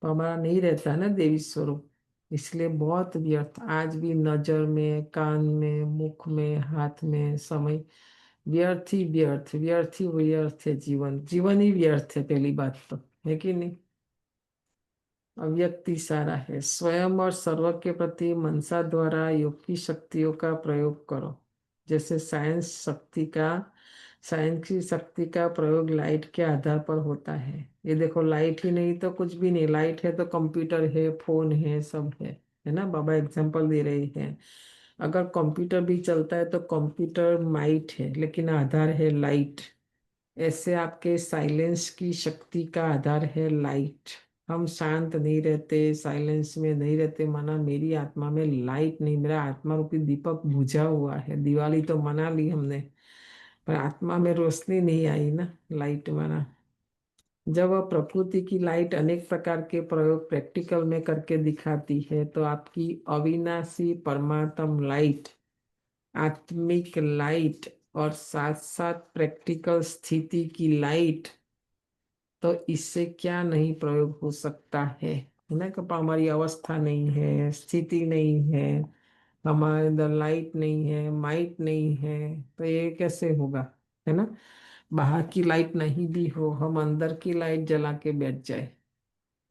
तो हमारा नहीं रहता है ना देवी स्वरूप, इसलिए बहुत व्यर्थ आज भी नजर में, कान में, मुख में, हाथ में समय व्यर्थ ही व्यर्थ, व्यर्थ ही व्यर्थ है। जीवन जीवन ही व्यर्थ है, पहली बात तो है कि नहीं। अव्यक्ति सारा है। स्वयं और सर्व के प्रति मनसा द्वारा योग की शक्तियों का प्रयोग करो। जैसे साइंस की शक्ति का प्रयोग लाइट के आधार पर होता है। ये देखो, लाइट ही नहीं तो कुछ भी नहीं, लाइट है तो कंप्यूटर है, फोन है, सब है ना। बाबा एग्जांपल दे रहे हैं। अगर कंप्यूटर भी चलता है तो कंप्यूटर माइट है, लेकिन आधार है लाइट। ऐसे आपके साइलेंस की शक्ति का आधार है लाइट। हम शांत नहीं रहते, साइलेंस में नहीं रहते, माना मेरी आत्मा में लाइट नहीं, मेरा आत्मा रूपी दीपक बुझा हुआ है। दिवाली तो मना ली हमने, पर आत्मा में रोशनी नहीं आई ना, लाइट माना। जब वह प्रकृति की लाइट अनेक प्रकार के प्रयोग प्रैक्टिकल में करके दिखाती है, तो आपकी अविनाशी परमात्म लाइट, आत्मिक लाइट और साथ साथ प्रैक्टिकल स्थिति की लाइट, तो इससे क्या नहीं प्रयोग हो सकता है ना। कि हमारी अवस्था नहीं है, स्थिति नहीं है, हमारे अंदर लाइट नहीं है, माइट नहीं है, तो ये कैसे होगा, है ना। बाहर की लाइट नहीं भी हो, हम अंदर की लाइट जला के बैठ जाए,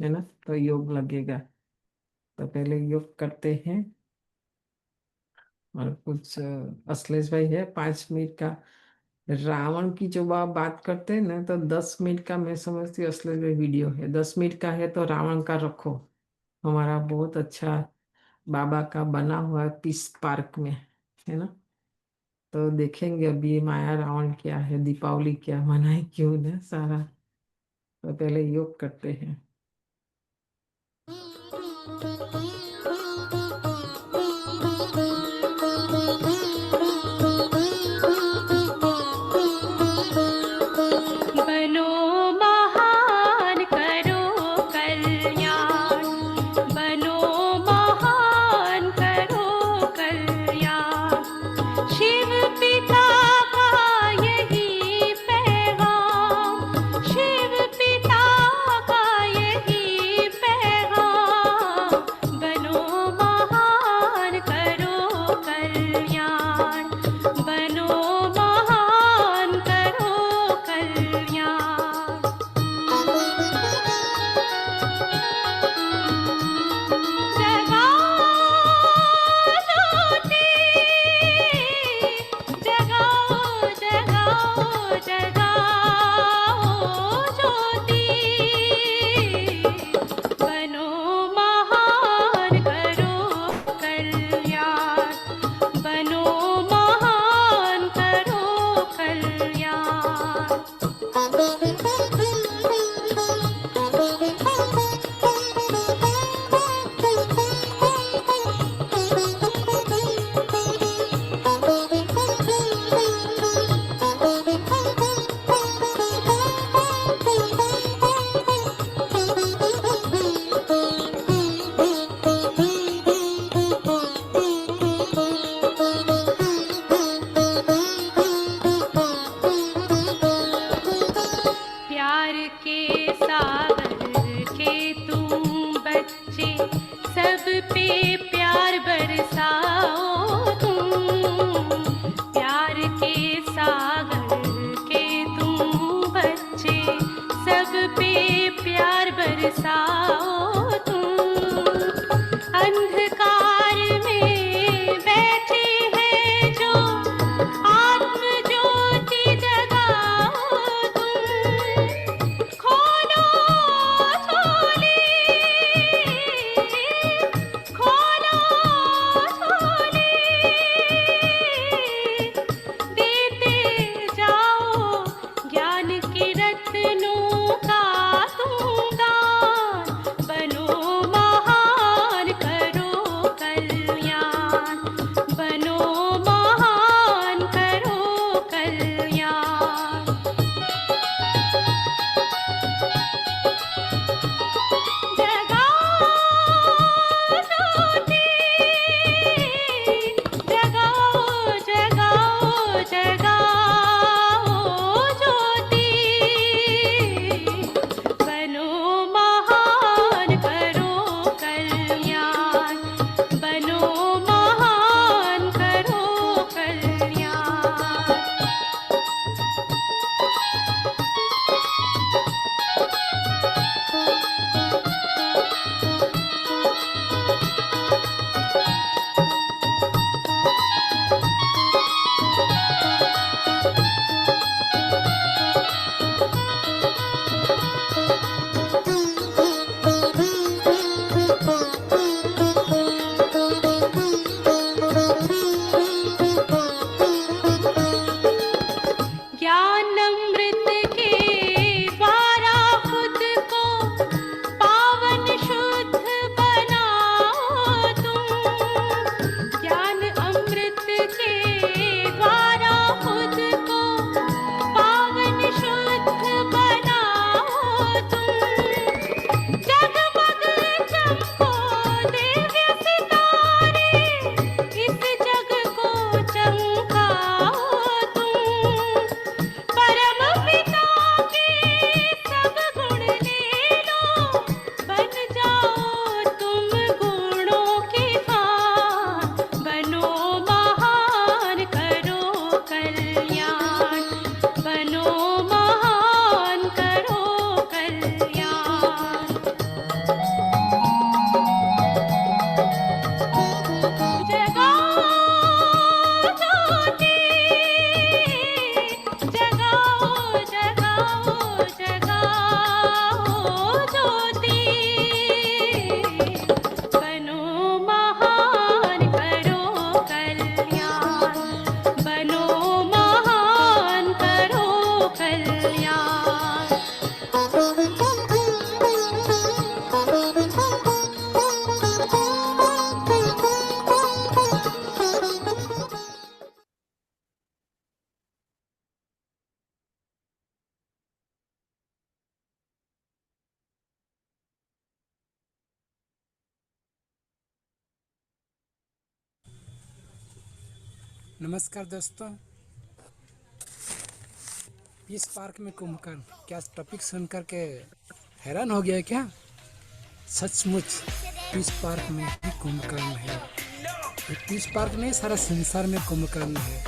है ना, तो योग लगेगा। तो पहले योग करते हैं। और कुछ अश्लेष भाई है 5 मिनट का। रावण की जो बात करते हैं ना, तो 10 मिनट का मैं समझती हूँ अश्लेष भाई वीडियो है। 10 मिनट का है तो रावण का रखो, हमारा बहुत अच्छा बाबा का बना हुआ है पीस पार्क में, है ना। तो देखेंगे अभी माया रावण क्या है, दीपावली क्या मनाए, क्यों ना सारा। तो पहले योग करते हैं। बनो महान करो कल्याण, बनो महान करो कल्याण। शिव पिता का यही पैगाम, शिव पिता का यही पैगाम। बनो महान करो कल्याण, बनो महान करो कल्याण। जगाओ ज्योति, जगाओ जगाओ जगाओ ज्योति। बनो महान करो कल्याण, बनो महान करो कल्याण। कल्याण। नमस्कार दोस्तों, पीस पार्क में कुंभकर्ण, क्या टॉपिक सुन करके हैरान हो गया क्या? सचमुच पीस पार्क में ही कुंभकर्ण है। ये पीस पार्क नहीं, सारा संसार में कुंभकर्ण है।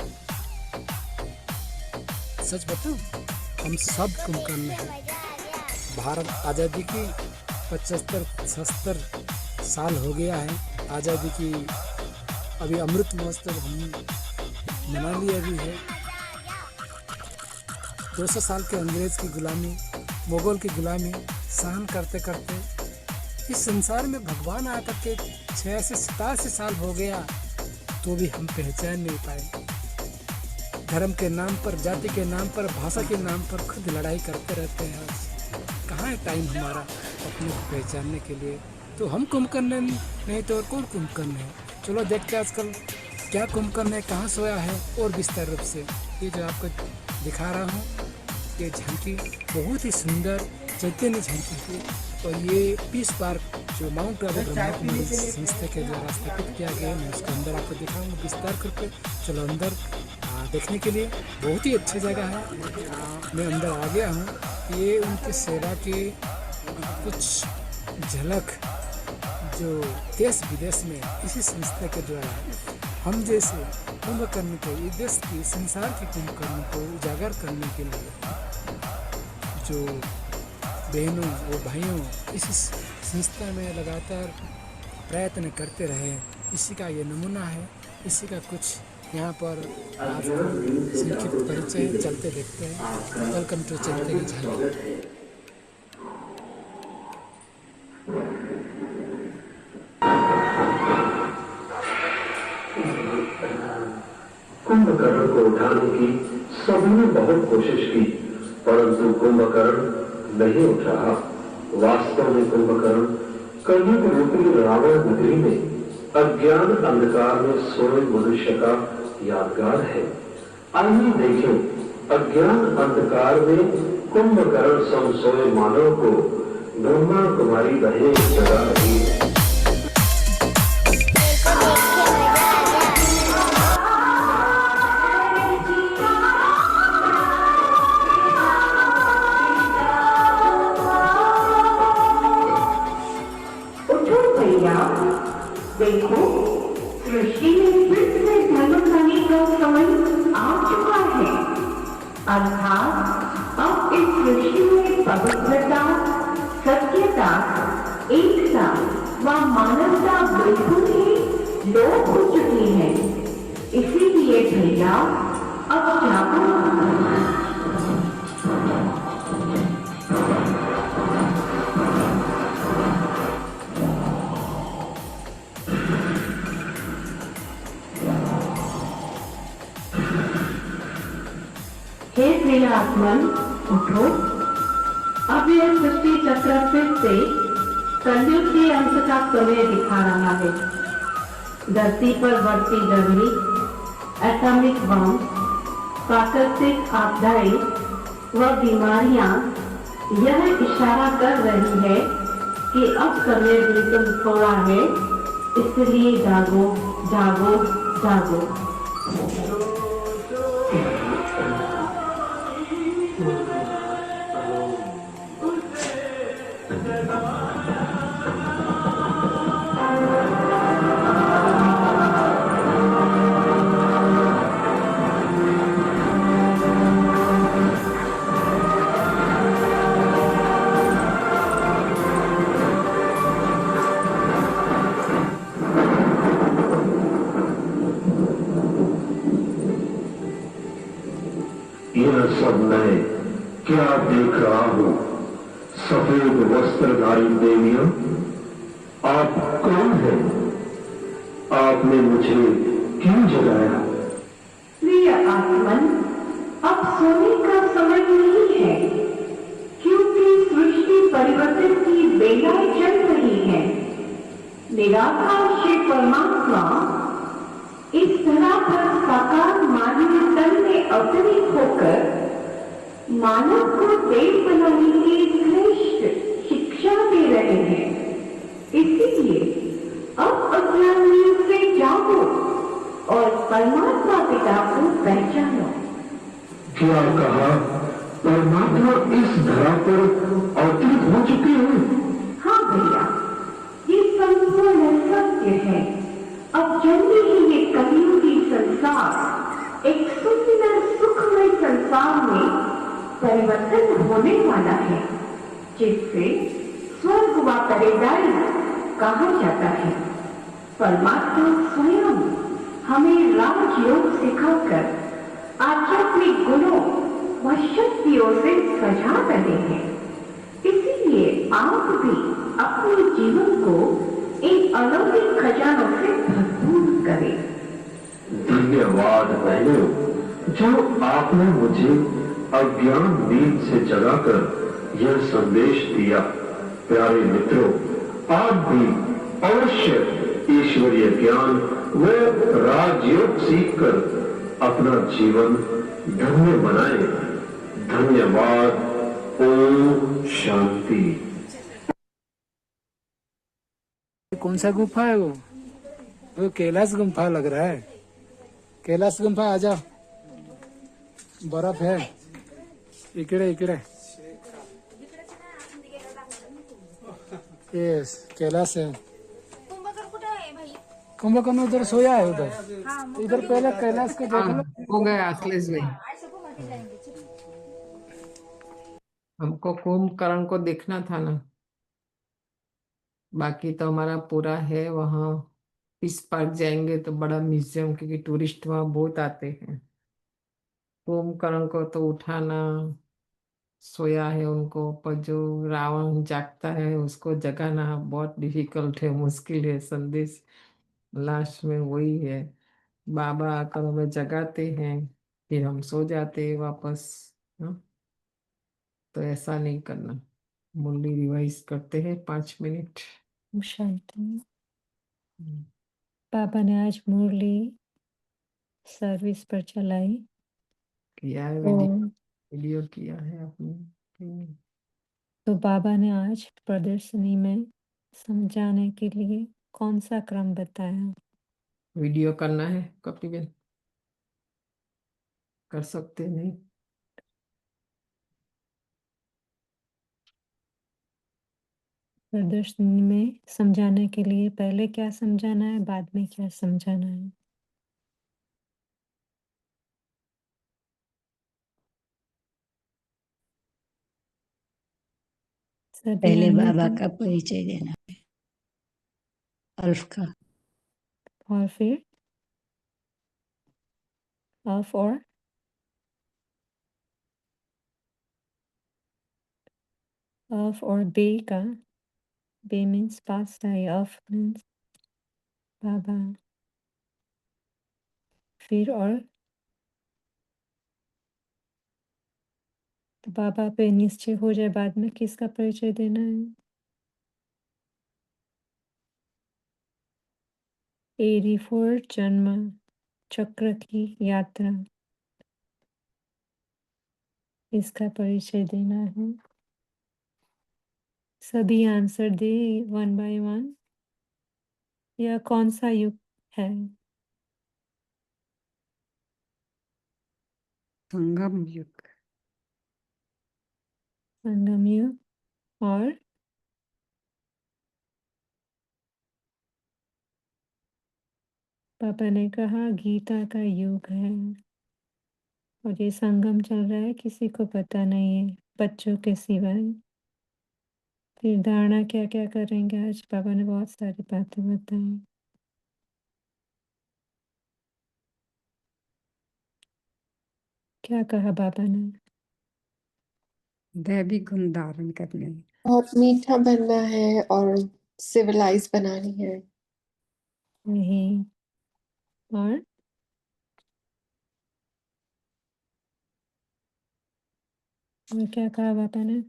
सच बताऊं, हम सब कुंभकर्ण हैं। भारत आज़ादी की 75-76 साल हो गया है। आज़ादी की अभी अमृत महोत्सव हम मना लिया भी है। 200 साल के अंग्रेज की गुलामी, मुगल की गुलामी सहन करते करते इस संसार में भगवान आकर के 86-87 साल हो गया, तो भी हम पहचान नहीं पाए। धर्म के नाम पर, जाति के नाम पर, भाषा के नाम पर खुद लड़ाई करते रहते हैं। कहाँ है टाइम हमारा अपने को पहचानने के लिए? तो हम कुंभकर्ण नहीं तो और कौन कुंभकर्ण है? चलो देखते हैं आजकल क्या कुंभकर्ण है, कहाँ सोया है, और विस्तार रूप से ये जो आपको दिखा रहा हूँ, ये झांकी बहुत ही सुंदर चैतन्य झांकी है। और ये पीस पार्क जो माउंट आबू ब्रह्मा कुमारी संस्था के द्वारा स्थापित किया गया है, मैं उसके अंदर आपको दिखाऊंगा विस्तार करके। चलो अंदर देखने के लिए बहुत ही अच्छी जगह है। मैं अंदर आ गया हूँ। ये उनकी सेवा की कुछ झलक जो देश विदेश में इसी संस्था के द्वारा हम जैसे कुंभकर्ण को, इस देश की, संसार के कुंभकर्ण को उजागर करने के लिए जो बहनों और भाइयों इस संस्था में लगातार प्रयत्न करते रहे, इसी का ये नमूना है। इसी का कुछ यहाँ पर आपको संक्षिप्त परिचय चलते देखते हैं। वेलकम टू चैतन्य झांकी। कुंभकर्ण को उठाने की सभी ने बहुत कोशिश की, परंतु कुंभकर्ण नहीं उठ रहा। वास्तव में कुंभकर्ण कलयुग रूपी रावण नगरी में अज्ञान अंधकार में सोए मनुष्य का यादगार है। आइए देखें, अज्ञान अंधकार में कुंभकर्ण सम सोए मानव को ब्रह्मा कुमारी बहन जगा रही है। देखो, सृष्टि में फिर से धर्म करने का समय आ चुका है। अर्थात अब इस सृष्टि में पवित्रता, सत्यता, एकता व मानवता बिल्कुल ही लोप हो चुकी है। इसीलिए भैया अब जागो। हे प्रिय आत्मन, उठो। अब यह सृष्टि चक्र फिर से कलयुग के अंत का समय दिखा रहा है। धरती पर बढ़ती गर्मी, एटॉमिक बम, प्राकृतिक आपदाएं व बीमारियां यह इशारा कर रही है कि अब समय बिल्कुल थोड़ा है। इसलिए जागो, जागो, जागो। सब मैं क्या देख रहा हूं? सफेद वस्त्रधारी देवियां, आप कौन हैं? आपने मुझे क्यों जगाया? प्रिय आत्मन, अब सोने का समय मानव को देव बनाने की श्रेष्ठ शिक्षा दे रहे हैं। इसीलिए अब अज्ञान से जागो और परमात्मा पिता को पहचानो। क्या कहा? परमात्मा इस धरा पर अवतरित हो चुके हैं? हाँ भैया, ये संपूर्ण सत्य है। अब जल्दी ही ये कलियुगी संसार एक सुंदर सुखमय संसार में परिवर्तन होने वाला है, जिससे स्वर्ग व पैराडाइज कहा जाता है। परमात्मा स्वयं हमें राजयोग सिखाकर आध्यात्मिक गुणों व शक्तियों से सजा रहे हैं। इसीलिए आप भी अपने जीवन को इन अलौकिक खजानों से भरपूर करें। धन्यवाद बहनों, जो आपने मुझे अज्ञान नींद से जगाकर यह संदेश दिया। प्यारे मित्रों, आप भी अवश्य ईश्वरीय ज्ञान व राजयोग सीखकर अपना जीवन धन्य बनाएं। धन्यवाद। ओम शांति। कौन सा गुफा है वो कैलाश गुफा लग रहा है। कैलाश गुफा आ जाओ, बर्फ है। इकडे इकडे यस कैलाश है। कुंभकर्ण उधर सोया है उधर। इधर पहले कैलाश को देख लो। हो गया अखिलेश भाई, हमको कुंभकर्ण को देखना था ना। बाकी तो हमारा पूरा है। वहाँ इस पार्क जाएंगे तो बड़ा म्यूजियम, क्योंकि टूरिस्ट वहाँ बहुत आते हैं। कुंभकर्ण को तो उठाना, सोया है उनको, पर जो रावण जागता है उसको जगाना बहुत डिफिकल्ट है, मुश्किल है। संदेश लास्ट में वही है, बाबा आकर हमें जगाते हैं, फिर हम सो जाते हैं वापस। हाँ? तो ऐसा नहीं करना। मुरली रिवाइज करते हैं 5 मिनट। शांति। पापा ने आज मुरली सर्विस पर चलाई। किया है तो वीडियो किया है आपने? तो बाबा ने आज प्रदर्शनी में समझाने के लिए कौन सा क्रम बताया? वीडियो करना है कपिल बेन? कर सकते नहीं? प्रदर्शनी में समझाने के लिए पहले क्या समझाना है, बाद में क्या समझाना है? पहले बाबा का परिचय देना है, अल्फ का। और फिर अल्फ और बे का। बे मीन्स पास्ट टाइम, अल्फ मीन्स बाबा। फिर और तो बाबा पे निश्चय हो जाए, बाद में किसका परिचय देना है? एरी4 जन्म चक्र की यात्रा, इसका परिचय देना है। सभी आंसर दे 1 by 1। यह कौन सा युग है? संगम युग। संगम युग। और पापा ने कहा गीता का युग है। और ये संगम चल रहा है, किसी को पता नहीं है बच्चों के सिवाय। फिर धारणा क्या क्या करेंगे आज? पापा ने बहुत सारी बातें बताई। क्या कहा बाबा ने? दैवी गुण धारण करने। बहुत मीठा बनना है और सिविलाइज बनानी है। नहीं। और क्या कहा बाबा ने?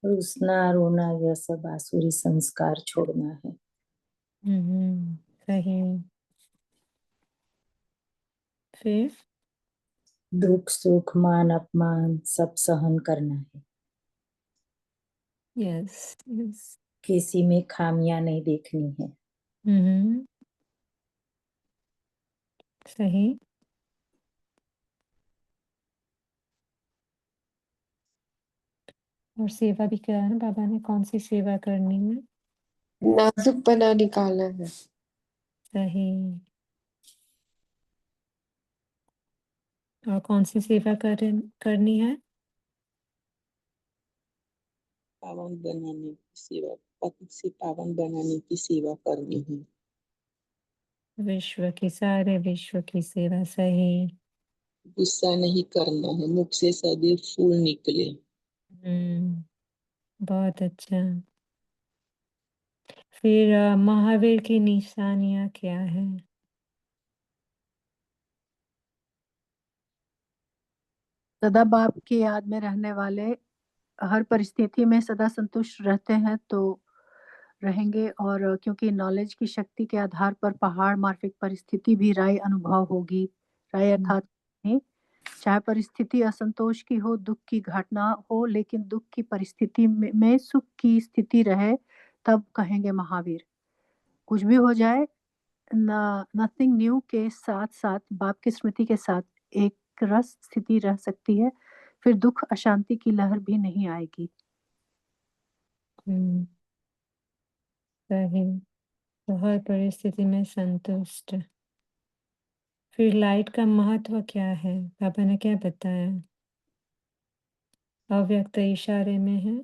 रुसना रोना यह सब आसुरी संस्कार छोड़ना है। सही। फिर दुख सुख मान अपमान सब सहन करना है। Yes yes. किसी में खामियां नहीं देखनी है। सही। और सेवा भी करा ना बाबा ने, कौन सी सेवा करनी है? नाजुक बना निकाला है। सही। और कौन सी सेवा करनी है? पावन बनाने की सेवा, पति से पावन बनाने की सेवा करनी है। विश्व की, सारे विश्व की सेवा। सही। गुस्सा नहीं करना है, मुख से सदैव फूल निकले। बहुत अच्छा। फिर महावीर की निशानियां क्या है? सदा बाप की याद में रहने वाले, हर परिस्थिति में सदा संतुष्ट रहते हैं तो रहेंगे। और क्योंकि नॉलेज की शक्ति के आधार पर पहाड़ मार्फिक परिस्थिति भी राय अनुभव होगी। राय अर्थात नहीं, चाहे परिस्थिति असंतोष की हो, दुख की घटना हो, लेकिन दुख की परिस्थिति में सुख की स्थिति रहे, तब कहेंगे महावीर। कुछ भी हो जाए, नथिंग न्यू के साथ साथ बाप की स्मृति के साथ एक रस स्थिति रह सकती है, फिर दुख अशांति की लहर भी नहीं आएगी। सही। तो हर परिस्थिति में संतुष्ट। फिर लाइट का महत्व क्या है? पापा ने क्या बताया? अव्यक्त इशारे में है।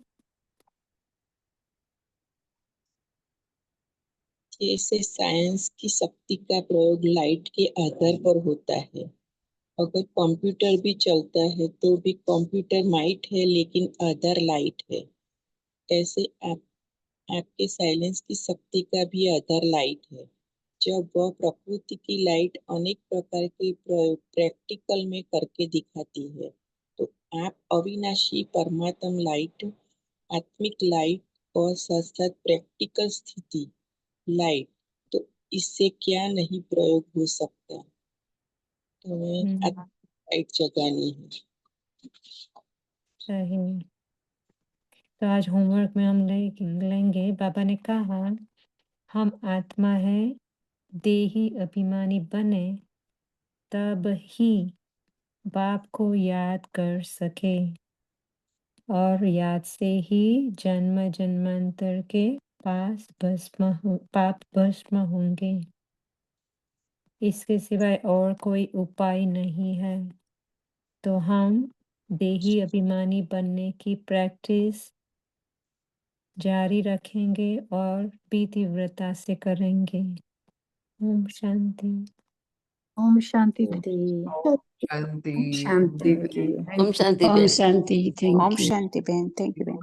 जैसे साइंस की शक्ति का प्रयोग लाइट के आधार पर होता है। अगर कंप्यूटर भी चलता है तो भी कंप्यूटर माइट है, लेकिन आधार लाइट है। ऐसे आपके साइलेंस की शक्ति का भी आधार लाइट है। जब वह प्रकृति की लाइट अनेक प्रकार के प्रयोग प्रैक्टिकल में करके दिखाती है, तो आप अविनाशी परमात्म लाइट, आत्मिक लाइट और साथ साथ प्रैक्टिकल स्थिति लाइट, तो इससे क्या नहीं प्रयोग हो सकता। तो हमें लाइट जगानी है। सही। तो आज होमवर्क में हम लेंगे, बाबा ने कहा हम आत्मा है, देही अभिमानी बने तब ही बाप को याद कर सके, और याद से ही जन्म जन्मांतर के पाप भस्म होंगे। इसके सिवाय और कोई उपाय नहीं है। तो हम देही अभिमानी बनने की प्रैक्टिस जारी रखेंगे और भी तीव्रता से करेंगे। ओम शांति। ओम शांति। शांति। शांति। ओम शांति बहन। Thank Om you. शांति बहन, थैंक यू बहन।